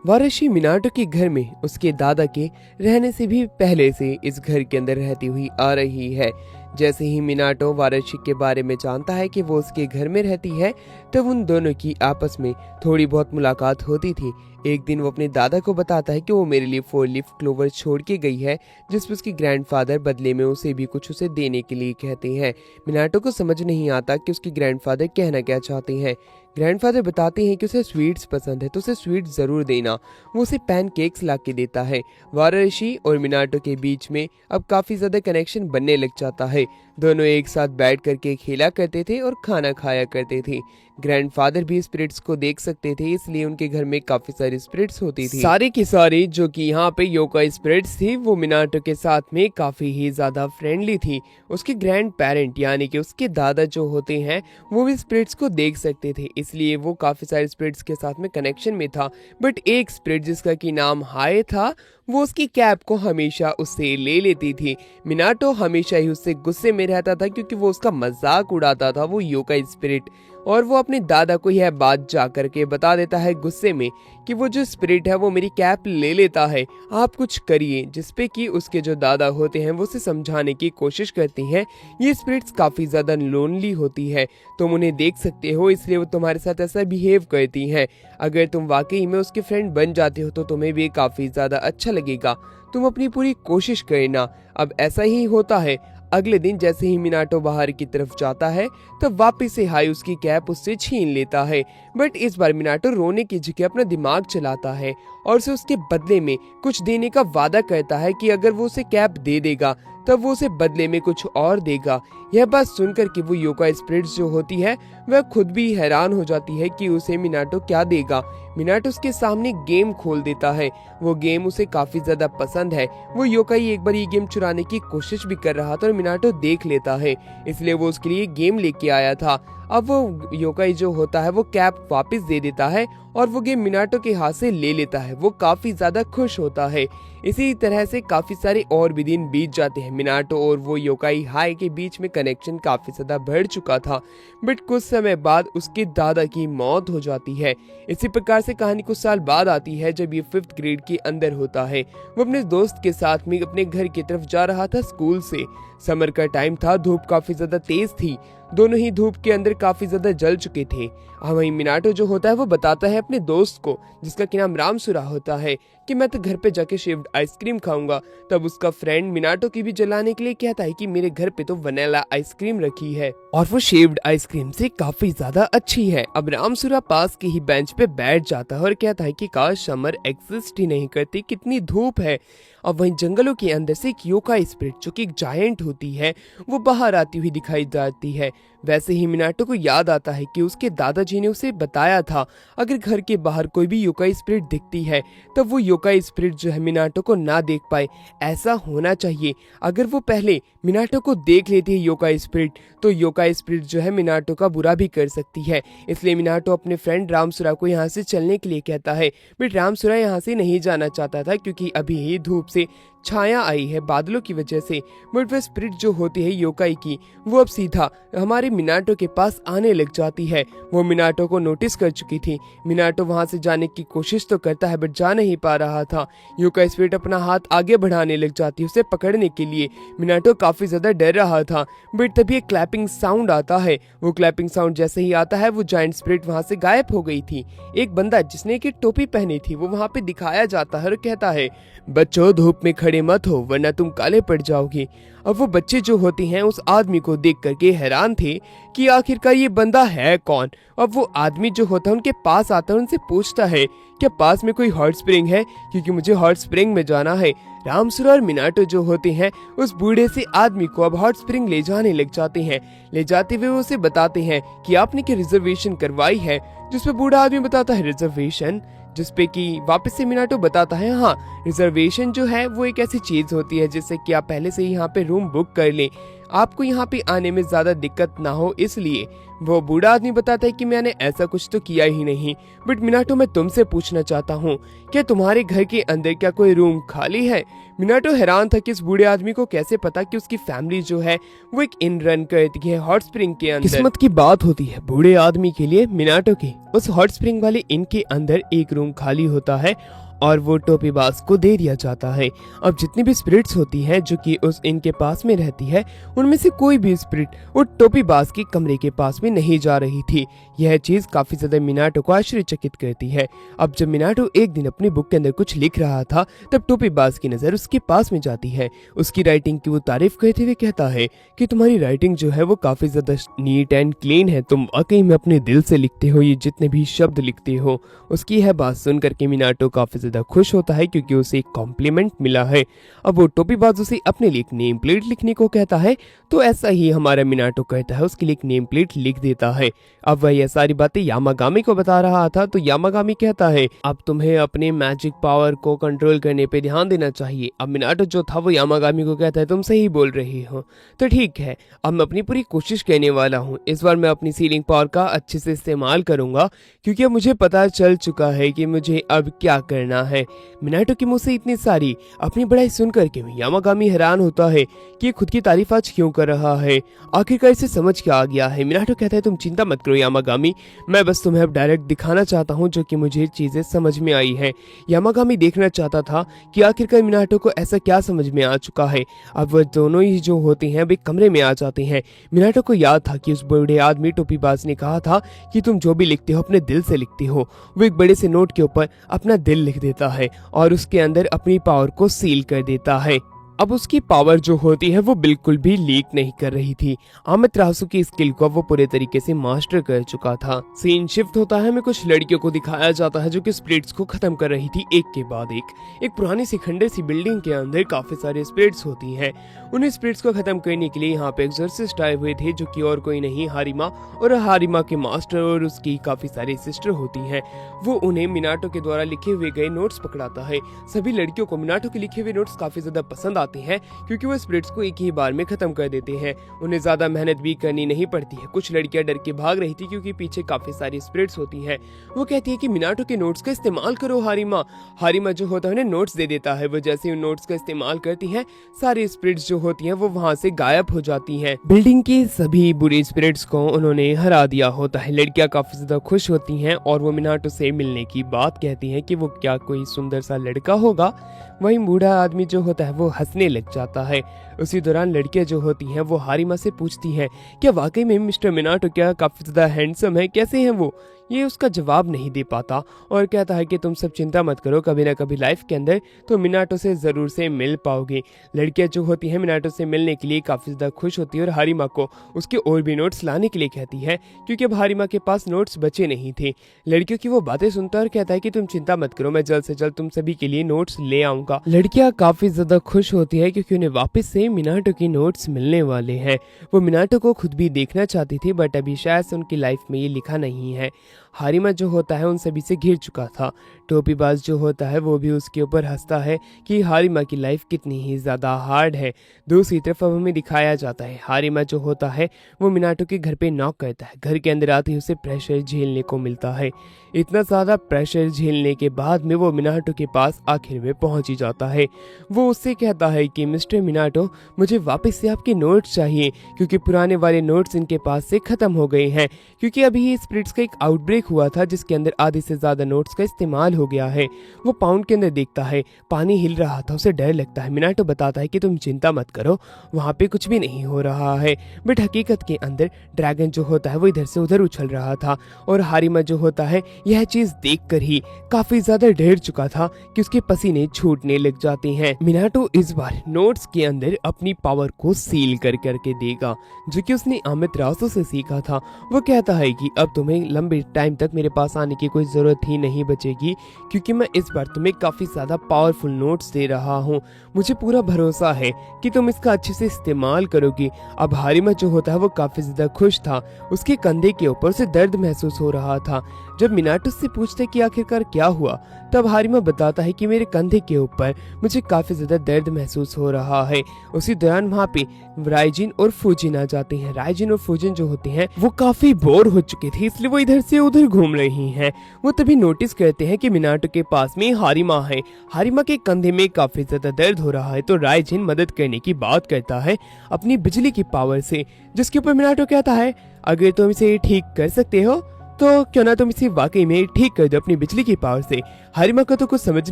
वाराशी मिनाटो के घर में उसके दादा के रहने से भी पहले से इस घर के अंदर रहती हुई आ रही है। जैसे ही मिनाटो वाराशी के बारे में जानता है कि वो उसके घर में रहती है, तब उन दोनों की आपस में थोड़ी बहुत मुलाकात होती थी। एक दिन वो अपने दादा को बताता है कि वो मेरे लिए 4 लीफ क्लोवर छोड़ के गई है, जिसमें उसके ग्रैंडफादर बदले में उसे भी कुछ उसे देने के लिए कहते हैं। मिनाटो को समझ नहीं आता कि उसके ग्रैंडफादर कहना क्या चाहते हैं। ग्रैंडफादर बताते हैं कि उसे स्वीट्स पसंद है तो उसे स्वीट्स जरूर देना। वो उसे पैनकेक्स ला के देता है। वाराशी और मिनाटो के बीच में अब काफी ज्यादा कनेक्शन बनने लग जाता है। दोनों एक साथ बैठ करके खेला करते थे और खाना खाया करते थे। ग्रैंडफादर भी स्पिरिट्स को देख सकते थे, इसलिए उनके घर में काफी सारी स्पिरिट्स होती थी। सारे के सारे जो कि यहाँ पे योकाई स्पिरिट्स थी वो मिनाटो के साथ में काफी ही ज्यादा फ्रेंडली थी। उसके ग्रैंड पेरेंट यानी कि उसके दादा जो होते हैं वो भी स्पिरिट्स को देख सकते थे, इसलिए वो काफी सारे स्पिरिट्स के साथ में कनेक्शन में था। बट एक स्पिरिट जिसका कि नाम हाय था वो उसकी कैप को हमेशा उससे ले लेती थी। मिनाटो हमेशा ही उससे गुस्से में रहता था क्योंकि वो उसका मजाक उड़ाता था वो योकाई स्पिरिट, और वो अपने दादा को यह बात जा करके बता देता है गुस्से में कि वो जो स्पिरिट है वो मेरी कैप ले लेता है, आप कुछ करिए। जिसपे कि उसके जो दादा होते हैं वो उसे समझाने की कोशिश करती हैं। ये स्पिरिट्स काफी ज्यादा लोनली होती है, तुम उन्हें देख सकते हो इसलिए वो तुम्हारे साथ ऐसा बिहेव करती हैं। अगर तुम वाकई में उसके फ्रेंड बन जाते हो तो तुम्हें भी काफी ज्यादा अच्छा लगेगा, तुम अपनी पूरी कोशिश करना। अब ऐसा ही होता है। अगले दिन जैसे ही मिनाटो बाहर की तरफ जाता है तब वापस से हाई उसकी कैप उससे छीन लेता है। बट इस बार मिनाटो रोने की जगह अपना दिमाग चलाता है और उसे उसके बदले में कुछ देने का वादा करता है कि अगर वो उसे कैप दे देगा तब वो उसे बदले में कुछ और देगा। यह बात सुनकर के वो योकाई स्पिरिट्स जो होती है वह खुद भी हैरान हो जाती है कि उसे मिनाटो क्या देगा। मिनाटो उसके सामने गेम खोल देता है, वो गेम उसे काफी ज्यादा पसंद है। वो योकाई एक बार ये गेम चुराने की कोशिश भी कर रहा था और मिनाटो देख लेता है, इसलिए वो उसके लिए गेम लेके आया था। अब वो योकाई जो होता है वो कैप वापस दे देता है और वो गेम मिनाटो के हाथ से ले लेता है। वो काफी ज्यादा खुश होता है। इसी तरह से काफी सारे और भी दिन बीत जाते हैं। मिनाटो और वो योकाई हाय के बीच में कनेक्शन काफी ज्यादा बढ़ चुका था, बट कुछ समय बाद उसके दादा की मौत हो जाती है। इसी प्रकार से कहानी कुछ साल बाद आती है जब ये 5th ग्रेड के अंदर होता है। वो अपने दोस्त के साथ में अपने घर की तरफ जा रहा था स्कूल से। समर का टाइम था, धूप काफी ज्यादा तेज थी, दोनों ही धूप के अंदर काफी ज्यादा जल चुके थे। वहीं मिनाटो जो होता है वो बताता है अपने दोस्त को जिसका कि नाम रामसुरा होता है कि मैं तो घर पे जाके शेव्ड आइसक्रीम खाऊंगा। तब उसका फ्रेंड मिनाटो की भी जलाने के लिए कहता है कि मेरे घर पे तो वनीला आइसक्रीम रखी है और वो शेव्ड आइसक्रीम से काफी ज्यादा अच्छी है। अब रामसुरा पास के ही बेंच पे बैठ जाता है और कहता है कि काश समर एग्जिस्ट ही नहीं करती, कितनी धूप है। अब वहीं जंगलों के अंदर से एक योकाई स्पिरिट जो कि एक जायंट होती है वो बाहर आती हुई दिखाई जाती है। वैसे ही मिनाटो को याद आता है कि उसके दादाजी ने उसे बताया था अगर घर के बाहर कोई भी योकाई स्पिरिट दिखती है तब वो योकाई स्पिरिट जो है मिनाटो को ना देख पाए, ऐसा होना चाहिए। अगर वो पहले मिनाटो को देख लेती है योकाई स्पिरिट तो योकाई स्पिरिट जो है मिनाटो का बुरा भी कर सकती है। इसलिए मिनाटो अपने फ्रेंड रामसुरा को यहाँ से चलने के लिए कहता है, बट रामसुरा यहाँ से नहीं जाना चाहता था क्योंकि अभी ही धूप से छाया आई है बादलों की वजह से। बट वह स्पिरिट जो होती है योकाई की वो अब सीधा हमारे मिनाटो के पास आने लग जाती है। वो मिनाटो को नोटिस कर चुकी थी। मिनाटो वहां से जाने की कोशिश तो करता है बट जा नहीं पा रहा था। योकाई स्पिरिट अपना हाथ आगे बढ़ाने लग जाती है उसे पकड़ने के लिए। मिनाटो काफी ज्यादा डर रहा था बट तभी एक क्लैपिंग साउंड आता है। वो क्लैपिंग साउंड जैसे ही आता है वो जायंट स्पिरिट वहां से गायब हो गई थी। एक बंदा जिसने की टोपी पहनी थी वो वहां पे दिखाया जाता है और कहता है, बच्चों धूप में खड़े मत हो वरना तुम काले पड़ जाओगे। अब वो बच्चे जो होते हैं उस आदमी को देख करके हैरान थे कि आखिरकार ये बंदा है कौन। अब वो आदमी जो होता है उनके पास आता है, उनसे पूछता है क्या पास में कोई हॉट स्प्रिंग है क्योंकि मुझे हॉट स्प्रिंग में जाना है। रामसुरा और मिनाटो जो होते हैं उस बूढ़े से आदमी को अब हॉट स्प्रिंग ले जाने लग जाते हैं। ले जाते हुए उसे बताते हैं कि आपने क्या रिजर्वेशन करवाई है, जिसपे बूढ़ा आदमी बताता है रिजर्वेशन, जिसपे कि वापस से मिनाटो बताता है हाँ रिजर्वेशन जो है वो एक ऐसी चीज होती है जिससे कि आप पहले से ही यहाँ पे रूम बुक कर लें, आपको यहाँ पे आने में ज्यादा दिक्कत ना हो इसलिए। वो बूढ़ा आदमी बताता है कि मैंने ऐसा कुछ तो किया ही नहीं। बट मिनाटो मैं तुमसे पूछना चाहता हूँ क्या तुम्हारे घर के अंदर क्या कोई रूम खाली है। मिनाटो हैरान था कि इस बूढ़े आदमी को कैसे पता कि उसकी फैमिली जो है वो एक इन रन करती है हॉट स्प्रिंग के अंदर। किस्मत की बात होती है बूढ़े आदमी के लिए मिनाटो के उस हॉट स्प्रिंग वाले इन के अंदर एक रूम खाली होता है और वो टोपीबाज को दे दिया जाता है। अब जितनी भी स्पिरिट्स होती हैं जो कि उस इनके पास में रहती है उनमें से कोई भी स्पिरिट वो टोपीबाज के कमरे के पास में नहीं जा रही थी। यह चीज काफी ज्यादा मिनाटो को आश्चर्यचकित करती है। अब जब मिनाटो एक दिन अपनी बुक के अंदर कुछ लिख रहा था तब टोपीबाज की नजर उसके पास में जाती है। उसकी राइटिंग की वो तारीफ करते हुए कहता है कि तुम्हारी राइटिंग जो है वो काफी ज्यादा नीट एंड क्लीन है, तुम वाकई में अपने दिल से लिखते हो, ये जितने भी शब्द लिखते हो। उसकी यह बात सुन करके मिनाटो काफी ज्यादा खुश होता है क्योंकि उसे एक कॉम्प्लीमेंट मिला है। अब वो टोपीबाज उसे अपने लिए एक नेम प्लेट लिखने को कहता है, तो ऐसा ही हमारा मिनाटो कहता है उसके लिए एक नेम प्लेट लिख देता है। अब वह यह सारी बातें यामागामी को बता रहा था, तो यामागामी कहता है अब तुम्हें अपने मैजिक पावर को कंट्रोल करने पे ध्यान देना चाहिए। अब मिनाटो जो था वो यामागामी को कहता है तुम सही बोल रही हो, तो ठीक है अब मैं अपनी पूरी कोशिश करने वाला हूँ। इस बार मैं अपनी सीलिंग पावर का अच्छे से इस्तेमाल करूंगा क्योंकि अब मुझे पता चल चुका है कि मुझे अब क्या करना है। मिनाटो के मुंह से इतनी सारी अपनी बड़ाई सुनकर के यामागामी हैरान होता है कि खुद की तारीफ आज क्यों कर रहा है, आखिरकार इसे समझ क्या आ गया है। मिनाटो कहता है तुम चिंता मत करो यामागामी, मैं बस तुम्हें अब डायरेक्ट दिखाना चाहता हूँ जो कि मुझे चीजें समझ में आई है। यामागामी देखना चाहता था कि आखिरकार मिनाटो को ऐसा क्या समझ में आ चुका है। अब वह दोनों ही जो होते हैं वे कमरे में आ जाते हैं। मिनाटो को याद था कि उस बूढ़े आदमी टोपीबाज ने कहा था कि तुम जो भी लिखते हो अपने दिल से लिखते हो। वो एक बड़े से नोट के ऊपर अपना दिल लिख देता है और उसके अंदर अपनी पावर को सील कर देता है। अब उसकी पावर जो होती है वो बिल्कुल भी लीक नहीं कर रही थी। आमितरासु की स्किल को वो पूरे तरीके से मास्टर कर चुका था। सीन शिफ्ट होता है, हमें कुछ लड़कियों को दिखाया जाता है जो कि स्पिरिट्स को खत्म कर रही थी एक के बाद एक पुरानी सी खंडर सी बिल्डिंग के अंदर काफी सारे स्पिरिट्स होती हैं। उन्हें स्पिरिट्स को खत्म करने के लिए यहाँ पे एक्सोर्सिस्ट आए हुए थे जो कि और कोई नहीं हारिमा, और हारिमा के मास्टर और उसकी काफी सारी सिस्टर होती हैं। वो उन्हें मिनाटो के द्वारा लिखे हुए गए नोट्स पकड़ाता है। सभी लड़कियों को मिनाटो के लिखे हुए नोट्स काफी ज्यादा पसंद आते हैं क्योंकि वो स्पिरिट्स को एक ही बार में खत्म कर देते हैं। उन्हें ज्यादा मेहनत भी करनी नहीं पड़ती है। कुछ लड़कियां डर के भाग रही थी क्योंकि पीछे काफी सारी स्पिरिट्स होती हैं। वो कहती है कि मिनाटो के नोट्स का इस्तेमाल करो हारिमा। हारिमा जो होता है उन्हें नोट्स दे देता है। वो जैसे उन नोट्स का इस्तेमाल करती है सारी स्पिरिट्स जो होती हैं वो वहां से गायब हो जाती हैं। बिल्डिंग के सभी बुरे स्पिरिट्स को उन्होंने हरा दिया होता है। लड़कियां काफी ज्यादा खुश होती हैं और वो मिनाटो से मिलने की बात कहती हैं कि वो क्या कोई सुंदर सा लड़का होगा। वहीं बूढ़ा आदमी जो होता है वो हंसने लग जाता है। उसी दौरान लड़कियां जो होती हैं वो हारिमा से पूछती हैं क्या वाकई में मिस्टर मिनाटो क्या काफी ज्यादा हैंडसम है, कैसे हैं वो। ये उसका जवाब नहीं दे पाता और कहता है कि तुम सब चिंता मत करो, कभी ना कभी लाइफ के अंदर तो मिनाटो से जरूर से मिल पाओगे। लड़कियां जो होती हैं मिनाटो से मिलने के लिए काफी ज्यादा खुश होती है और हारिमा को उसके और भी नोट्स लाने के लिए कहती है क्योंकि अब हारिमा के पास नोट्स बचे नहीं थे। लड़कियों की वो बातें सुनता और कहता है कि तुम चिंता मत करो, मैं जल्द से जल्द तुम सभी के लिए नोट्स ले आऊंगा। लड़कियां काफी ज्यादा खुश होती है क्योंकि उन्हें वापस से मिनाटो के नोट्स मिलने वाले हैं। वो मिनाटो को खुद भी देखना चाहती थी बट अभी शायद से उनकी लाइफ में ये लिखा नहीं है। हारिमा जो होता है उन सभी से घिर चुका था। टोपीबाज जो होता है वो भी उसके ऊपर हंसता है कि हारिमा की लाइफ कितनी ही ज्यादा हार्ड है। दूसरी तरफ अब हमें दिखाया जाता है हारिमा जो होता है वो मिनाटो के घर पे नॉक करता है। घर के अंदर आते ही उसे प्रेशर झेलने को मिलता है। इतना ज्यादा प्रेशर झेलने के बाद में वो मिनाटो के पास आखिर में पहुंच ही जाता है। वो उससे कहता है कि मिस्टर मिनाटो मुझे वापस से आपके नोट्स चाहिए क्योंकि पुराने वाले नोट्स इनके पास से खत्म हो गए हैं, क्योंकि अभी ये स्पिरिट्स का एक आउटब्रेक हुआ था जिसके अंदर आधे से ज्यादा नोट्स का इस्तेमाल हो गया है। वो पाउंड के अंदर देखता है पानी हिल रहा था, उसे डर लगता है। मिनाटो बताता है कि तुम चिंता मत करो, वहां पे कुछ भी नहीं हो रहा है। बट हकीकत के अंदर ड्रैगन जो होता है वो इधर से उधर उछल रहा था और हारिमा जो होता है यह चीज देखकर ही काफी ज्यादा डर चुका था कि उसके पसीने छूटने लग जाते हैं। मिनाटो इस बार नोट्स के अंदर अपनी पावर को सील कर करके देगा जो कि उसने आमितरासु से सीखा था। वो कहता है कि अब तुम्हें लंबे टाइम तक मेरे पास आने की कोई जरूरत ही नहीं बचेगी क्योंकि मैं इस बार तुम्हें काफी ज्यादा पावरफुल नोट्स दे रहा हूँ। मुझे पूरा भरोसा है कि तुम इसका अच्छे से इस्तेमाल करोगी। अब हारिमा जो होता है वो काफी ज्यादा खुश था। उसके कंधे के ऊपर से दर्द महसूस हो रहा था। जब मिनाटो से पूछते कि आखिरकार क्या हुआ तब हारिमा बताता है कि मेरे कंधे के ऊपर मुझे काफी ज्यादा दर्द महसूस हो रहा है। उसी दौरान वहाँ पे राइजिन और फूजिन आ जाते हैं। राइजिन और फूजिन जो होते हैं वो काफी बोर हो चुके थे इसलिए वो इधर से उधर घूम रही हैं। वो तभी नोटिस करते हैं कि मिनाटो के पास में हारिमा है। हारिमा के कंधे में काफी ज्यादा दर्द हो रहा है तो राइजिन मदद करने की बात करता है अपनी बिजली की पावर से, जिसके ऊपर मिनाटो कहता है अगर तुम इसे ठीक कर सकते हो तो क्यों ना तुम इसे वाकई में ठीक कर दो अपनी बिजली की पावर से। हारिमा को तो कुछ समझ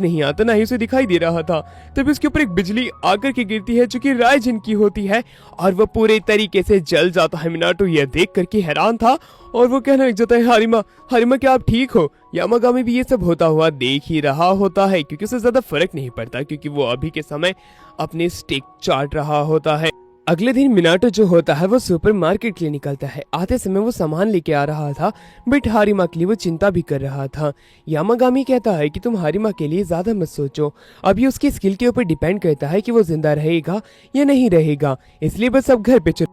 नहीं आता, ना ही उसे दिखाई दे रहा था। तभी उसके ऊपर एक बिजली आकर के गिरती है जो कि राइजिन की होती है और वो पूरे तरीके से जल जाता है। मिनाटो यह देख करके हैरान था और वो कहने लग जाता है हारिमा हारिमा क्या आप ठीक हो। यामागामी भी ये सब होता हुआ देख ही रहा होता है क्योंकि उसे ज्यादा फर्क नहीं पड़ता क्योंकि वो अभी के समय अपने स्टिक चाट रहा होता है। अगले दिन मिनाटो जो होता है वो सुपरमार्केट के लिए निकलता है। आते समय वो सामान लेके आ रहा था, बट हारिमा के लिए वो चिंता भी कर रहा था। यामागामी कहता है कि तुम हारिमा के लिए ज्यादा मत सोचो, अब ये उसकी स्किल के ऊपर डिपेंड करता है कि वो जिंदा रहेगा या नहीं रहेगा, इसलिए बस अब घर पे चलो।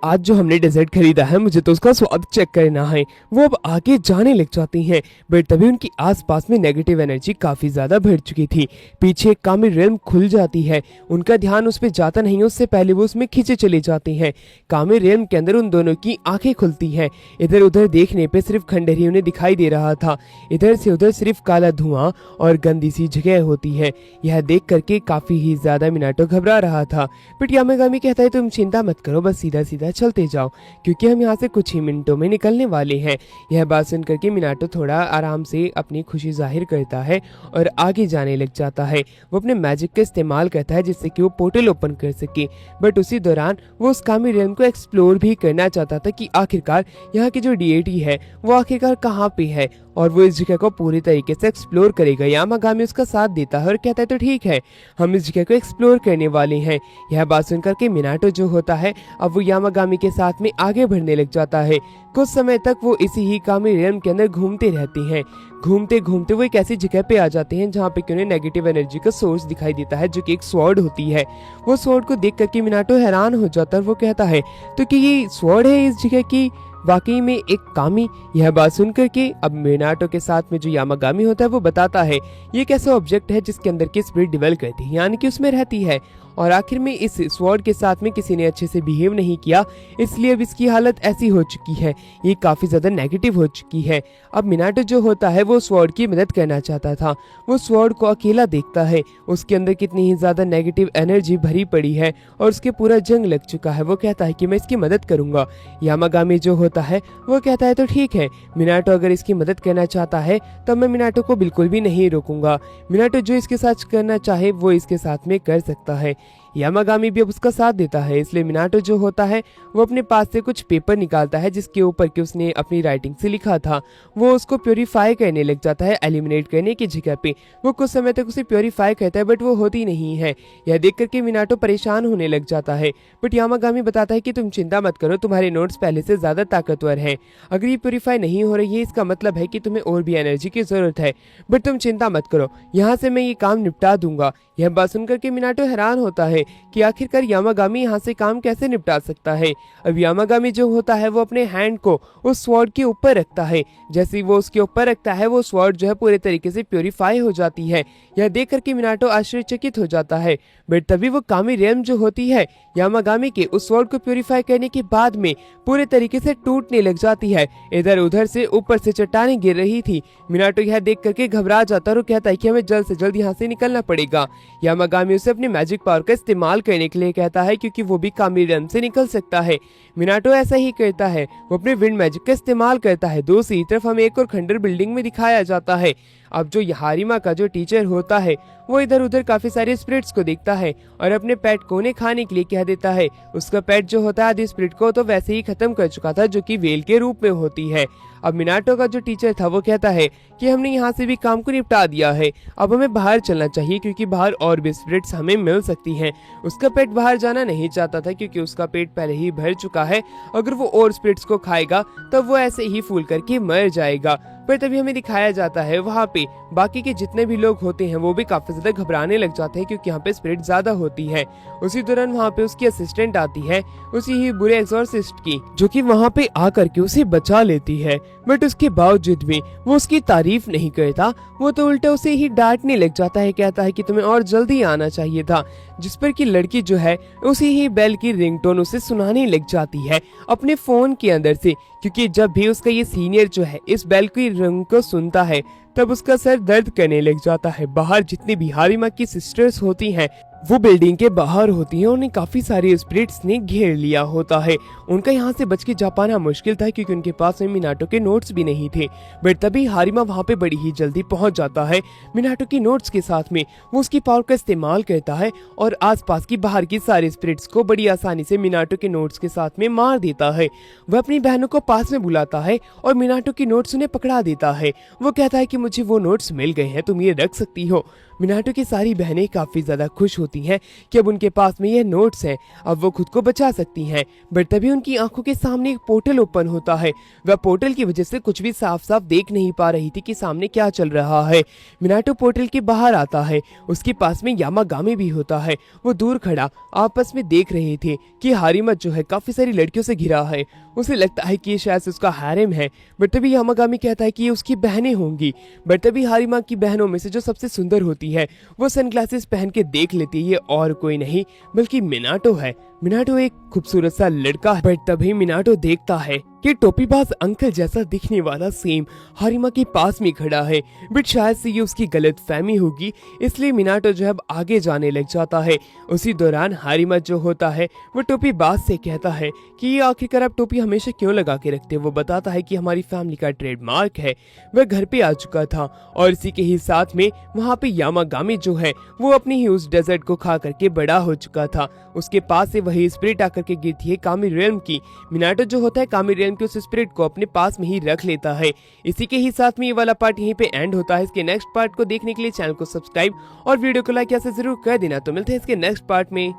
आज जो हमने डेजर्ट खरीदा है मुझे तो उसका स्वाद चेक करना है। वो अब आगे जाने लग जाती हैं, बट तभी उनकी आसपास में नेगेटिव एनर्जी काफी ज्यादा भर चुकी थी। पीछे एक कामी रेल्म खुल जाती है, उनका ध्यान उस पर जाता नहीं है, उससे पहले वो उसमें खींचे चले जाती हैं। कामी रेल्म के अंदर उन दोनों की आंखें खुलती हैं। इधर उधर देखने पे सिर्फ खंडहर ही उन्हें दिखाई दे रहा था। इधर से उधर सिर्फ काला धुआं और गंदी सी जगह होती है। यह देख करके काफी ही ज्यादा मिनाटो घबरा रहा था, बट यामागामी कहता है तुम चिंता मत करो, बस सीधा सीधा चलते जाओ क्योंकि हम यहाँ से कुछ ही मिनटों में निकलने वाले हैं। यह बात सुनकर के मिनाटो थोड़ा आराम से अपनी खुशी जाहिर करता है और आगे जाने लग जाता है। वो अपने मैजिक का इस्तेमाल करता है जिससे कि वो पोर्टल ओपन कर सके, बट उसी दौरान वो उस कामी रेल्म को एक्सप्लोर भी करना चाहता था कि आखिरकार यहाँ की जो डीएटी है वो आखिरकार कहाँ पे है और वो इस जगह को पूरी तरीके से एक्सप्लोर करेगा। यामागामी उसका साथ देता है और कहता है तो ठीक है, हम इस जगह को एक्सप्लोर करने वाले हैं। यह बात सुनकर के मिनाटो जो होता है अब वो यामागामी के साथ में आगे बढ़ने लग जाता है। कुछ समय तक वो इसी ही कामी रेल्म के अंदर घूमते रहते हैं। घूमते घूमते वो एक ऐसी जगह पे आ जाते हैं जहाँ पे कि उन्हें नेगेटिव एनर्जी का सोर्स दिखाई देता है जो कि एक स्वॉर्ड होती है। वो स्वॉर्ड को देख करके मिनाटो हैरान हो जाता है। वो कहता है तो कि ये स्वॉर्ड है इस जगह की, वाकई में एक कामी। यह बात सुनकर के अब मिनाटो के साथ में जो यामागामी होता है वो बताता है ये एक ऐसा ऑब्जेक्ट है जिसके अंदर की स्पिरिट डेवलप करती है, यानी कि उसमें रहती है। और आखिर में इस स्वॉर्ड के साथ में किसी ने अच्छे से बिहेव नहीं किया, इसलिए अब इसकी हालत ऐसी हो चुकी है, ये काफी ज्यादा नेगेटिव हो चुकी है। अब मिनाटो जो होता है वो स्वॉर्ड की मदद करना चाहता था। वो स्वॉर्ड को अकेला देखता है, उसके अंदर कितनी ही ज्यादा नेगेटिव एनर्जी भरी पड़ी है और उसके पूरा जंग लग चुका है। वो कहता है कि मैं इसकी मदद करूंगा। यामागामी जो होता है वो कहता है तो ठीक है, मिनाटो अगर इसकी मदद करना चाहता है तो मैं मिनाटो को बिल्कुल भी नहीं रोकूंगा। मिनाटो जो इसके साथ करना चाहे वो इसके साथ में कर सकता है। यामागामी भी अब उसका साथ देता है, इसलिए मिनाटो जो होता है वो अपने पास से कुछ पेपर निकालता है जिसके ऊपर कि उसने अपनी राइटिंग से लिखा था। वो उसको प्योरीफाई करने लग जाता है, एलिमिनेट करने की जगह पे। वो कुछ समय तक उसे प्योरीफाई करता है बट वो होती नहीं है। यह देख करके मिनाटो परेशान होने लग जाता है, बट यामागामी बताता है कि तुम चिंता मत करो, तुम्हारे नोट्स पहले से ज्यादा ताकतवर हैं। अगर ये प्योरीफाई नहीं हो रही है इसका मतलब है कि तुम्हें और भी एनर्जी की जरूरत है, बट तुम चिंता मत करो, यहाँ से मैं ये काम निपटा दूंगा। यह बात सुनकर के मिनाटो हैरान होता है कि आखिरकार यामागामी यहाँ से काम कैसे निपटा सकता है। अब यामागामी जो होता है वो अपने हैंड को उस स्वॉर्ड के ऊपर रखता है। जैसे ही वो उसके ऊपर रखता है वो स्वॉर्ड जो है पूरे तरीके से प्योरीफाई हो जाती है। यह देख करके मिनाटो आश्चर्यचकित हो जाता है, बट तभी वो कामी रेल्म जो होती है यामागामी के उस स्वॉर्ड को प्योरीफाई करने के बाद में पूरे तरीके से टूटने लग जाती है। इधर उधर से ऊपर से चट्टानें गिर रही थी। मिनाटो यह देख करके घबरा जाता है और कहता है कि हमें जल्द से जल्द यहाँ से निकलना पड़ेगा। यामागामी उसे अपने मैजिक पावर का इस्तेमाल करने के लिए कहता है क्योंकि वो भी कामी रेल्म से निकल सकता है। मिनाटो ऐसा ही करता है, वो अपने विंड मैजिक का इस्तेमाल करता है। दूसरी तरफ हमें एक और खंडर बिल्डिंग में दिखाया जाता है। अब जो हारिमा का जो टीचर होता है वो इधर उधर काफी सारे स्पिरिट्स को देखता है और अपने पेट को उन्हें खाने के लिए कह देता है। उसका पेट जो होता है आधे स्पिरिट को तो वैसे ही खत्म कर चुका था जो कि वेल के रूप में होती है। अब मिनाटो का जो टीचर था वो कहता है कि हमने यहाँ से भी काम को निपटा दिया है, अब हमें बाहर चलना चाहिए क्योंकि बाहर और भी स्पिरिट्स हमें मिल सकती हैं। उसका पेट बाहर जाना नहीं चाहता था क्योंकि उसका पेट पहले ही भर चुका है, अगर वो और स्पिरिट्स को खाएगा तब वो ऐसे ही फूल करके मर जाएगा। पर तभी हमें दिखाया जाता है वहाँ पे बाकी के जितने भी लोग होते हैं वो भी काफी ज्यादा घबराने लग जाते हैं क्योंकि यहाँ पे स्पिरिट ज्यादा होती है। उसी दौरान वहाँ पे उसकी असिस्टेंट आती है, उसी ही बुरे एक्सॉर्सिस्ट की, जो कि वहाँ पे आकर के उसे बचा लेती है। बट उसके बावजूद भी वो उसकी तारीफ नहीं करता, वो तो उल्टा उसे ही डांटने लग जाता है। कहता है कि तुम्हें और जल्दी आना चाहिए था। जिस पर कि लड़की जो है उसी ही बेल की रिंगटोन उसे सुनाने लग जाती है अपने फोन के अंदर से, क्योंकि जब भी उसका ये सीनियर जो है इस बेल की रिंग को सुनता है तब उसका सर दर्द करने लग जाता है। बाहर जितनी भी हारिमा की सिस्टर्स होती हैं वो बिल्डिंग के बाहर होती हैं, उन्हें काफी सारे स्पिरिट्स ने घेर लिया होता है। उनका यहाँ से बच के जा पाना मुश्किल था क्योंकि उनके पास में मिनाटो के नोट्स भी नहीं थे। बट तभी हारिमा वहाँ पे बड़ी ही जल्दी पहुंच जाता है मिनाटो के नोट्स के साथ में। वो उसकी पावर का इस्तेमाल करता है और आसपास की बाहर की सारे स्पिरिट्स को बड़ी आसानी से मिनाटो के नोट्स के साथ में मार देता है। वह अपनी बहनों को पास में बुलाता है और मिनाटो के नोट्स उन्हें पकड़ा देता है। वो कहता है कि मुझे वो नोट्स मिल गए हैं, तुम ये रख सकती हो। मिनाटो की सारी बहनें काफी ज्यादा खुश होती हैं कि अब उनके पास में ये नोट्स हैं, अब वो खुद को बचा सकती हैं। बट तभी उनकी आंखों के सामने एक पोर्टल ओपन होता है। वह पोर्टल की वजह से कुछ भी साफ साफ देख नहीं पा रही थी कि सामने क्या चल रहा है। मिनाटो पोर्टल के बाहर आता है, उसके पास में यामागामी भी होता है। वो दूर खड़ा आपस में देख रहे थे कि हारिमा जो है काफी सारी लड़कियों से घिरा है। उसे लगता है कि ये शायद से उसका हैरेम है। बट तभी यामागामी कहता है कि ये उसकी बहनें होंगी। बट तभी हारिमा की बहनों में से जो सबसे सुंदर होती है वो सनग्लासेस पहन के देख लेती है, ये और कोई नहीं बल्कि मिनाटो है। मिनाटो एक खूबसूरत सा लड़का है। बट तभी मिनाटो देखता है कि टोपीबाज अंकल जैसा दिखने वाला सेम हारिमा के पास में खड़ा है। बट शायद से ये उसकी गलत फहमी होगी, इसलिए मिनाटो जो है अब आगे जाने लग जाता है। उसी दौरान हारिमा जो होता है वो टोपीबाज से कहता है कि ये आखिरकार आप टोपी हमेशा क्यों लगा के रखते हो। वो बताता है कि हमारी फैमिली का ट्रेडमार्क है। वह घर पे आ चुका था और इसी के ही साथ में वहाँ पे यामागामी जो है वो अपनी ही उस डेजर्ट को खा करके बड़ा हो चुका था। उसके पास से वही स्पिरिट आकर के गिरती है कामी रियल्म की। मिनाटो जो होता है कामी रियल्म के उस स्पिरिट को अपने पास में ही रख लेता है। इसी के ही साथ में ये वाला पार्ट यहीं पे एंड होता है। इसके नेक्स्ट पार्ट को देखने के लिए चैनल को सब्सक्राइब और वीडियो को लाइक ऐसे जरूर कर देना। तो मिलते हैं इसके नेक्स्ट पार्ट में।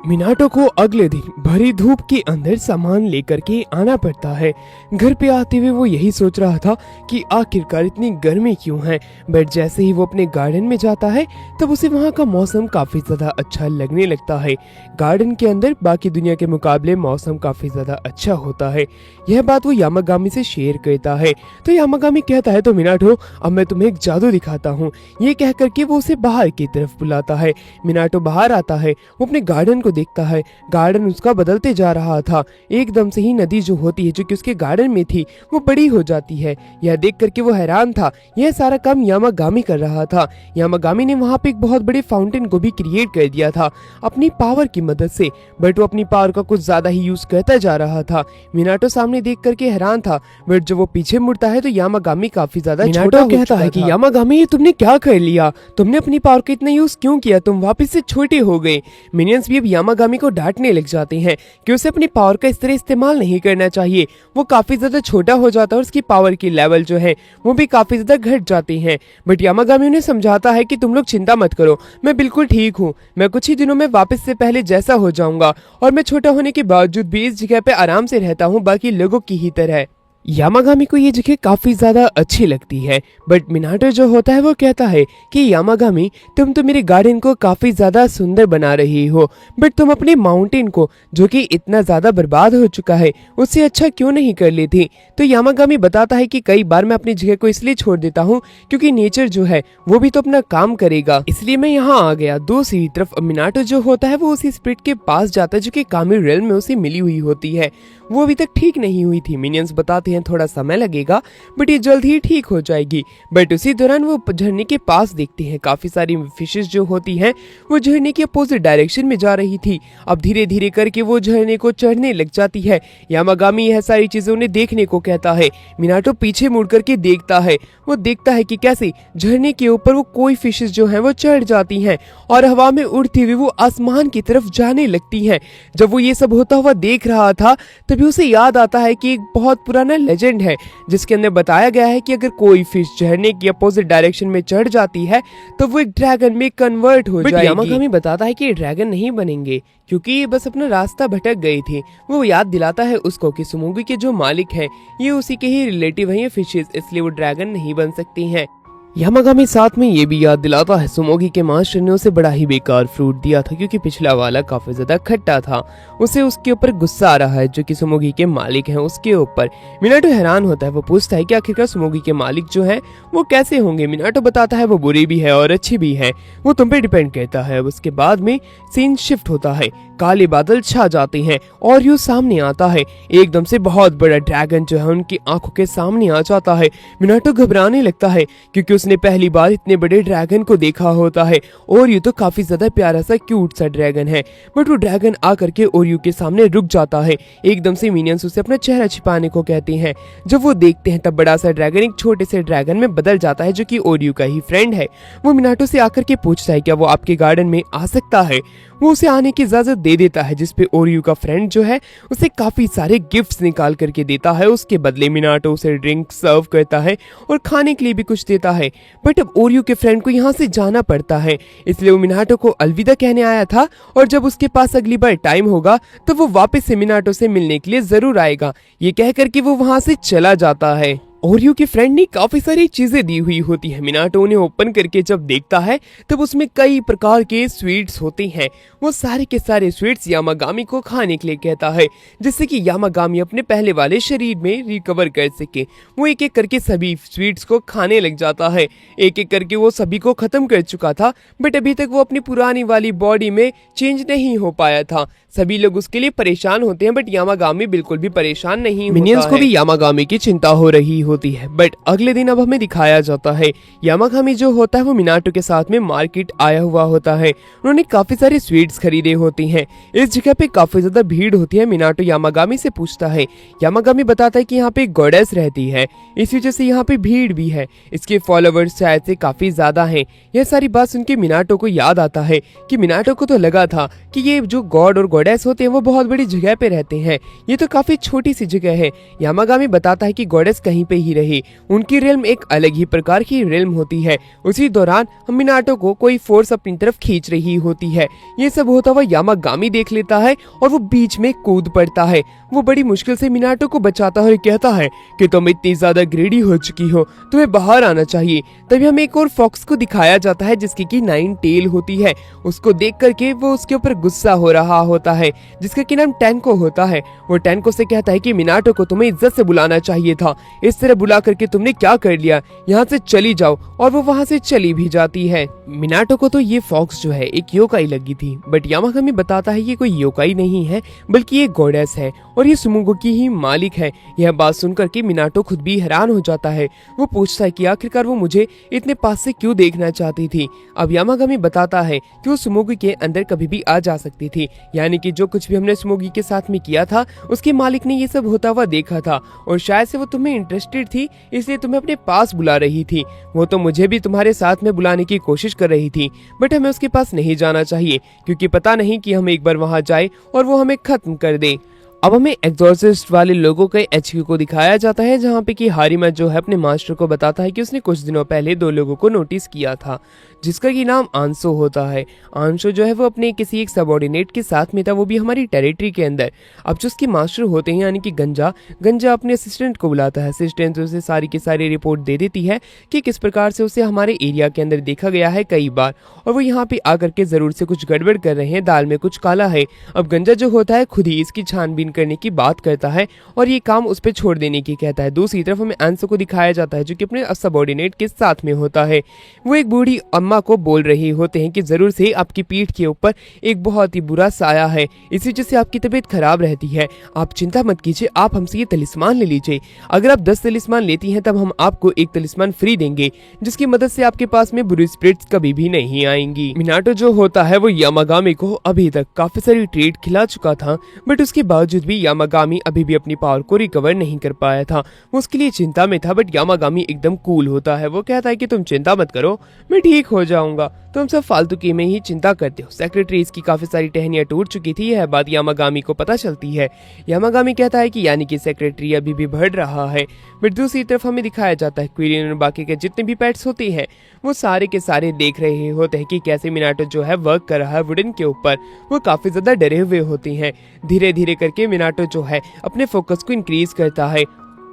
मिनाटो को अगले दिन भरी धूप के अंदर सामान लेकर के आना पड़ता है। घर पे आते हुए वो यही सोच रहा था कि आखिरकार इतनी गर्मी क्यों है। बट जैसे ही वो अपने गार्डन में जाता है तब उसे वहाँ का मौसम काफी ज्यादा अच्छा लगने लगता है। गार्डन के अंदर बाकी दुनिया के मुकाबले मौसम काफी ज्यादा अच्छा होता है। यह बात वो यामागामी से शेयर करता है। तो यामागामी कहता है तो मिनाटो अब मैं तुम्हें एक जादू दिखाता हूँ। ये कह करके वो उसे बाहर की तरफ बुलाता है। मिनाटो बाहर आता है, वो अपने गार्डन को देखता है। गार्डन उसका बदलते जा रहा था। एकदम से ही नदी जो होती है जो कि उसके गार्डन में थी वो बड़ी हो जाती है। यह देख करके वो हैरान था। यह सारा काम यामागामी कर रहा था। यामागामी ने वहाँ पे एक बहुत बड़े फाउंटेन को भी क्रिएट कर दिया था अपनी पावर की मदद से। बट वो अपनी पावर का कुछ ज्यादा ही यूज करता जा रहा था। मिनाटो सामने देख करके हैरान था। बट जब वो पीछे मुड़ता है तो यामागामी काफी ज्यादा छोटा कहता है कि यामागामी तुमने क्या कर लिया, तुमने अपनी पावर का इतना यूज क्यों किया, तुम वापस से छोटे हो गए। मिनियंस भी अब यामागामी को डांटने लग जाते हैं कि उसे अपनी पावर का इस तरह इस्तेमाल नहीं करना चाहिए। वो काफी ज्यादा छोटा हो जाता है और उसकी पावर की लेवल जो है वो भी काफी ज्यादा घट जाती है। बट यामागामी उन्हें समझाता है कि तुम लोग चिंता मत करो, मैं बिल्कुल ठीक हूँ। मैं कुछ ही दिनों में वापस से पहले जैसा हो जाऊंगा और मैं छोटा होने के बावजूद भी इस जगह पे आराम से रहता हूँ बाकी लोगों की ही तरह। यामागामी को ये जगह काफी ज्यादा अच्छी लगती है। बट मिनाटो जो होता है वो कहता है कि यामागामी तुम तो मेरे गार्डन को काफी ज्यादा सुंदर बना रही हो, बट तुम अपने माउंटेन को जो कि इतना ज्यादा बर्बाद हो चुका है उससे अच्छा क्यों नहीं कर लेती। तो यामागामी बताता है कि कई बार मैं अपनी जगह को इसलिए छोड़ देता हूँ क्योंकि नेचर जो है वो भी तो अपना काम करेगा, इसलिए मैं यहाँ आ गया। दूसरी तरफ मिनाटो जो होता है वो उसी स्पिरिट के पास जाता है जो कि कामी रियल्म में उसे मिली हुई होती है। वो अभी तक ठीक नहीं हुई थी। मिनियंस बताते हैं थोड़ा समय लगेगा बट ये जल्द ही ठीक हो जाएगी। बट उसी दौरान वो झरने के पास देखते हैं काफी सारी फिशेस जो होती हैं वो झरने के अपोजिट डायरेक्शन में जा रही थी। अब धीरे धीरे करके वो झरने को चढ़ने लग जाती है। यामागामी यह सारी चीजें उन्हें देखने को कहता है। मिनाटो पीछे मुड़ करके देखता है। वो देखता है कि कैसे झरने के ऊपर वो कोई फिशेस जो हैं वो चढ़ जाती हैं और हवा में उड़ती हुई वो आसमान की तरफ जाने लगती हैं। जब वो ये सब होता हुआ देख रहा था तभी उसे याद आता है कि एक बहुत पुराना लेजेंड है जिसके अंदर बताया गया है कि अगर कोई फिश झरने की अपोजिट डायरेक्शन में चढ़ जाती है तो वो एक ड्रैगन में कन्वर्ट हो जाएगी। यामागामी बताता है कि ये ड्रैगन नहीं बनेंगे क्योंकि ये बस अपना रास्ता भटक गई थी। वो याद दिलाता है उसको कि सुमोगी के जो मालिक हैं ये उसी के ही रिलेटिव हैं ये फिशेस, इसलिए वो ड्रैगन नहीं बन सकती हैं। यामागामी साथ में ये भी याद दिलाता है सुमोगी के मास्टर ने उसे बड़ा ही बेकार फ्रूट दिया था क्योंकि पिछला वाला काफी ज्यादा खट्टा था। उसे उसके ऊपर गुस्सा आ रहा है जो कि सुमोगी के मालिक हैं उसके ऊपर। मिनाटो हैरान होता है। वो पूछता है कि आखिरकार सुमोगी के मालिक जो हैं वो कैसे होंगे। मिनाटो बताता है वो बुरी भी है और अच्छी भी है, वो तुम पे डिपेंड करता है। उसके बाद में सीन शिफ्ट होता है, काले बादल छा जाते हैं और यू सामने आता है। एकदम से बहुत बड़ा ड्रैगन जो है उनकी आंखों के सामने आ जाता है। मिनाटो घबराने लगता है क्योंकि उसने पहली बार इतने बड़े ड्रैगन को देखा होता है। ओरियो तो काफी ज्यादा प्यारा सा क्यूट सा ड्रैगन है बट वो ड्रैगन आकर के ओरियो के सामने रुक जाता है। एकदम से मिनियंस उसे अपना चेहरा छिपाने को कहते हैं। जब वो देखते हैं तब बड़ा सा ड्रैगन एक छोटे से ड्रैगन में बदल जाता है जो कि ओरियो का ही फ्रेंड है। वो मिनाटो से आकर के पूछता है क्या वो आपके गार्डन में आ सकता है। वो उसे आने की इजाजत दे देता है, जिसपे ओरियो का फ्रेंड जो है उसे काफी सारे गिफ्ट्स निकाल करके देता है। उसके बदले मिनाटो उसे ड्रिंक सर्व करता है और खाने के लिए भी कुछ देता है। बट अब ओरियो के फ्रेंड को यहाँ से जाना पड़ता है, इसलिए वो मिनाटो को अलविदा कहने आया था और जब उसके पास अगली बार टाइम होगा तो वो वापस से मिनाटो से मिलने के लिए जरूर आएगा। ये कह करके वो वहां से चला जाता है। ओरियो के फ्रेंड ने काफी सारी चीजें दी हुई होती है। मिनाटो उन्हें ओपन करके जब देखता है तब उसमें कई प्रकार के स्वीट्स होते हैं। वो सारे के सारे स्वीट्स यामागामी को खाने के लिए कहता है, जिससे कि यामागामी अपने पहले वाले शरीर में रिकवर कर सके। वो एक एक करके सभी स्वीट्स को खाने लग जाता है। एक एक करके वो सभी को खत्म कर चुका था, बट अभी तक वो अपनी पुरानी वाली बॉडी में चेंज नहीं हो पाया था। सभी लोग उसके लिए परेशान होते हैं, बट यामागामी बिल्कुल भी परेशान नहीं होता है। मिनियंस को भी यामागामी की चिंता हो रही होती है। बट अगले दिन अब हमें दिखाया जाता है यामागामी जो होता है वो मिनाटो के साथ में मार्केट आया हुआ होता है। उन्होंने काफी सारे स्वीट्स खरीदे होती हैं। इस जगह पे काफी ज्यादा भीड़ होती है। मिनाटो यामागामी से पूछता है, यामागामी बताता है कि यहाँ पे एक गॉडेस रहती है, इस वजह से यहाँ पे भीड़ भी है। इसके फॉलोवर्स शायद से काफी ज्यादा हैं। यह सारी बात सुन के मिनाटो को याद आता है कि मिनाटो को तो लगा था कि ये जो गॉड और गॉडेस होते हैं वो बहुत बड़ी जगह पे रहते हैं, ये तो काफी छोटी सी जगह है। यामागामी बताता है कि गॉडेस कहीं पे ही रही, उनकी रेल्म एक अलग ही प्रकार की रेल्म होती है। उसी दौरान मिनाटो को कोई फोर्स अपनी तरफ खींच रही होती है। ये सब होता हुआ यामागामी देख लेता है और वो बीच में कूद पड़ता है। वो बड़ी मुश्किल से मिनाटो को बचाता है, कहता है कि तुम इतनी ज्यादा ग्रेडी हो चुकी हो, तुम्हें बाहर आना चाहिए। तभी हमें एक और फॉक्स को दिखाया जाता है जिसकी की 9 टेल होती है। उसको देख करके वो उसके ऊपर गुस्सा हो रहा होता है, जिसका की नाम टेनको होता है। वो टेनको से कहता है कि मिनाटो को तुम्हें इज्जत से बुलाना चाहिए था, इस तरह बुला करके तुमने क्या कर लिया, यहाँ से चली जाओ। और वो वहाँ से चली भी जाती है। मिनाटो को तो ये फॉक्स जो है एक योकाई लगी थी, बट यामागामी बताता है ये कोई योकाई नहीं है बल्कि ये गॉडेस है और ये सुमुगो की ही मालिक है। यह बात सुनकर के मिनाटो खुद भी हैरान हो जाता है। वो पूछता है कि आखिरकार वो मुझे इतने पास से क्यों देखना चाहती थी। अब यामागामी बताता है कि वो सुमुगी के अंदर कभी भी आ जा सकती थी, यानी कि जो कुछ भी हमने सुमुगी के साथ में किया था उसके मालिक ने ये सब होता हुआ देखा था और शायद से वो तुम्हें इंटरेस्टेड थी, इसलिए तुम्हें अपने पास बुला रही थी। वो तो मुझे भी तुम्हारे साथ में बुलाने की कोशिश कर रही थी, बट हमें उसके पास नहीं जाना चाहिए क्योंकि पता नहीं कि हम एक बार वहां जाए और वो हमें खत्म कर दे। अब हमें एग्जॉर्सिस्ट वाले लोगों के एचक्यू को दिखाया जाता है, जहाँ पे कि हारिमा जो है अपने मास्टर को बताता है कि उसने कुछ दिनों पहले 2 लोगों को नोटिस किया था, जिसका की नाम आंसो होता है। आंसो जो है वो अपने किसी एक सबऑर्डिनेट के साथ में था, वो भी हमारी टेरिटरी के अंदर। अब जो उसके मास्टर होते हैं यानी कि गंजा अपने असिस्टेंट को बुलाता है। असिस्टेंट उसे सारी की सारी रिपोर्ट दे देती है कि किस प्रकार से उसे हमारे एरिया के अंदर देखा गया है कई बार और वो यहाँ पे आकर के जरूर से कुछ गड़बड़ कर रहे हैं, दाल में कुछ काला है। अब गंजा जो होता है खुद ही इसकी छानबीन करने की बात करता है और ये काम उस पे छोड़ देने की कहता है। दूसरी तरफ हमें आंसो को दिखाया जाता है जो कि अपने सबऑर्डिनेट के साथ में होता है। वो एक बूढ़ी अम्मा को बोल रहे होते हैं कि जरूर से आपकी पीठ के ऊपर एक बहुत ही बुरा साया है, इसी वजह से आपकी तबीयत खराब रहती है। आप चिंता मत कीजिए, आप हमसे ये तलिस्मान ले लीजिए। अगर आप 10 तलिस्मान लेती हैं तब हम आपको एक तलिस्मान फ्री देंगे, जिसकी मदद से आपके पास में बुरी स्पिरिट्स कभी भी नहीं आएंगी। मिनाटो जो होता है वो यामागामी को अभी तक काफी सारी ट्रीट खिला चुका था, बट उसके बावजूद भी यामागामी अभी भी अपनी पावर को रिकवर नहीं कर पाया था। वो उसके लिए चिंता में था, बट यामागामी एकदम कूल होता है। वो कहता है कि तुम चिंता मत करो, मैं ठीक हो जाऊंगा, तुम सब फालतू की में ही चिंता करते हो। सेक्रेटरी इसकी काफी सारी टहनियां टूट चुकी थी, यह बात यामागामी को पता चलती है। यामागामी कहता है कि यानी कि सेक्रेटरी अभी भी बढ़ रहा है। बट दूसरी तरफ हमें दिखाया जाता है क्विलिन और बाकी के जितने भी पेट्स होते हैं वो सारे के सारे देख रहे होते हैं कि कैसे मिनाटो जो है वर्क कर रहा है वुडन के ऊपर। वो काफी ज्यादा डरे हुए होते हैं। धीरे धीरे करके मिनाटो जो है अपने फोकस को इंक्रीज करता है,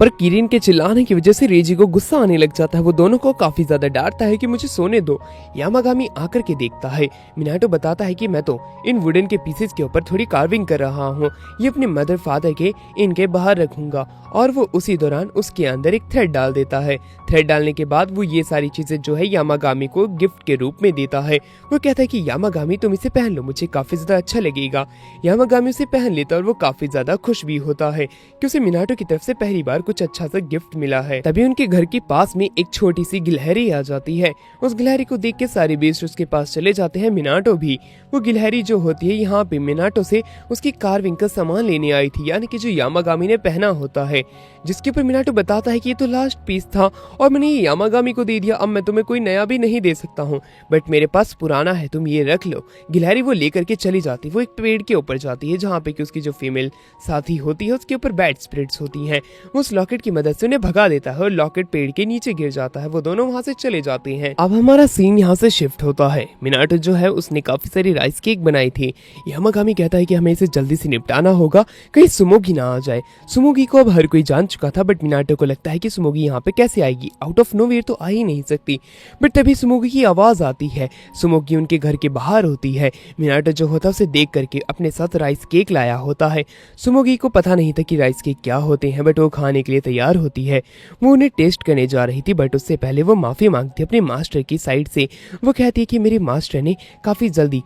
पर किरिन के चिल्लाने की वजह से रेजी को गुस्सा आने लग जाता है। वो दोनों को काफी ज्यादा डांटता है कि मुझे सोने दो। यामागामी आकर के देखता है। मिनाटो बताता है कि मैं तो इन वुडन के पीसेस के ऊपर थोड़ी कार्विंग कर रहा हूँ, ये अपने मदर फादर के इनके बाहर रखूंगा। और वो उसी दौरान उसके अंदर एक थ्रेड डाल देता है। थ्रेड डालने के बाद वो ये सारी चीजें जो है यामागामी को गिफ्ट के रूप में देता है। वो कहता है कि यामागामी तुम इसे पहन लो, मुझे काफी ज्यादा अच्छा लगेगा। यामागामी उसे पहन लेता है और वो काफी ज्यादा खुश भी होता है कि उसे मिनाटो की तरफ से पहली बार कुछ अच्छा सा गिफ्ट मिला है। तभी उनके घर के पास में एक छोटी सी गिलहरी आ जाती है। उस गिलहरी को देख के सारे बीस्ट उसके पास चले जाते हैं। मिनाटो भी, वो गिलहरी जो होती है यहाँ पे मिनाटो से उसकी कार्विंग का सामान लेने आई थी, यानी कि जो यामागामी ने पहना होता है, जिसके ऊपर मिनाटो बताता है कि ये तो लास्ट पीस था और मैंने ये यामागामी को दे दिया, अब मैं तुम्हें कोई नया भी नहीं दे सकता हूँ, बट मेरे पास पुराना है, तुम ये रख लो। गिलहरी वो लेकर के चली जाती है। वो एक पेड़ के ऊपर जाती है जहाँ पे कि उसकी जो फीमेल साथी होती है उसके ऊपर बैड स्पिरिट्स होती हैं। वो उस लॉकेट की मदद से उन्हें भगा देता है और लॉकेट पेड़ के नीचे गिर जाता है। वो दोनों वहाँ से चले जाते हैं। अब हमारा सीन यहाँ से शिफ्ट होता है। मिनाटो जो है उसने काफी सारी राइस केक बनाई थी। यामागामी कहता है कि हमें इसे जल्दी से निपटाना होगा, कहीं सुमोगी ना आ जाए। सुमोगी को अब हर कोई जान चुका था, बट मिनाटो को लगता है कि सुमोगी यहाँ पे कैसे आएगी, आउट ऑफ नोवेयर तो आ ही नहीं सकती। बट तभी सुमोगी की आवाज आती है। सुमोगी उनके घर के बाहर होती है। मिनाटो जो होता है उसे देख करके अपने साथ राइस केक लाया होता है। सुमोगी को पता नहीं था कि राइस केक क्या होते हैं, बट वो खाने के लिए तैयार होती है। वो उन्हें टेस्ट करने जा रही थी, बट उससे पहले वो माफी मांगती है अपने मास्टर की साइड से। वो कहती है कि मेरे मास्टर ने काफी जल्दी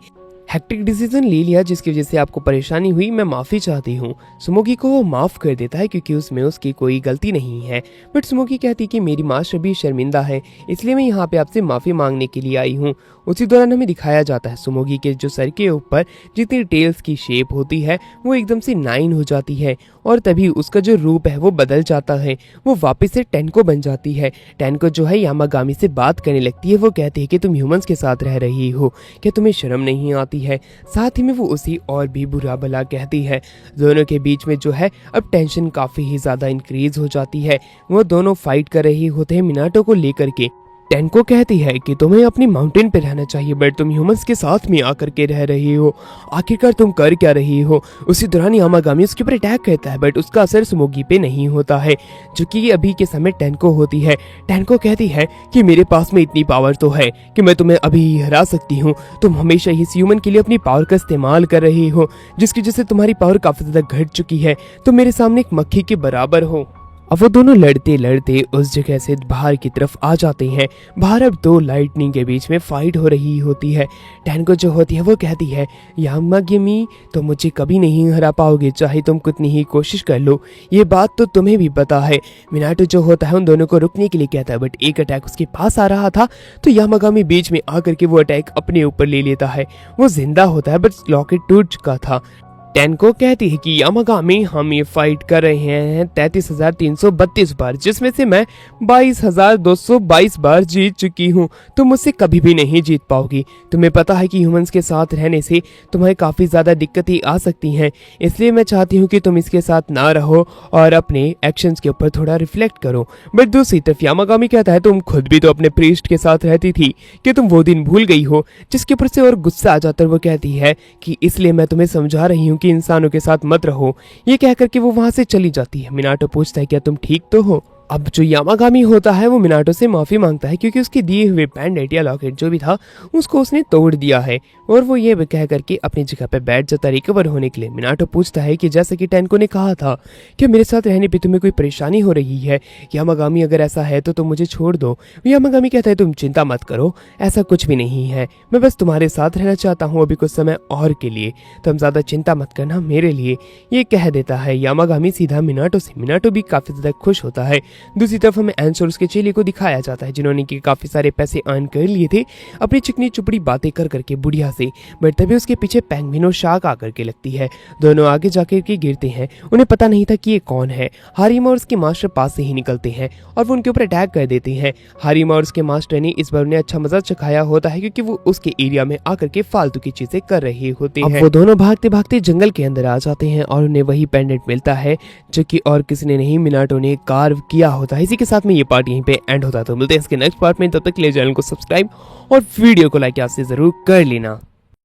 हेक्टिक डिसीजन ले लिया जिसकी वजह से आपको परेशानी हुई, मैं माफी चाहती हूँ। सुमोगी को वो माफ कर देता है क्योंकि उसमें उसकी कोई गलती नहीं है। बट सुमोगी कहती कि मेरी मास्टर भी शर्मिंदा है, इसलिए मैं यहाँ पे आपसे माफी मांगने के लिए आई हूँ। उसी दौरान हमें दिखाया जाता है सुमोगी के जो सर के ऊपर जितनी टेल्स की शेप होती है वो एकदम से 9 हो जाती है और तभी उसका जो रूप है वो बदल जाता है। वो वापस से टेनको बन जाती है। टेनको जो है यामागामी से बात करने लगती है। वो कहती है कि तुम ह्यूमंस के साथ रह रही हो, क्या तुम्हें शर्म नहीं आती है। साथ ही में वो उसी और भी बुरा भला कहती है। दोनों के बीच में जो है अब टेंशन काफी ही ज्यादा इंक्रीज हो जाती है। वो दोनों फाइट कर रहे होते हैं मिनाटो को लेकर के। टेनको कहती है कि तुम्हें अपनी माउंटेन पे रहना चाहिए, बट तुम ह्यूमंस के साथ में आकर के रह रही हो, आखिरकार तुम कर क्या रही हो। उसी दौरान यामागामी उसके ऊपर अटैक करता है, बट उसका असर सुमोगी पे नहीं होता है, जो कि अभी के समय टेनको होती है। टेनको कहती है कि मेरे पास में इतनी पावर तो है कि मैं तुम्हें अभी ही हरा सकती हूँ। तुम हमेशा ही इस ह्यूमन के लिए अपनी पावर का इस्तेमाल कर रही हो, जिसकी वजह से तुम्हारी पावर काफी ज्यादा घट चुकी है। तुम मेरे सामने एक मक्खी के बराबर हो। अब वो दोनों लड़ते लड़ते उस जगह से बाहर की तरफ आ जाते हैं। बाहर अब दो लाइटनिंग के बीच में फाइट हो रही होती है। टेनको जो होती है वो कहती है यामागामी तुम मुझे कभी नहीं हरा पाओगे, चाहे तुम कितनी ही कोशिश कर लो, ये बात तो तुम्हें भी पता है। मिनाटो जो होता है उन दोनों को रुकने के लिए कहता है, बट एक अटैक उसके पास आ रहा था तो यामागामी बीच में आकर के वो अटैक अपने ऊपर ले लेता है। वो जिंदा होता है बट लॉकेट टूट चुका था। टेनको कहती है कि यामागामी हम ये फाइट कर रहे हैं 33,332 बार, जिसमें से मैं 22,222 बार जीत चुकी हूँ। तुम मुझसे कभी भी नहीं जीत पाओगी। तुम्हें पता है कि ह्यूमंस के साथ रहने से तुम्हें काफ़ी ज़्यादा दिक्कतें आ सकती हैं, इसलिए मैं चाहती हूँ कि तुम इसके साथ ना रहो और अपने एक्शंस के ऊपर थोड़ा रिफ्लेक्ट करो। बट दूसरी तरफ यामागामी कहता है तुम खुद भी तो अपने प्रीस्ट के साथ रहती थी, कि तुम वो दिन भूल गई हो। जिसके ऊपर से और गुस्सा आ जाता है। वो कहती है कि इसलिए मैं तुम्हें समझा रही हूँ कि इंसानों के साथ मत रहो। ये कहकर के वो वहां से चली जाती है। मिनाटो पूछता है क्या तुम ठीक तो हो। अब जो यामागामी होता है वो मिनाटो से माफी मांगता है क्योंकि उसके दिए हुए पेंडेंट या लॉकेट जो भी था उसको उसने तोड़ दिया है, और वो ये कह करके अपनी जगह पे बैठ जाता रिकवर होने के लिए। मिनाटो पूछता है कि जैसे कि टेनको ने कहा था कि मेरे साथ रहने पे तुम्हें कोई परेशानी हो रही है यामागामी, अगर ऐसा है तो तुम मुझे छोड़ दो। यामागामी कहता है तुम चिंता मत करो, ऐसा कुछ भी नहीं है, मैं बस तुम्हारे साथ रहना चाहता हूँ अभी कुछ समय और के लिए, तुम ज्यादा चिंता मत करना मेरे लिए। ये कह देता है यामागामी सीधा मिनाटो से। मिनाटो भी काफी ज्यादा खुश होता है। दूसरी तरफ हमें एंस और उसके चेले को दिखाया जाता है जिन्होंने कि काफी सारे पैसे अर्न कर लिए थे अपनी चिकनी चुपड़ी बातें कर करके बुढ़िया से, बट तभी उसके पीछे पेंगुइन और शार्क आकर के लगती है। दोनों आगे जाकर के गिरते हैं। उन्हें पता नहीं था कि ये कौन है। हारिमा और उसके मास्टर पास से ही निकलते हैं और वो उनके ऊपर अटैक कर देते हैं। हारिमा और उसके मास्टर ने इस बार उन्हें अच्छा मजा चखाया होता है क्योंकि वो उसके एरिया में आकर के फालतू की चीजें कर रहे होते हैं। वो दोनों भागते भागते जंगल के अंदर आ जाते हैं और उन्हें वही पेंडेंट मिलता है जो कि और किसी ने नहीं, मिनाटो ने कार्व किया होता है। इसी के साथ में ये पार्ट यहीं पे एंड होता है। तो मिलते हैं इसके नेक्स्ट पार्ट में, तब तक के लिए चैनल को सब्सक्राइब और वीडियो को लाइक आपसे जरूर कर लेना।